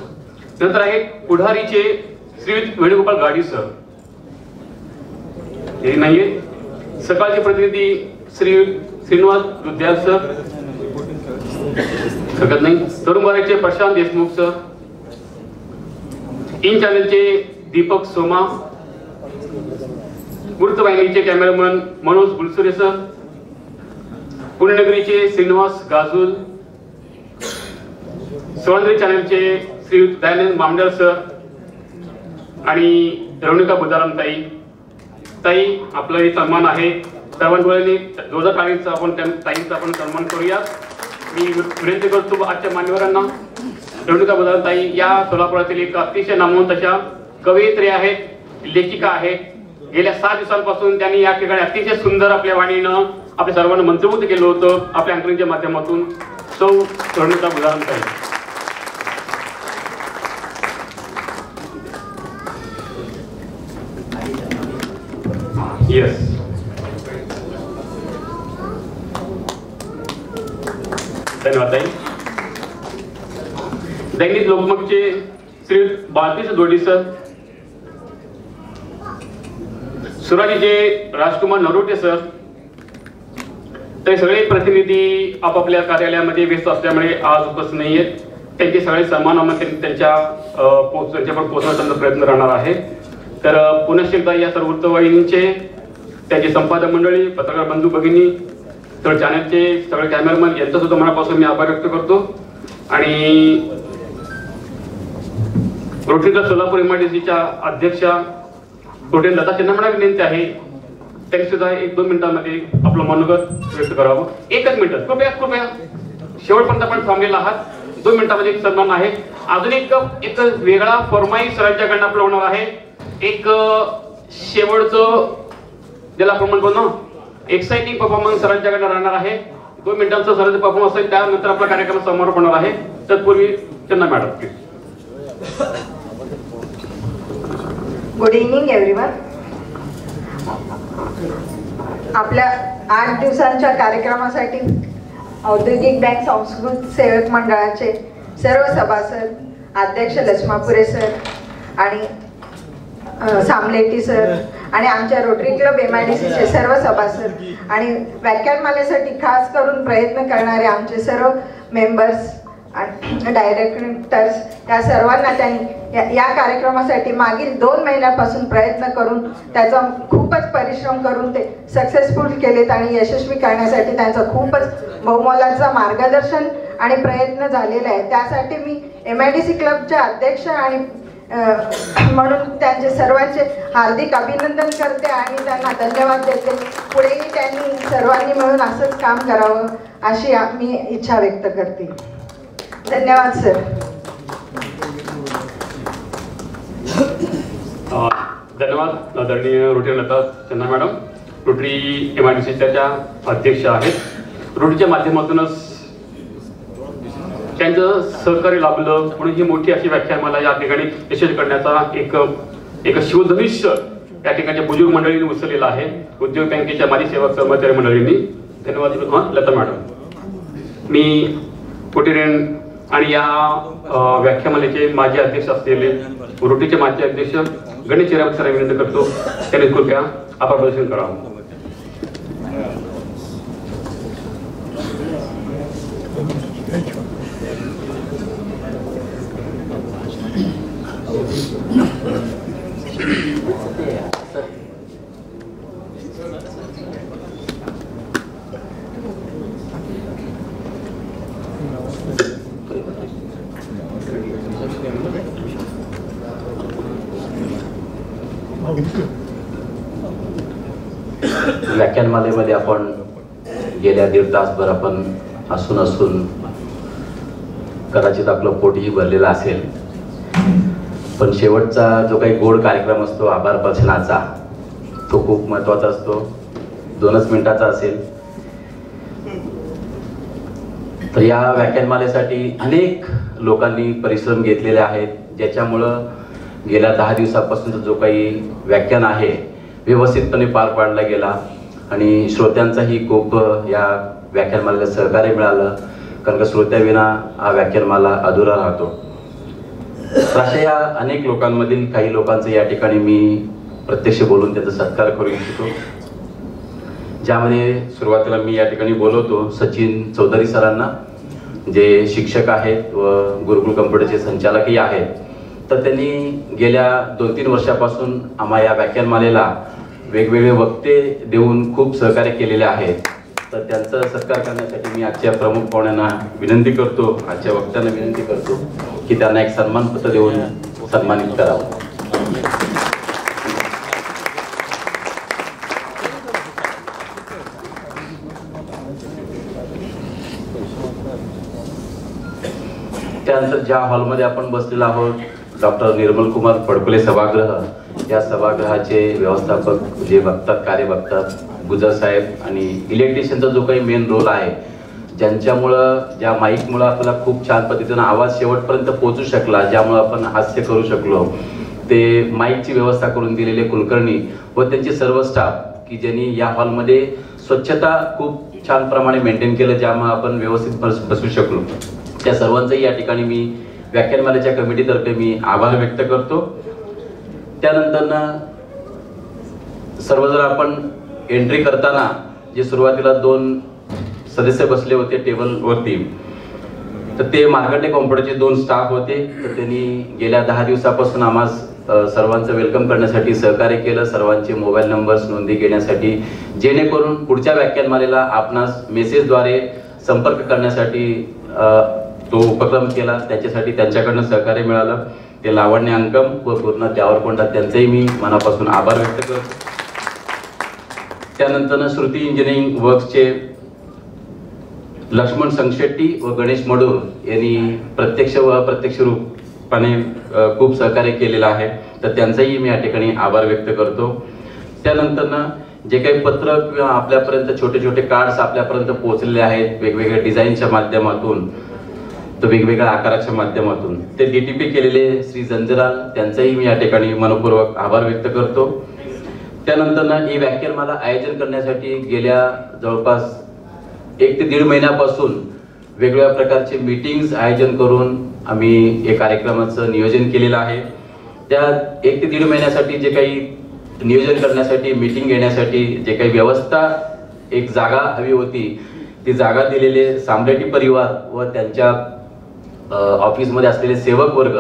नंतर आहे पुढारीचे श्री वेणुगोपाल गाडी सर, हे नाहीये. सकाळचे प्रतिनिधी श्री श्रीनिवास दुध्याल सर, शकत नाही. तरुण भारतचे प्रशांत देशमुख सर, इन चॅनलचे दीपक सोमा, वृत्तवाहिनीचे कॅमेरामन मनोज गुलसुरे सर, पुणेनगरीचे श्रीनिवास गाजूल, सौंदर्य चॅनलचे श्री दयानंद मामदार सर आणि रवनिका बुधाराम ताई, आपला हे सन्मान आहे. सर्वांनी जोरदार टाळीचा आपण ताईंचा आपण सन्मान करूया. मी विनंती करतो आजच्या मान्यवरांना. रवनिका बुधाराम ताई या सोलापुरातील एक अतिशय नामवंत अशा कवयित्री आहेत, लेखिका आहेत. गेल्या 7 दिवसांपासून त्यांनी या ठिकाणी अतिशय सुंदर आपल्या वाणीनं आपल्या सर्वांना मंत्रमुग्ध केलं होतं आपल्या अंतरंगाच्या माध्यमातून. सौ रवनिका बुधाराम ताई. येस. धन्यवाद ताई. दैनिक लोकमतचे श्री बालकृष्ण दोडी सर, सुराजीचे राजकुमार नरोटे सर, ते सगळे प्रतिनिधी आपापल्या कार्यालयामध्ये व्यस्त असल्यामुळे आज उपस्थित नाही आहेत. त्यांचे सगळे सन्मानामध्ये त्यांच्याकडे पोहोचण्याचा प्रयत्न राहणार आहे. तर पुनश्च एकदा या सर्व वृत्तवाहिनींचे, त्याचे संपादक मंडळी, पत्रकार बंधू भगिनी, तर चॅनलचे सगळे कॅमेरामन यांचा सुद्धा मनापासून मी आभार व्यक्त करतो. आणि रोटरी सोलापूर एमआयडीसीच्या अध्यक्षा रोटरी लता चन्ना मॅडम विनंती आहे, त्यांनी सुद्धा 1-2 मिनिटांमध्ये आपलं मनोगत व्यक्त करावं. एकच मिनिट कृपया कृपया, शेवटपर्यंत आपण थांबलेला आहात. 2 मिनिटांमध्ये एक सन्मान आहे. अजून एक वेगळा फरमाईश राज्याकडनं आपलं होणार आहे. एक शेवटचं ज्याला आपण म्हणतो ना एक्साइटिंग परफॉर्मन्स राज्याकडनं राहणार आहे. 2 मिनिटांचा सरळ परफॉर्मन्स आहे, त्यानंतर आपला कार्यक्रम समारोप होणार आहे. तत्पूर्वी चन्ना madam please. Good evening everyone. आपल्या 8 दिवसांच्या कार्यक्रमासाठी औद्योगिक बँक सांस्कृतिक सेवक मंडळाचे सर्व सभासद, अध्यक्ष लक्ष्मापुरे सर आणि सामलेटी सर आणि आमच्या रोटरी क्लब एमआयडीसीचे सर्व सभासद आणि व्याख्यानमालेसाठी खास करून प्रयत्न करणारे आमचे सर्व मेंबर्स आणि डायरेक्टर्स, या सर्वांना त्यांनी या कार्यक्रमासाठी मागील 2 महिन्यापासून प्रयत्न करून त्याचा खूपच परिश्रम करून ते सक्सेसफुल केलेत आणि यशस्वी करण्यासाठी त्यांचं खूपच बहुमोलाचं मार्गदर्शन आणि प्रयत्न झालेला आहे. त्यासाठी मी एमआयडीसी क्लबचे अध्यक्ष आणि म्हणून त्यांचे सर्वांचे हार्दिक अभिनंदन करते आणि त्यांना धन्यवाद देते. पुढेही त्यांनी सर्वांनी मिळून असंच काम करावं अशी मी इच्छा व्यक्त करते. धन्यवाद सर. धन्यवाद आदरणीय रोटरी लता चन्ना मॅडम. रोटरी एमआयडीसीच्या अध्यक्ष आहेत. रोटरीच्या माध्यमातूनच त्यांचं सहकार्य लाभलं म्हणून ही मोठी अशी व्याख्यानमाला या ठिकाणी यशस्वी करण्याचा एक शिवधनुष्य या ठिकाणच्या बुजुर्ग मंडळींनी उचललेला आहे. उद्योग बँकेच्या माजी सेवा कर्मचारी मंडळींनी. धन्यवाद लता मॅडम. मी कुटीरेन आणि या व्याख्यानमालेचे माजी अध्यक्ष असलेले रोटरीचे माजी अध्यक्ष गणेश चिरावत सरांना विनंती करतो, त्यांनी कृपया आभार प्रदर्शन करावं. व्याख्यानमालेमध्ये आपण गेल्या 1.5 तासभर आपण असून कदाचित आपलं पोटही भरलेलं असेल, पण शेवटचा जो काही गोड कार्यक्रम असतो आभार प्रदर्शनाचा, तो खूप महत्त्वाचा असतो. 2च मिनिटाचा असेल. तर या व्याख्यानमालेसाठी अनेक लोकांनी परिश्रम घेतलेले आहेत, ज्याच्यामुळं गेल्या 10 दिवसापासूनचा जो काही व्याख्यान आहे व्यवस्थितपणे पार पाडला गेला आणि श्रोत्यांचाही खूप या व्याख्यानमालेला सहकार्य मिळालं, कारण का श्रोत्याविना हा व्याख्यानमाला अधुरा राहतो. अशा या अनेक लोकांमधील काही लोकांचं या ठिकाणी मी प्रत्यक्ष बोलून त्याचा सत्कार करू इच्छितो. ज्यामध्ये सुरुवातीला मी या ठिकाणी बोलवतो सचिन चौधरी सरांना, जे शिक्षक आहेत व गुरुकुल कम्प्युटरचे संचालकही आहेत. तर त्यांनी गेल्या 2-3 वर्षापासून आम्हा या व्याख्यानमालेला वेगवेगळे वक्ते देऊन खूप सहकार्य केलेले आहेत. तर त्यांचा सत्कार करण्यासाठी मी आजच्या प्रमुख पाहुण्यांना विनंती करतो, आजच्या वक्त्यांना विनंती करतो की त्यांना एक सन्मानपत्र देऊन सन्मानित करावं. त्यानंतर ज्या हॉलमध्ये आपण बसलेलो आहोत, डॉक्टर निर्मल कुमार फडकुले सभागृह, या सभागृहाचे व्यवस्थापक जे बघतात, कार्य बघतात, गुजर साहेब आणि इलेक्ट्रिशियनचा जो काही मेन रोल आहे, ज्यांच्यामुळं ज्या माईकमुळं आपल्याला खूप छान पद्धतीनं आवाज शेवटपर्यंत पोहोचू शकला, ज्यामुळं आपण हास्य करू शकलो, ते माईकची व्यवस्था करून दिलेले कुलकर्णी व त्यांचे सर्व स्टाफ की ज्यांनी या हॉलमध्ये स्वच्छता खूप छान प्रमाणे मेंटेन केलं, ज्यामुळे आपण व्यवस्थित बसू शकलो. त्या सर्वांचंही या ठिकाणी मी व्याख्यानमालेच्या कमिटीतर्फे मी आभार व्यक्त करतो. त्यानंतर सर्वजण आपण एंट्री करताना जे सुरुवातीला 2 सदस्य बसले होते टेबलवरती, तर ते मार्कंडे कॉम्प्युटरचे 2 स्टाफ होते. तर त्यांनी गेल्या 10 दिवसापासून आम्हाला सर्वांचं वेलकम करण्यासाठी सहकार्य केलं, सर्वांचे मोबाईल नंबर्स नोंदी घेण्यासाठी, जेणेकरून पुढच्या व्याख्यानमालेला आपणास मेसेजद्वारे संपर्क करण्यासाठी तो उपक्रम केला. त्याच्यासाठी त्यांच्याकडनं सहकार्य मिळालं. ते लावण्य अंकम व पूर्ण त्यावरकोंडा त्यांचेही मी मनापासून आभार व्यक्त करतो. त्यानंतर श्रुती इंजिनिअरिंग वर्क्सचे लक्ष्मण संगशेट्टी व गणेश मडूर यांनी प्रत्यक्ष व अप्रत्यक्ष रूपाने खूप सहकार्य केलेलं आहे, तर त्यांचाही मी या ठिकाणी आभार व्यक्त करतो. त्यानंतर जे काही पत्र किंवा आपल्यापर्यंत छोटे छोटे कार्ड्स आपल्यापर्यंत पोहोचलेले आहेत वेगवेगळ्या डिझाईनच्या माध्यमातून, तर वेगवेगळ्या आकाराच्या माध्यमातून ते डीटीपी केलेले श्री जंजराल त्यांचाही मी या ठिकाणी मनपूर्वक आभार व्यक्त करतो. त्यानंतर ही व्याख्यानमाला आयोजन करण्यासाठी गेल्या जवळपास 1 ते 1.5 महिन्यापासून वेगवेगळ्या प्रकारचे मीटिंग्स आयोजन करून आम्ही हे कार्यक्रमाचं नियोजन केलेलं आहे. त्या 1 ते 1.5 महिन्यासाठी जे काही नियोजन करण्यासाठी, मीटिंग घेण्यासाठी जे काही व्यवस्था, एक जागा हवी होती, ती जागा दिलेले सामलेटी परिवार व त्यांच्या ऑफिसमध्ये असलेले सेवक वर्ग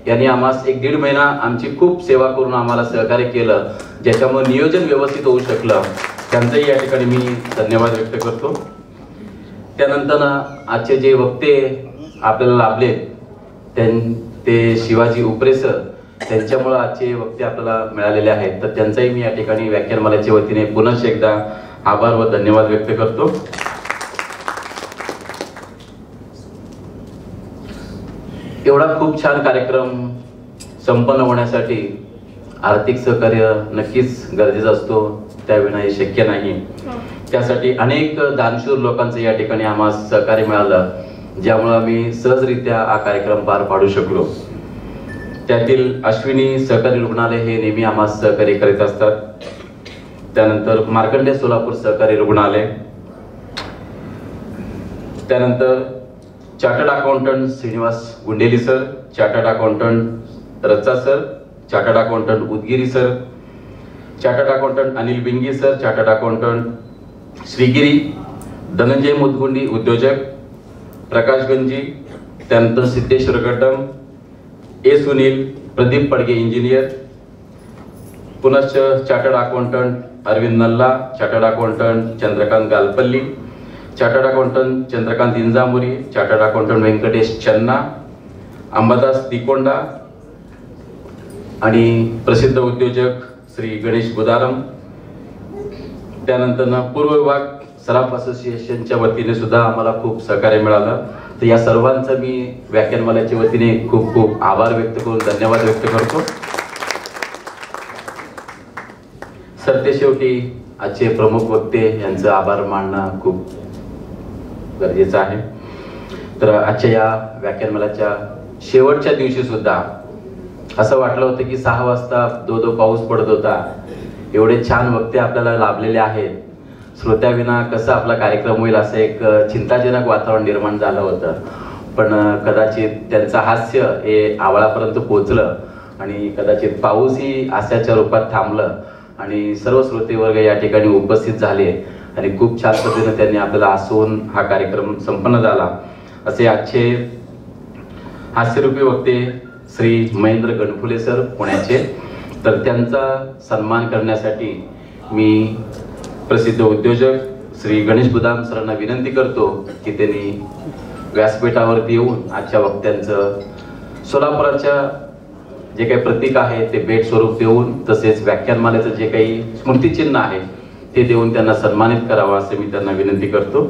यांनी आम्हाला 1-1.5 महिना आमची खूप सेवा करून आम्हाला सहकार्य केलं, ज्याच्यामुळे नियोजन व्यवस्थित होऊ शकलं. त्यांचंही या ठिकाणी मी धन्यवाद व्यक्त करतो. त्यानंतर आजचे जे वक्ते आपल्याला लाभले ते शिवाजी उपरे सर, त्यांच्यामुळे आजचे वक्ते आपल्याला मिळालेले आहेत, तर त्यांचाही मी या ठिकाणी व्याख्यानमालेच्या वतीने पुनश्च एकदा आभार व धन्यवाद व्यक्त करतो. एवढा खूप छान कार्यक्रम संपन्न होण्यासाठी आर्थिक सहकार्य नक्कीच गरजेचं असतो, त्याविना हे शक्य नाही. त्यासाठी अनेक दानशूर लोकांचं या ठिकाणी आम्हाला सहकार्य मिळालं, ज्यामुळे आम्ही सहजरित्या हा कार्यक्रम पार पाडू शकलो. त्यातील अश्विनी सहकारी रुग्णालय हे नेहमी आम्हाला सहकार्य करीत असतात. त्यानंतर मार्कंडे सोलापूर सहकारी रुग्णालय, त्यानंतर chartered accountant Shrinivas Gundeli sir, chartered accountant Raccha sir, chartered accountant Udgiri sir, chartered accountant Anil Bingi sir, chartered accountant Shrigiri, Dhananjay Mudgundi उद्योजक, प्रकाश गंजी, त्यानंतर सिद्धेश्वर गड्डम, ए सुनील, प्रदीप पडगे इंजिनियर, पुनश्च chartered accountant Arvind Nalla, chartered accountant Chandrakant Galpalli, chartered accountant Chandrakant Injamuri, chartered accountant Vyankatesh Channa, Ambadas तिकोंडा आणि प्रसिद्ध उद्योजक श्री गणेश बुदारम. त्यानंतर पूर्व विभाग सराफ असोसिएशनच्या वतीने सुद्धा आम्हाला खूप सहकार्य मिळालं, तर या सर्वांचं मी व्याख्यानमालेच्या वतीने खूप खूप आभार व्यक्त करून धन्यवाद व्यक्त करतो. सरतेशेवटी आजचे प्रमुख वक्ते यांचं आभार मानणं खूप गरजेचं आहे. तर आजच्या या व्याख्यानमालेच्या शेवटच्या दिवशी सुद्धा असं वाटलं होतं की 6 वाजता दो पाऊस पडत होता, एवढे छान वक्ते आपल्याला लाभलेले आहेत, श्रोत्याविना कसं आपला कार्यक्रम होईल असं एक चिंताजनक वातावरण निर्माण झालं होतं. पण कदाचित त्यांचं हास्य हे आवाळापर्यंत पोहोचलं आणि कदाचित पाऊसही आशाच्या रूपात थांबलं आणि सर्व श्रोतेवर्ग या ठिकाणी उपस्थित झाले आणि खूप छान पद्धतीने त्यांनी आपल्याला हसवून हा कार्यक्रम संपन्न झाला. असे आजचे हास्यरूपी वक्ते श्री महेंद्र गणफुले सर पुण्याचे, तर त्यांचा सन्मान करण्यासाठी मी प्रसिद्ध उद्योजक श्री गणेश बुदाम सरांना विनंती करतो की त्यांनी व्यासपीठावरती येऊन आजच्या वक्त्यांचं सोलापुराच्या जे काही प्रतीक आहे ते भेट स्वरूप देऊन, तसेच व्याख्यानमालेचं जे काही स्मृतिचिन्ह आहे ते देऊन त्यांना सन्मानित करावं असे मी त्यांना विनंती करतो.